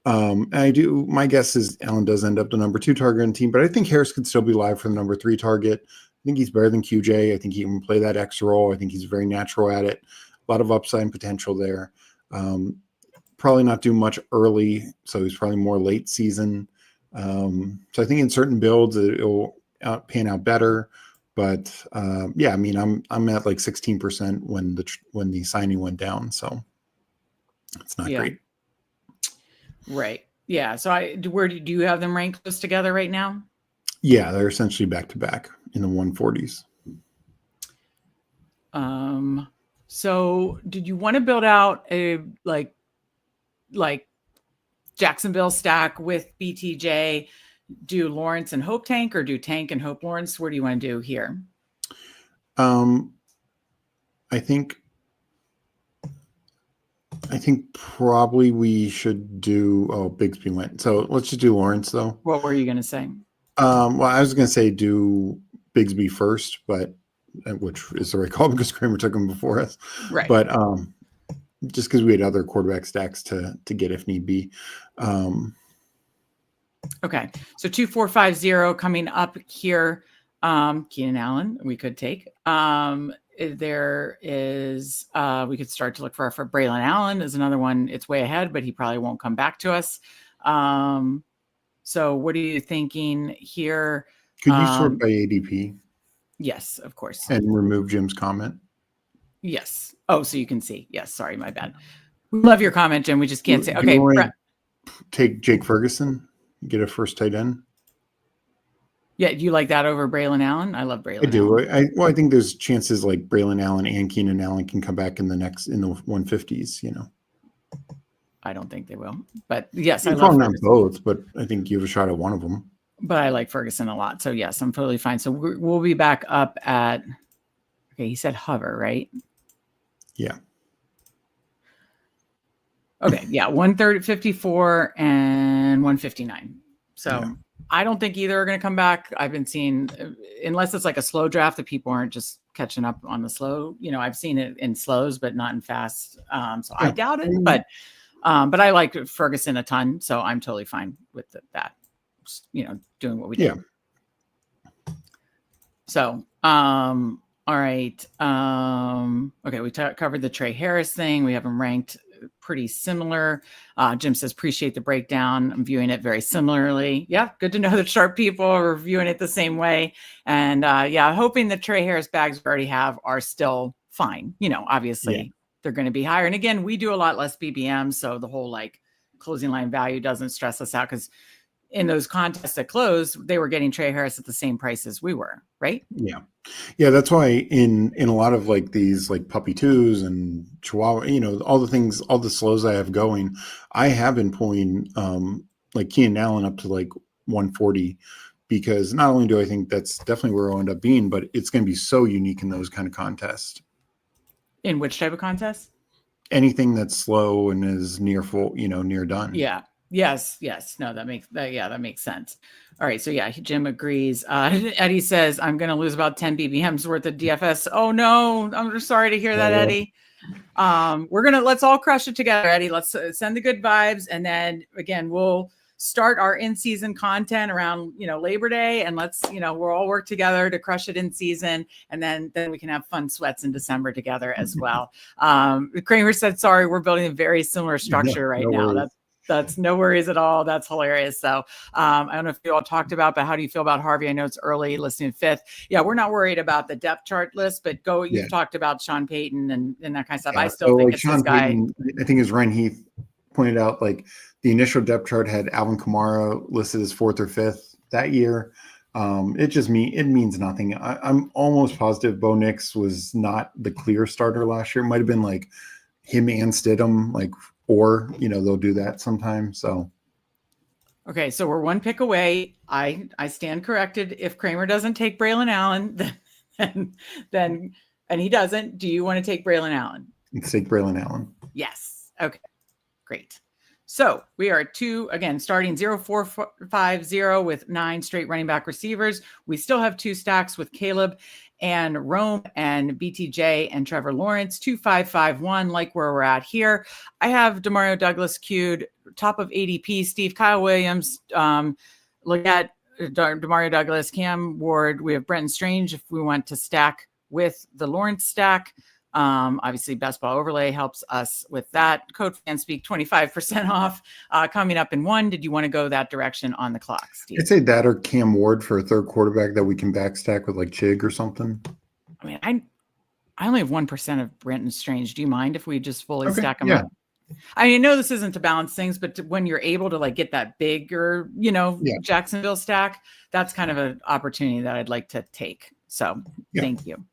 B: My guess is Allen does end up the number 2 target on the team, but I think Harris could still be live for the number 3 target. I think he's better than QJ. I think he can play that X role. I think he's very natural at it. A lot of upside and potential there. Probably not do much early, so he's probably more late season. So I think in certain builds it'll pan out better. But yeah, I mean, I'm at like 16% when the signing went down, so it's not great.
A: Right. Yeah. So where do you have them ranked close together right now?
B: Yeah, they're essentially back to back in the 140s.
A: So did you want to build out a like Jacksonville stack with BTJ, do Lawrence and Hope Tank, or do Tank and Hope Lawrence? What do you want to do here?
B: I think probably we should do Bigsby went. So let's just do Lawrence though.
A: What were you going to say?
B: Well, I was going to say do Bigsby first, but which is the right call because Kramer took him before us.
A: Right.
B: But just because we had other quarterback stacks to get if need be.
A: Okay. So 2450 coming up here. Keenan Allen, we could take. There is, we could start to look for Braylon Allen is another one. It's way ahead, but he probably won't come back to us. So what are you thinking here?
B: Could you sort by ADP?
A: Yes, of course.
B: And remove Jim's comment?
A: Yes. Oh, so you can see. Yes. Sorry, my bad. We love your comment, Jim. We just can't say. Okay.
B: Take Jake Ferguson, get a first tight end.
A: Yeah. Do you like that over Braylon Allen? I love Braylon.
B: I do. I think there's chances like Braylon Allen and Keenan Allen can come back in the 150s,
A: I don't think they will, but yes,
B: I love not both, but I think you have a shot at one of them.
A: But I like Ferguson a lot. So yes, I'm totally fine. So we'll be back up at, okay. He said hover, right?
B: Yeah.
A: Okay. Yeah. 130, 54 and 159. So yeah. I don't think either are going to come back. I've been seeing, unless it's like a slow draft that people aren't just catching up on the slow, I've seen it in slows, but not in fast. So yeah. I doubt it, but I like Ferguson a ton. So I'm totally fine with that, doing what we did.
B: Yeah.
A: So, all right. Okay. We covered the Trey Harris thing. We have him ranked pretty similar. Jim says, appreciate the breakdown. I'm viewing it very similarly. Yeah. Good to know that sharp people are viewing it the same way. And yeah, hoping the Trey Harris bags we already have are still fine. Obviously they're going to be higher. And again, we do a lot less BBM. So the whole like closing line value doesn't stress us out because in those contests that closed, they were getting Trey Harris at the same price as we were, right?
B: Yeah. Yeah. That's why in a lot of like these like puppy twos and Chihuahua, all the things, all the slows I have going, I have been pulling like Keenan Allen up to like 140 because not only do I think that's definitely where I'll end up being, but it's going to be so unique in those kind of contests.
A: In which type of contest?
B: Anything that's slow and is near full, near done.
A: Yeah. Yes. No, that makes sense. All right. So yeah, Jim agrees. Eddie says, I'm going to lose about 10 BBMs worth of DFS. Oh no, I'm sorry to hear that, Eddie. Let's all crush it together, Eddie. Let's send the good vibes. And then again, we'll start our in-season content around, Labor Day, and let's, we'll all work together to crush it in season. And then we can have fun sweats in December together as well. Kramer said, sorry, we're building a very similar structure right now.
B: Worries.
A: That's no worries at all. That's hilarious. So I don't know if you all talked about, but how do you feel about Harvey? I know it's early, listening to fifth. Yeah, we're not worried about the depth chart list, but you've talked about Sean Payton and that kind of stuff. I still think it's Sean this guy.
B: Payton, I think as Ryan Heath pointed out, like the initial depth chart had Alvin Kamara listed as fourth or fifth that year. It means nothing. I'm almost positive Bo Nix was not the clear starter last year. It might have been like him and Stidham, or they'll do that sometime. So
A: okay, so we're one pick away. I stand corrected. If Kramer doesn't take Braylon Allen, then and he doesn't, do you want to take Braylon Allen?
B: Let's take Braylon Allen.
A: Yes. Okay, great. So we are starting 0-4-5-0 with 9 straight running back receivers. We still have 2 stacks with Caleb and Rome and BTJ and Trevor Lawrence, 2-5-5-1, like where we're at here. I have Demario Douglas queued top of ADP, Steve, Kyle Williams. Look at Demario Douglas, Cam Ward. We have Brenton Strange if we want to stack with the Lawrence stack. Obviously Best Ball Overlay helps us with that. Code Fanspeak 25% off coming up in 1. Did you want to go that direction on the clock, Steve?
B: I'd say that or Cam Ward for a third quarterback that we can backstack with like Chig or something.
A: I mean, I only have 1% of Brenton Strange. Do you mind if we just fully stack them up? I mean, I know this isn't to balance things, but when you're able to get that bigger, Jacksonville stack, that's kind of an opportunity that I'd like to take. So thank you.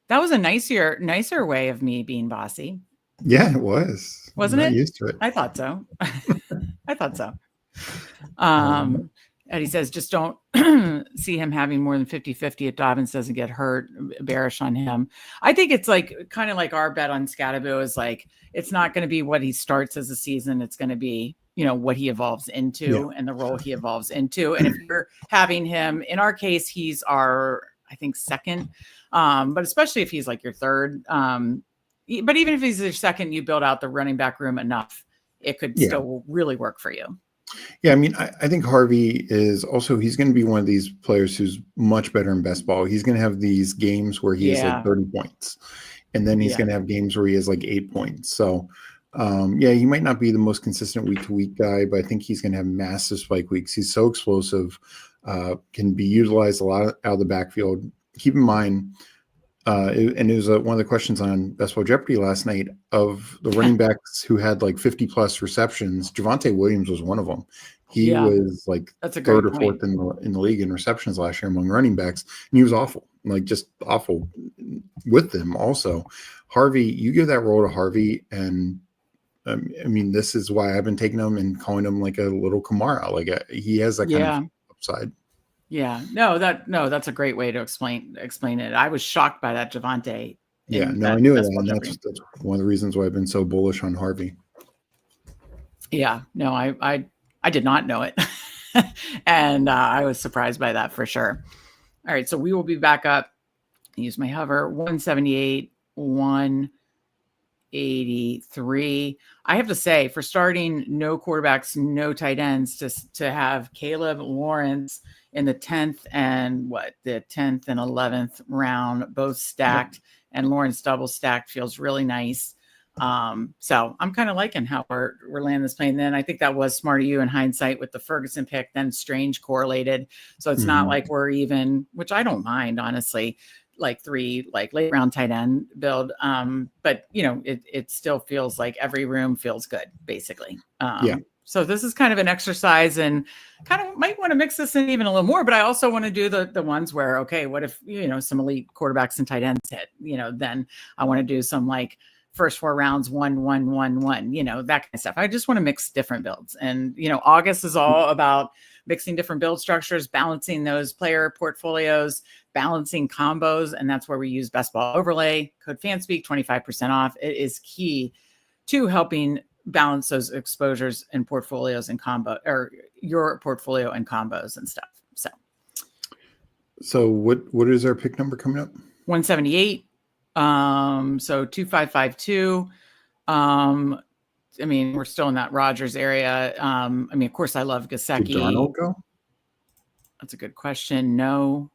A: That was a nicer way of me being bossy.
B: Yeah, it was.
A: Wasn't it?
B: Used to it.
A: I thought so. I thought so. Eddie says, just don't see him having more than 50-50 if Dobbins doesn't get hurt. Bearish on him. I think it's kind of like our bet on Scatterbo is it's not going to be what he starts as a season. It's going to be, what he evolves into and the role he evolves into. And if you're having him, in our case, he's our, I think, second. But especially if he's your third, but even if he's your second, you build out the running back room enough, it could still really work for you.
B: Yeah, I mean, I think Harvey is also, he's going to be one of these players who's much better in best ball. He's going to have these games where he has 30 points, and then he's going to have games where he has 8 points. So, he might not be the most consistent week to week guy, but I think he's going to have massive spike weeks. He's so explosive, can be utilized a lot out of the backfield. Keep in mind, and it was one of the questions on Best Ball Jeopardy last night, of the running backs who had 50 plus receptions, Javonte Williams was one of them. He was
A: that's a
B: third or fourth in the league in receptions last year among running backs, and he was awful, just awful with them. Also, Harvey, you give that role to Harvey, and I mean, this is why I've been taking him and calling him a little Kamara. He has that kind of upside.
A: Yeah, that's a great way to explain it. I was shocked by that Javonte.
B: Yeah, no, I knew that, and that's one of the reasons why I've been so bullish on Harvey.
A: Yeah, no, I did not know it, and I was surprised by that for sure. All right, so we will be back up. Use my hover 178, 183. I have to say, for starting, no quarterbacks, no tight ends, to have Caleb Lawrence in the 10th and the 10th and 11th round, both stacked, and Lawrence double stacked feels really nice. So I'm kind of liking how we're landing this plane. Then I think that was smart of you in hindsight with the Ferguson pick, then Strange correlated. So it's not like we're even, which I don't mind, honestly, 3 late round tight end build. But it still feels like every room feels good, basically. So this is kind of an exercise, and kind of might want to mix this in even a little more, but I also want to do the ones where, okay, what if, some elite quarterbacks and tight ends hit, then I want to do some first 4 rounds, 1, 1, 1, 1, that kind of stuff. I just want to mix different builds. And, August is all about mixing different build structures, balancing those player portfolios, balancing combos. And that's where we use Best Ball Overlay, code Fanspeak, 25% off. It is key to helping balance those exposures and portfolios and or your portfolio and combos and stuff. So
B: what is our pick number coming up?
A: 178, So 2552. I mean, we're still in that Rogers area. I mean, of course, I love
B: Did
A: Gesicki.
B: Darnold go?
A: That's a good question. No.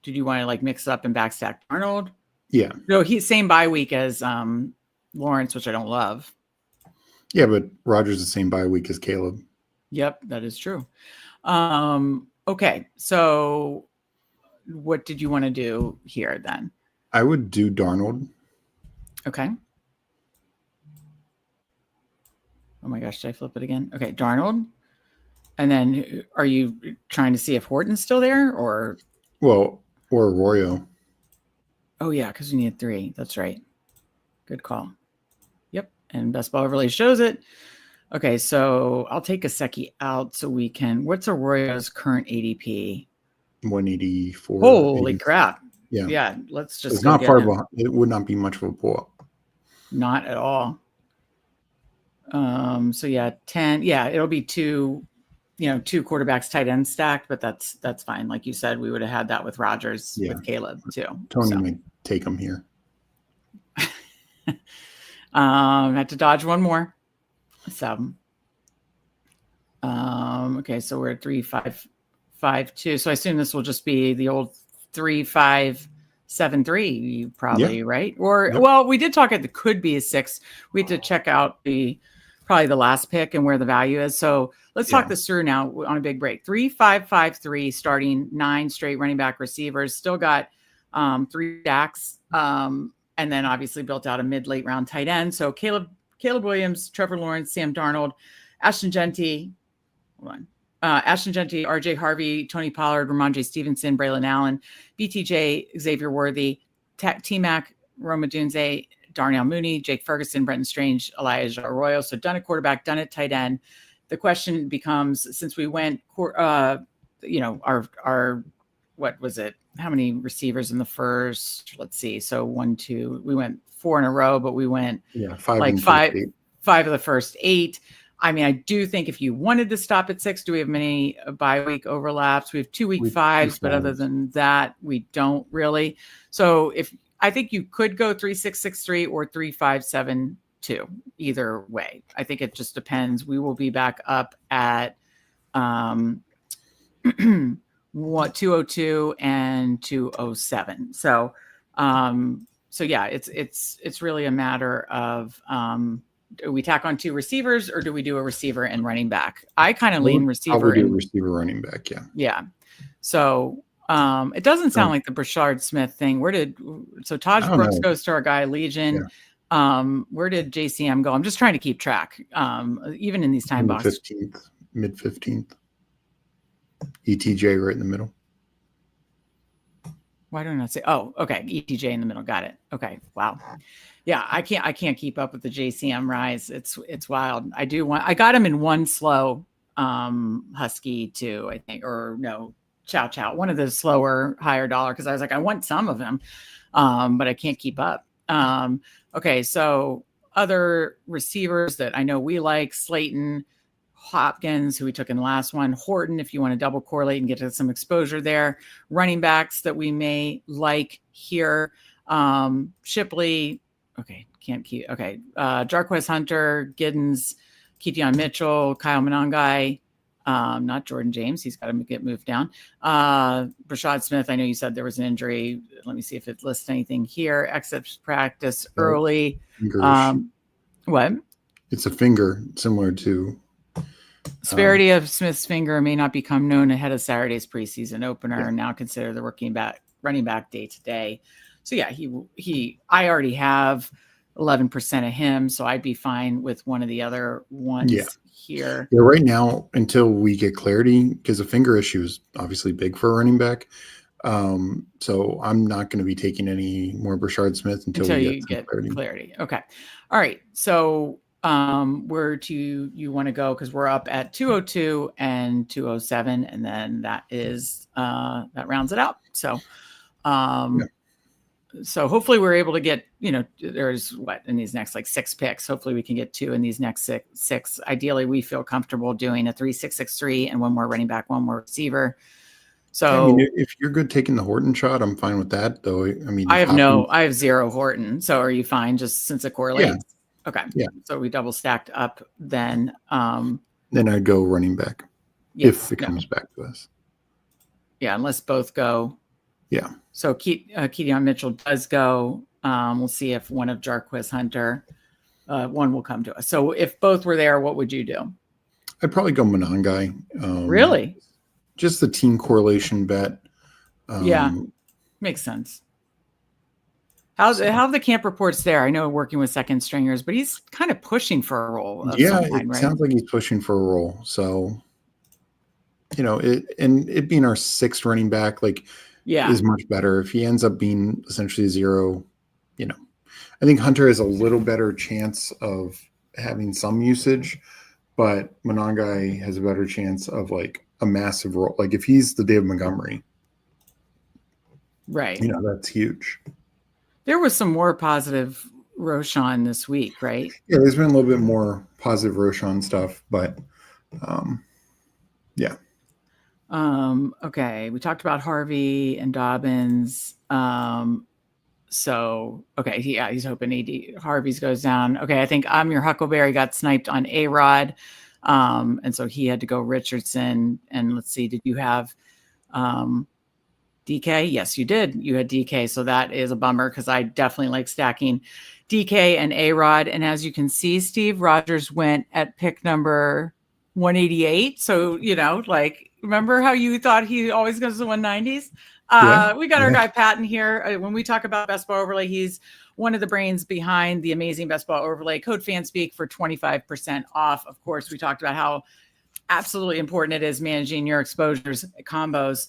A: Did you want to like mix it up and backstack Darnold?
B: Yeah.
A: No, he's same bye week as Lawrence, which I don't love.
B: Yeah, but Rogers the same bye week as Caleb.
A: Yep, that is true. Okay, so what did you want to do here then?
B: I would do Darnold.
A: Okay. Oh my gosh, did I flip it again? Okay, Darnold. And then are you trying to see if Horton's still there or?
B: Well, or Arroyo.
A: Oh yeah, because we need 3. That's right. Good call. Yep, and Best Ball Overlay shows it. Okay, so I'll take Gesicki out so we can. What's Arroyo's current ADP?
B: 184.
A: Holy crap!
B: Yeah,
A: Yeah. Let's just.
B: It's not far behind. It would not be much of a pull-up.
A: Not at all. So yeah, 10. Yeah, it'll be 2. 2 quarterbacks, tight end stacked, but that's fine. Like you said, we would have had that with Rogers, with Caleb too.
B: Tony might take him here.
A: Had to dodge one more. So, okay, so we're at 3-5-5-2. So I assume this will just be the old 3-5-7-3, probably, right? Or well, we did talk it could be a 6. We had to check out probably the last pick and where the value is. So let's talk this through now on a big break. 3-5-5-3, starting 9 straight running back receivers. Still got 3 stacks, and then obviously built out a mid-late round tight end. So Caleb Williams, Trevor Lawrence, Sam Darnold, Ashton Genty, RJ Harvey, Tony Pollard, Ramondre Stevenson, Braylon Allen, BTJ, Xavier Worthy, T-Mac, Roma Dunze, Darnell Mooney, Jake Ferguson, Brenton Strange, Elijah Arroyo. So done at quarterback, done at tight end. The question becomes, since we went, our what was it? How many receivers in the first? Let's see. So 1, 2, we went 4 in a row, but we went
B: 5
A: of the first 8. I mean, I do think if you wanted to stop at 6, do we have many bye week overlaps? We have 2 week 5s, but other than that, we don't really. So I think you could go 3-6-6-3 or 3-5-7-2, either way. I think it just depends. We will be back up at 202 and 207. So yeah, it's really a matter of do we tack on 2 receivers or do we do a receiver and running back? I kind of lean receiver
B: and receiver running back. Yeah.
A: So it doesn't sound like the Brashard Smith thing. Taj Brooks goes to our guy Legion. Yeah. Where did JCM go? I'm just trying to keep track. Even in these time boxes.
B: Mid 15th. ETJ right in the middle.
A: Why don't I say? Oh, okay. ETJ in the middle. Got it. Okay. Wow. Yeah, I can't keep up with the JCM rise. It's wild. I got him in one slow Husky too, I think, or no, Chow. One of the slower, higher dollar, because I was like, I want some of him, but I can't keep up. Okay, so other receivers that I know we like: Slayton, Hopkins, who we took in the last one, Horton, if you want to double correlate and get to some exposure there. Running backs that we may like here: Shipley. Okay, can't keep. Okay, Jarquez Hunter, Giddens, Keaton Mitchell, Kyle Monangai. Not Jordan James. He's got to get moved down. Brashad Smith, I know you said there was an injury. Let me see if it lists anything here. Exit practice early. What?
B: It's a finger similar to.
A: Severity of Smith's finger may not become known ahead of Saturday's preseason opener, and now consider the running back day to day. So yeah, I already have 11% of him, so I'd be fine with one of the other ones here.
B: Yeah, right now, until we get clarity, because the finger issue is obviously big for a running back. So I'm not going to be taking any more Brashard Smith until you get
A: clarity. Okay. All right. So where do you want to go? Because we're up at 202 and 207, and then that rounds it out. So so hopefully we're able to get, there's in these next 6 picks. Hopefully we can get 2 in these next six. Ideally, we feel comfortable doing a 3-6-6-3 and one more running back, one more receiver.
B: Yeah, I mean,
A: So
B: if you're good taking the Horton shot, I'm fine with that, though. I mean,
A: I
B: if
A: have zero Horton. So are you fine just since it
B: yeah,
A: correlates? Okay.
B: yeah,
A: So we double stacked up then.
B: then I'd go running back if
A: Yes.
B: it
A: No.
B: comes back to us.
A: Yeah. Unless both go.
B: Yeah.
A: So Keaton Mitchell does go. We'll see if one of Jarquez Hunter, one will come to us. So if both were there, what would you do?
B: I'd probably go Monangai.
A: Really?
B: Just the team correlation bet.
A: Yeah. Makes sense. How's
B: So.
A: how the camp reports there? I know working with second stringers, but he's kind of pushing for a role of
B: Yeah,
A: some kind,
B: it
A: right?
B: sounds like he's pushing for a role. So, it being our sixth running back, is much better. If he ends up being essentially zero, I think Hunter has a little better chance of having some usage, but Monangai has a better chance of a massive role. Like if he's the David Montgomery,
A: Right.
B: That's huge.
A: There was some more positive Roshan this week, right?
B: Yeah, there's been a little bit more positive Roshan stuff, but yeah.
A: Okay. We talked about Harvey and Dobbins. So okay, he's hoping Harvey's goes down. Okay, I think I'm your Huckleberry got sniped on A-Rod. And so he had to go Richardson. And let's see, did you have DK? Yes, you did. You had DK. So that is a bummer because I definitely like stacking DK and A-Rod. And as you can see, Steve Rogers went at pick number 188. So, remember how you thought he always goes to the 190s? We got our guy Patton here. When we talk about Best Ball Overlay, he's one of the brains behind the amazing Best Ball Overlay. Code Fanspeak for 25% off. Of course, we talked about how absolutely important it is managing your exposures, combos,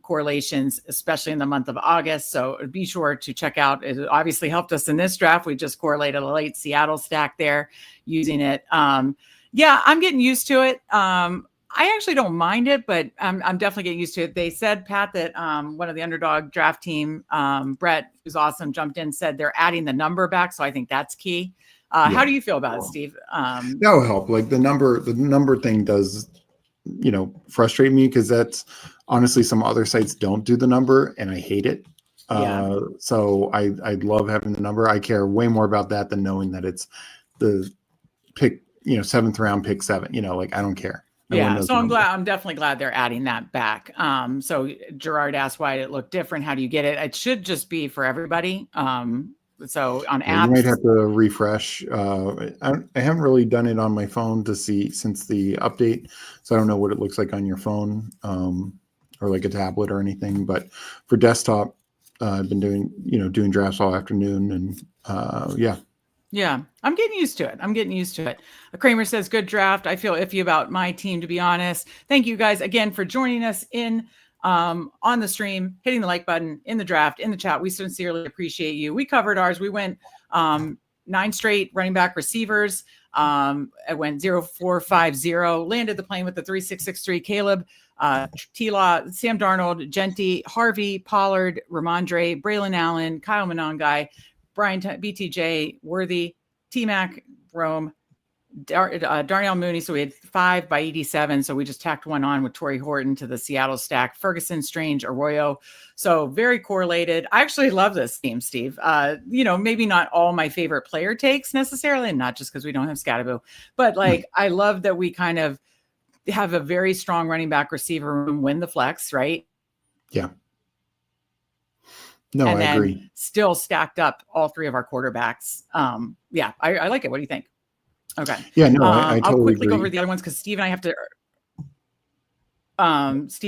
A: correlations, especially in the month of August. So be sure to check out. It obviously helped us in this draft. We just correlated a late Seattle stack there using it. I'm getting used to it. I actually don't mind it, but I'm definitely getting used to it. They said, Pat, that one of the Underdog draft team, Brett, who's awesome, jumped in, said they're adding the number back. So I think that's key. How do you feel about it, Steve?
B: That will help. Like the number thing does, frustrate me because that's honestly some other sites don't do the number and I hate it. So I'd love having the number. I care way more about that than knowing that it's the pick, 7th round, pick 7, I don't care.
A: So I'm definitely glad they're adding that back. So Gerard asked why it looked different. How do you get it? It should just be for everybody. So on apps,
B: you might have to refresh. I haven't really done it on my phone to see since the update, so I don't know what it looks like on your phone or like a tablet or anything. But for desktop, I've been doing drafts all afternoon, and
A: Yeah, I'm getting used to it. Kramer says, good draft. I feel iffy about my team, to be honest. Thank you guys again for joining us on the stream, hitting the like button, in the draft, in the chat. We sincerely appreciate you. We covered ours. We went 9 straight running back receivers. It went 0-4-5-0, landed the plane with the 3-6-6-3. Caleb, T-Law, Sam Darnold, Genty, Harvey, Pollard, Ramondre, Braylon Allen, Kyle Monangai, Brian BTJ, Worthy, T-Mac, Rome, Darnell Mooney. So we had 5 by 87. So we just tacked one on with Torrey Horton to the Seattle stack. Ferguson, Strange, Arroyo. So very correlated. I actually love this team, Steve. Maybe not all my favorite player takes necessarily, and not just because we don't have Scattaboo, but I love that we kind of have a very strong running back receiver room, win the flex, right?
B: Yeah. No, I agree.
A: Still stacked up all 3 of our quarterbacks. I like it. What do you think? Okay.
B: Yeah, no, I totally
A: I'll quickly
B: agree.
A: go over the other ones because Steve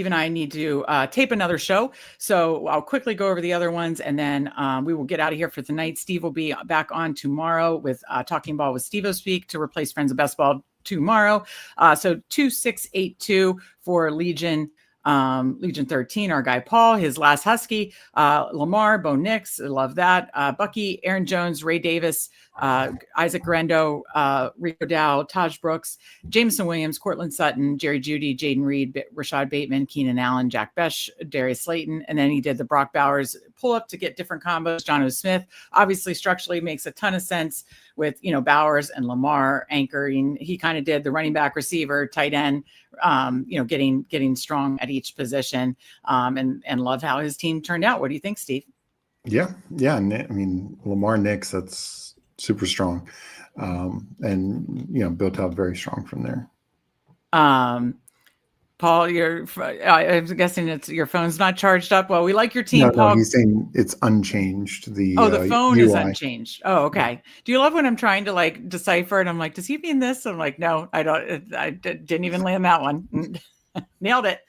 A: and I need to tape another show. So I'll quickly go over the other ones and then we will get out of here for tonight. Steve will be back on tomorrow with Talking Ball with Steve O'Speak to replace Friends of Best Ball tomorrow. So 2682 for Legion 13, our guy Paul, his last Husky, Lamar, Bo Nix, I love that. Bucky, Aaron Jones, Ray Davis, Isaac Rendo, Rico Dow, Taj Brooks, Jameson Williams, Cortland Sutton, Jerry Jeudy, Jaden Reed, Rashad Bateman, Keenan Allen, Jack Besh, Darius Slayton, and then he did the Brock Bowers, pull up to get different combos. Jonnu Smith obviously structurally makes a ton of sense with, Bowers and Lamar anchoring. He kind of did the running back, receiver, tight end, getting strong at each position, and love how his team turned out. What do you think, Steve?
B: Yeah. I mean, Lamar Nix, that's super strong. And, built out very strong from there.
A: Paul, I'm guessing it's your phone's not charged up. Well, we like your team, Paul.
B: No, he's saying it's unchanged. The
A: phone
B: UI
A: is unchanged. Oh, okay. Yeah. Do you love when I'm trying to like decipher it? I'm like, does he mean this? I'm like, no, I don't. I didn't even land that one. Nailed it.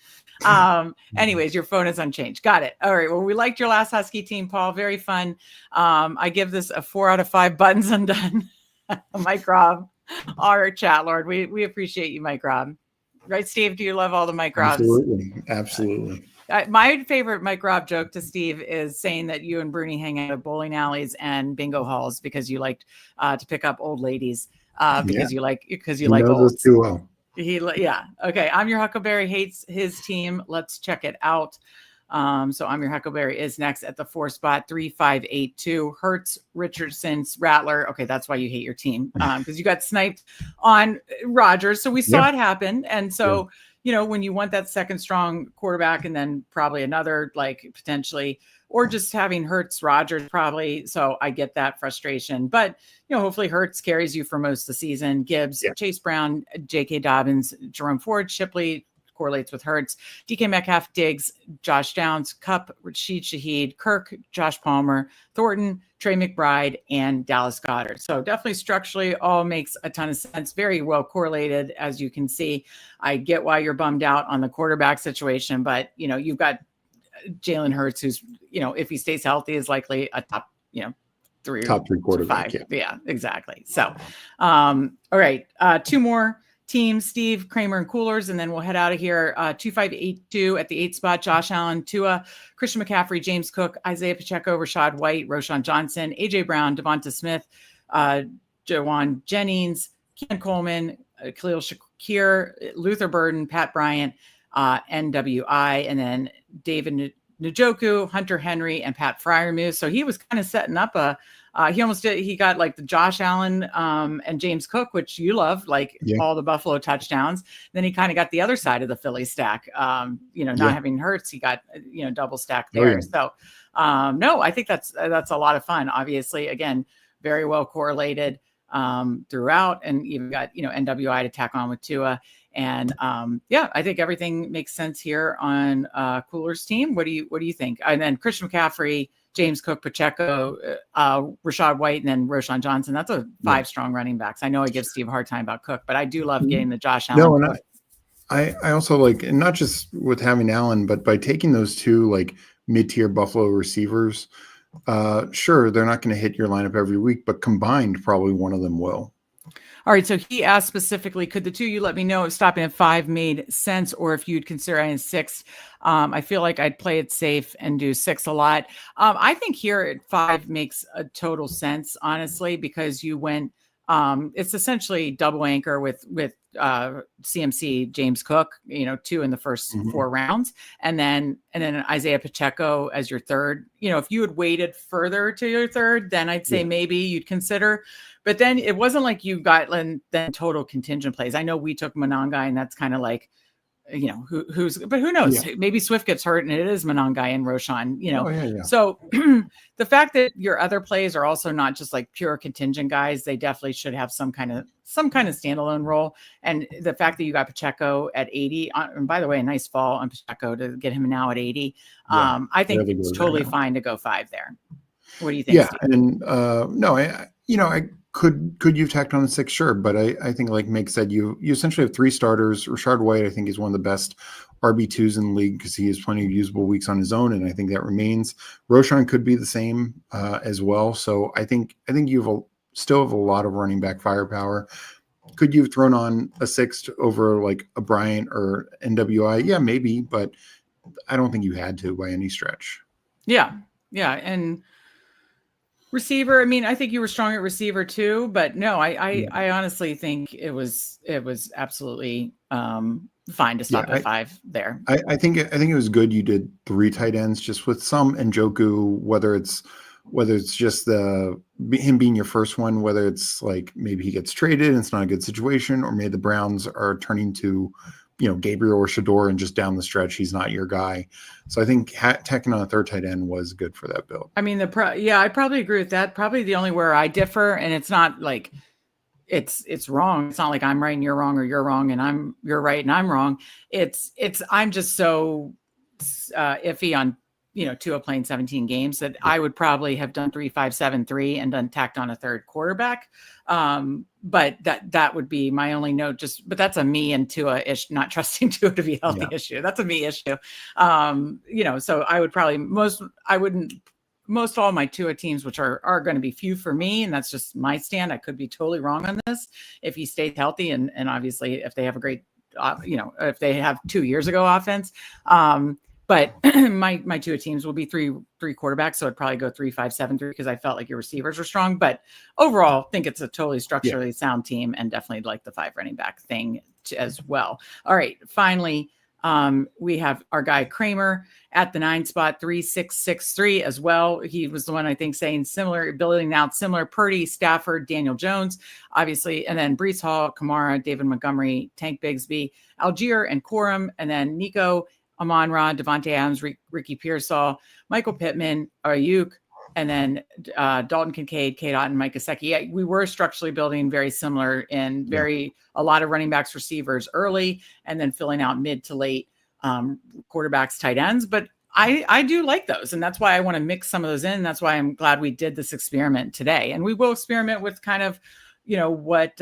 A: Anyways, your phone is unchanged. Got it. All right. Well, we liked your last Husky team, Paul. Very fun. I give this a 4 out of 5 buttons undone. Mike Robb, our chat lord. We appreciate you, Mike Robb. Right, Steve? Do you love all the Mike Robbs?
B: Absolutely.
A: My favorite Mike Robb joke to Steve is saying that you and Bruni hang out at bowling alleys and bingo halls because you liked to pick up old ladies because you like old.
B: Too well.
A: Okay. I'm Your Huckleberry hates his team. Let's check it out. So I'm Your Huckleberry is next at the 4 spot, 3582. Hertz, Richardson, Rattler. Okay, that's why you hate your team because you got sniped on Rodgers. So we saw it happen, and so when you want that second strong quarterback, and then probably another like potentially, or just having Hertz, Rodgers probably. So I get that frustration, but hopefully Hertz carries you for most of the season. Gibbs, Chase Brown, J.K. Dobbins, Jerome Ford, Shipley correlates with Hertz, DK Metcalf, Diggs, Josh Downs, Kupp, Rashid Shaheed, Kirk, Josh Palmer, Thornton, Trey McBride, and Dallas Goedert. So definitely structurally all makes a ton of sense. Very well correlated, as you can see. I get why you're bummed out on the quarterback situation, but you've got Jalen Hurts, who's if he stays healthy, is likely a top 3
B: quarterback.
A: 5. Yeah, exactly. So, all right, 2 more teams, Steve, Kramer, and Coolers, and then we'll head out of here. 2582 at the 8 spot, Josh Allen, Tua, Christian McCaffrey, James Cook, Isaiah Pacheco, Rashad White, Roshan Johnson, AJ Brown, Devonta Smith, Jawan Jennings, Ken Coleman, Khalil Shakir, Luther Burden, Pat Bryant, NWI, and then David Njoku, Hunter Henry, and Pat Freiermuth. So he was kind of setting up he got like the Josh Allen and James Cook, which you love, all the Buffalo touchdowns. Then he kind of got the other side of the Philly stack, not having Hurts, he got, double stack there. So no, I think that's a lot of fun. Obviously, again, very well correlated throughout, and you've got, NWI to tack on with Tua. And I think everything makes sense here on Cooler's team. What do you think? And then Christian McCaffrey, James Cook, Pacheco, Rashad White, and then Roshan Johnson. That's a 5 strong running backs. I know I give Steve a hard time about Cook, but I do love getting the Josh Allen.
B: No, and I also like, and not just with having Allen, but by taking those 2 like mid-tier Buffalo receivers, sure, they're not going to hit your lineup every week, but combined, probably one of them will.
A: All right. So he asked specifically, could the 2 you let me know if stopping at 5 made sense, or if you'd consider adding 6? I feel like I'd play it safe and do 6 a lot. I think here at 5 makes a total sense, honestly, because you went, it's essentially double anchor with CMC, James Cook, 2 in the first 4 rounds, and then Isaiah Pacheco as your third. If you had waited further to your third, then I'd say maybe you'd consider. But then it wasn't like you got then total contingent plays. I know we took Monangai, and that's kind of like, but who knows? Yeah. Maybe Swift gets hurt and it is Monangai and Roshan, So the fact that your other plays are also not just like pure contingent guys, they definitely should have some kind of standalone role. And the fact that you got Pacheco at 80, and by the way, a nice fall on Pacheco to get him now at 80. I think it's totally fine to go 5 there. What do you think?
B: Yeah.
A: Steve?
B: And no, I could you've tacked on a 6? Sure. But I think, like Mick said, you essentially have 3 starters. Rashad White, I think, is one of the best RB2s in the league because he has plenty of usable weeks on his own, and I think that remains. Roshan could be the same as well. So I think still have a lot of running back firepower. Could you have thrown on a 6th over like a Bryant or NWI? Yeah, maybe, but I don't think you had to by any stretch.
A: Yeah. And Receiver. I mean, I think you were strong at receiver too, but no, I honestly think it was absolutely fine to stop at 5 there.
B: I think it was good you did 3 tight ends just with some Njoku, whether it's just him being your first one, whether it's like maybe he gets traded and it's not a good situation, or maybe the Browns are turning to, Gabriel or Shador, and just down the stretch he's not your guy. So I think tacking on a 3rd tight end was good for that build.
A: I mean, I probably agree with that. Probably the only where I differ, and it's not like it's wrong. It's not like I'm right and you're wrong, or you're wrong and you're right and I'm wrong. I'm just so iffy on Tua playing 17 games that I would probably have done 3-5-7-3 and then tacked on a 3rd quarterback. But that would be my only note. But that's a me and Tua ish, not trusting Tua to be healthy issue. That's a me issue. So I would probably most all my Tua teams, which are going to be few for me, and that's just my stand. I could be totally wrong on this if he stays healthy, and obviously if they have a great, if they have 2 years ago offense. But my Tua teams will be three quarterbacks, so I'd probably go 3-5-7-3 because I felt like your receivers were strong. But overall, think it's a totally structurally sound team, and definitely like the 5 running back thing as well. All right, finally. We have our guy Kramer at the 9 spot, 3-6-6-3 as well. He was the one, I think, saying similar, building out similar. Purdy, Stafford, Daniel Jones, obviously, and then Breece Hall, Kamara, David Montgomery, Tank Bigsby, Algier, and Corum, and then Nico, Amon-Ra, Devontae Adams, Ricky Pearsall, Michael Pittman, Ayuk, and then Dalton Kincaid, Kate Otten, Mike Gesicki. Yeah, we were structurally building very similar in a lot of running backs, receivers early, and then filling out mid to late quarterbacks, tight ends. But I do like those, and that's why I want to mix some of those in. That's why I'm glad we did this experiment today, and we will experiment with kind of, what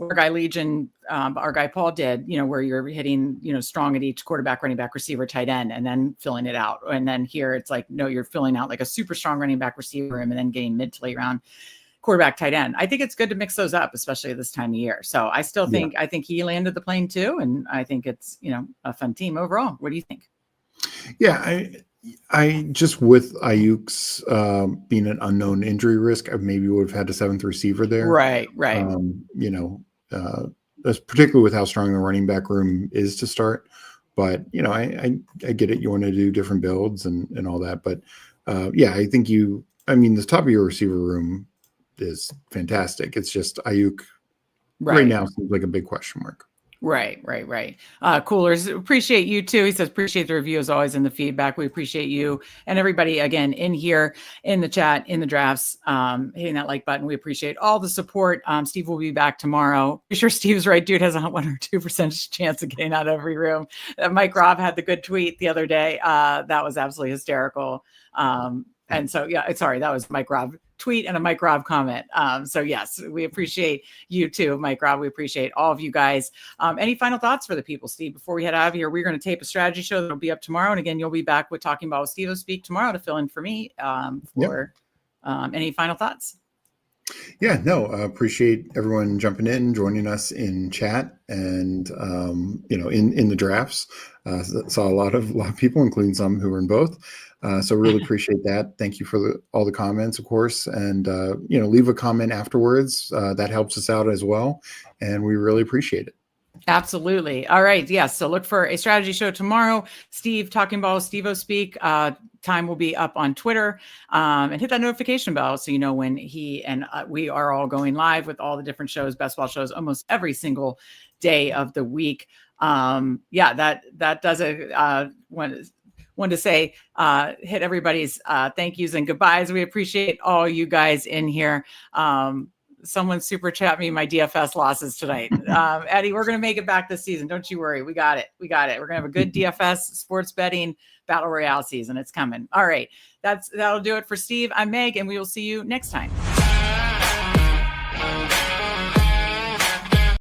A: our guy Legion, our guy Paul did, where you're hitting, strong at each quarterback, running back, receiver, tight end, and then filling it out. And then here it's like, no, you're filling out like a super strong running back, receiver, and then getting mid to late round quarterback, tight end. I think it's good to mix those up, especially this time of year. So I still think, I think he landed the plane too. And I think it's, a fun team overall. What do you think?
B: Yeah, I just with Ayuk's being an unknown injury risk, I maybe would have had a 7th receiver there.
A: Right.
B: That's particularly with how strong the running back room is to start. But I get it. You want to do different builds and all that. But I think the top of your receiver room is fantastic. It's just Ayuk right now seems like a big question mark.
A: Right. Coolers, appreciate you too. He says, appreciate the review as always and the feedback. We appreciate you and everybody again in here, in the chat, in the drafts, hitting that like button. We appreciate all the support. Steve will be back tomorrow. Be sure Steve's right. Dude has a 1 or 2% chance of getting out of every room. Mike Robb had the good tweet the other day. That was absolutely hysterical. And so, that was Mike Robb tweet and a Mike Robb comment. So yes, we appreciate you too, Mike Robb. We appreciate all of you guys. Any final thoughts for the people, Steve, before we head out of here? We're going to tape a strategy show that'll be up tomorrow. And again, you'll be back with Talking Ball with Steve Speak tomorrow to fill in for me any final thouts.
B: Yeah, no, appreciate everyone jumping in, joining us in chat and, in the drafts. Saw a lot of people, including some who were in both. So really appreciate that. Thank you for all the comments, of course. And, leave a comment afterwards. That helps us out as well. And we really appreciate it.
A: Absolutely. All right. Yes. So look for a strategy show tomorrow. Steve, Talking Ball, Steve-O Speak. Time will be up on Twitter, and hit that notification bell so you know when he and we are all going live with all the different shows, best ball shows, almost every single day of the week. That does it. Want to say hit everybody's thank yous and goodbyes. We appreciate all you guys in here. Someone super chat me my DFS losses tonight. Eddie, we're going to make it back this season. Don't you worry. We got it. We're going to have a good DFS sports betting battle royale season. It's coming. All right. That'll do it for Steve. I'm Meg, and we will see you next time.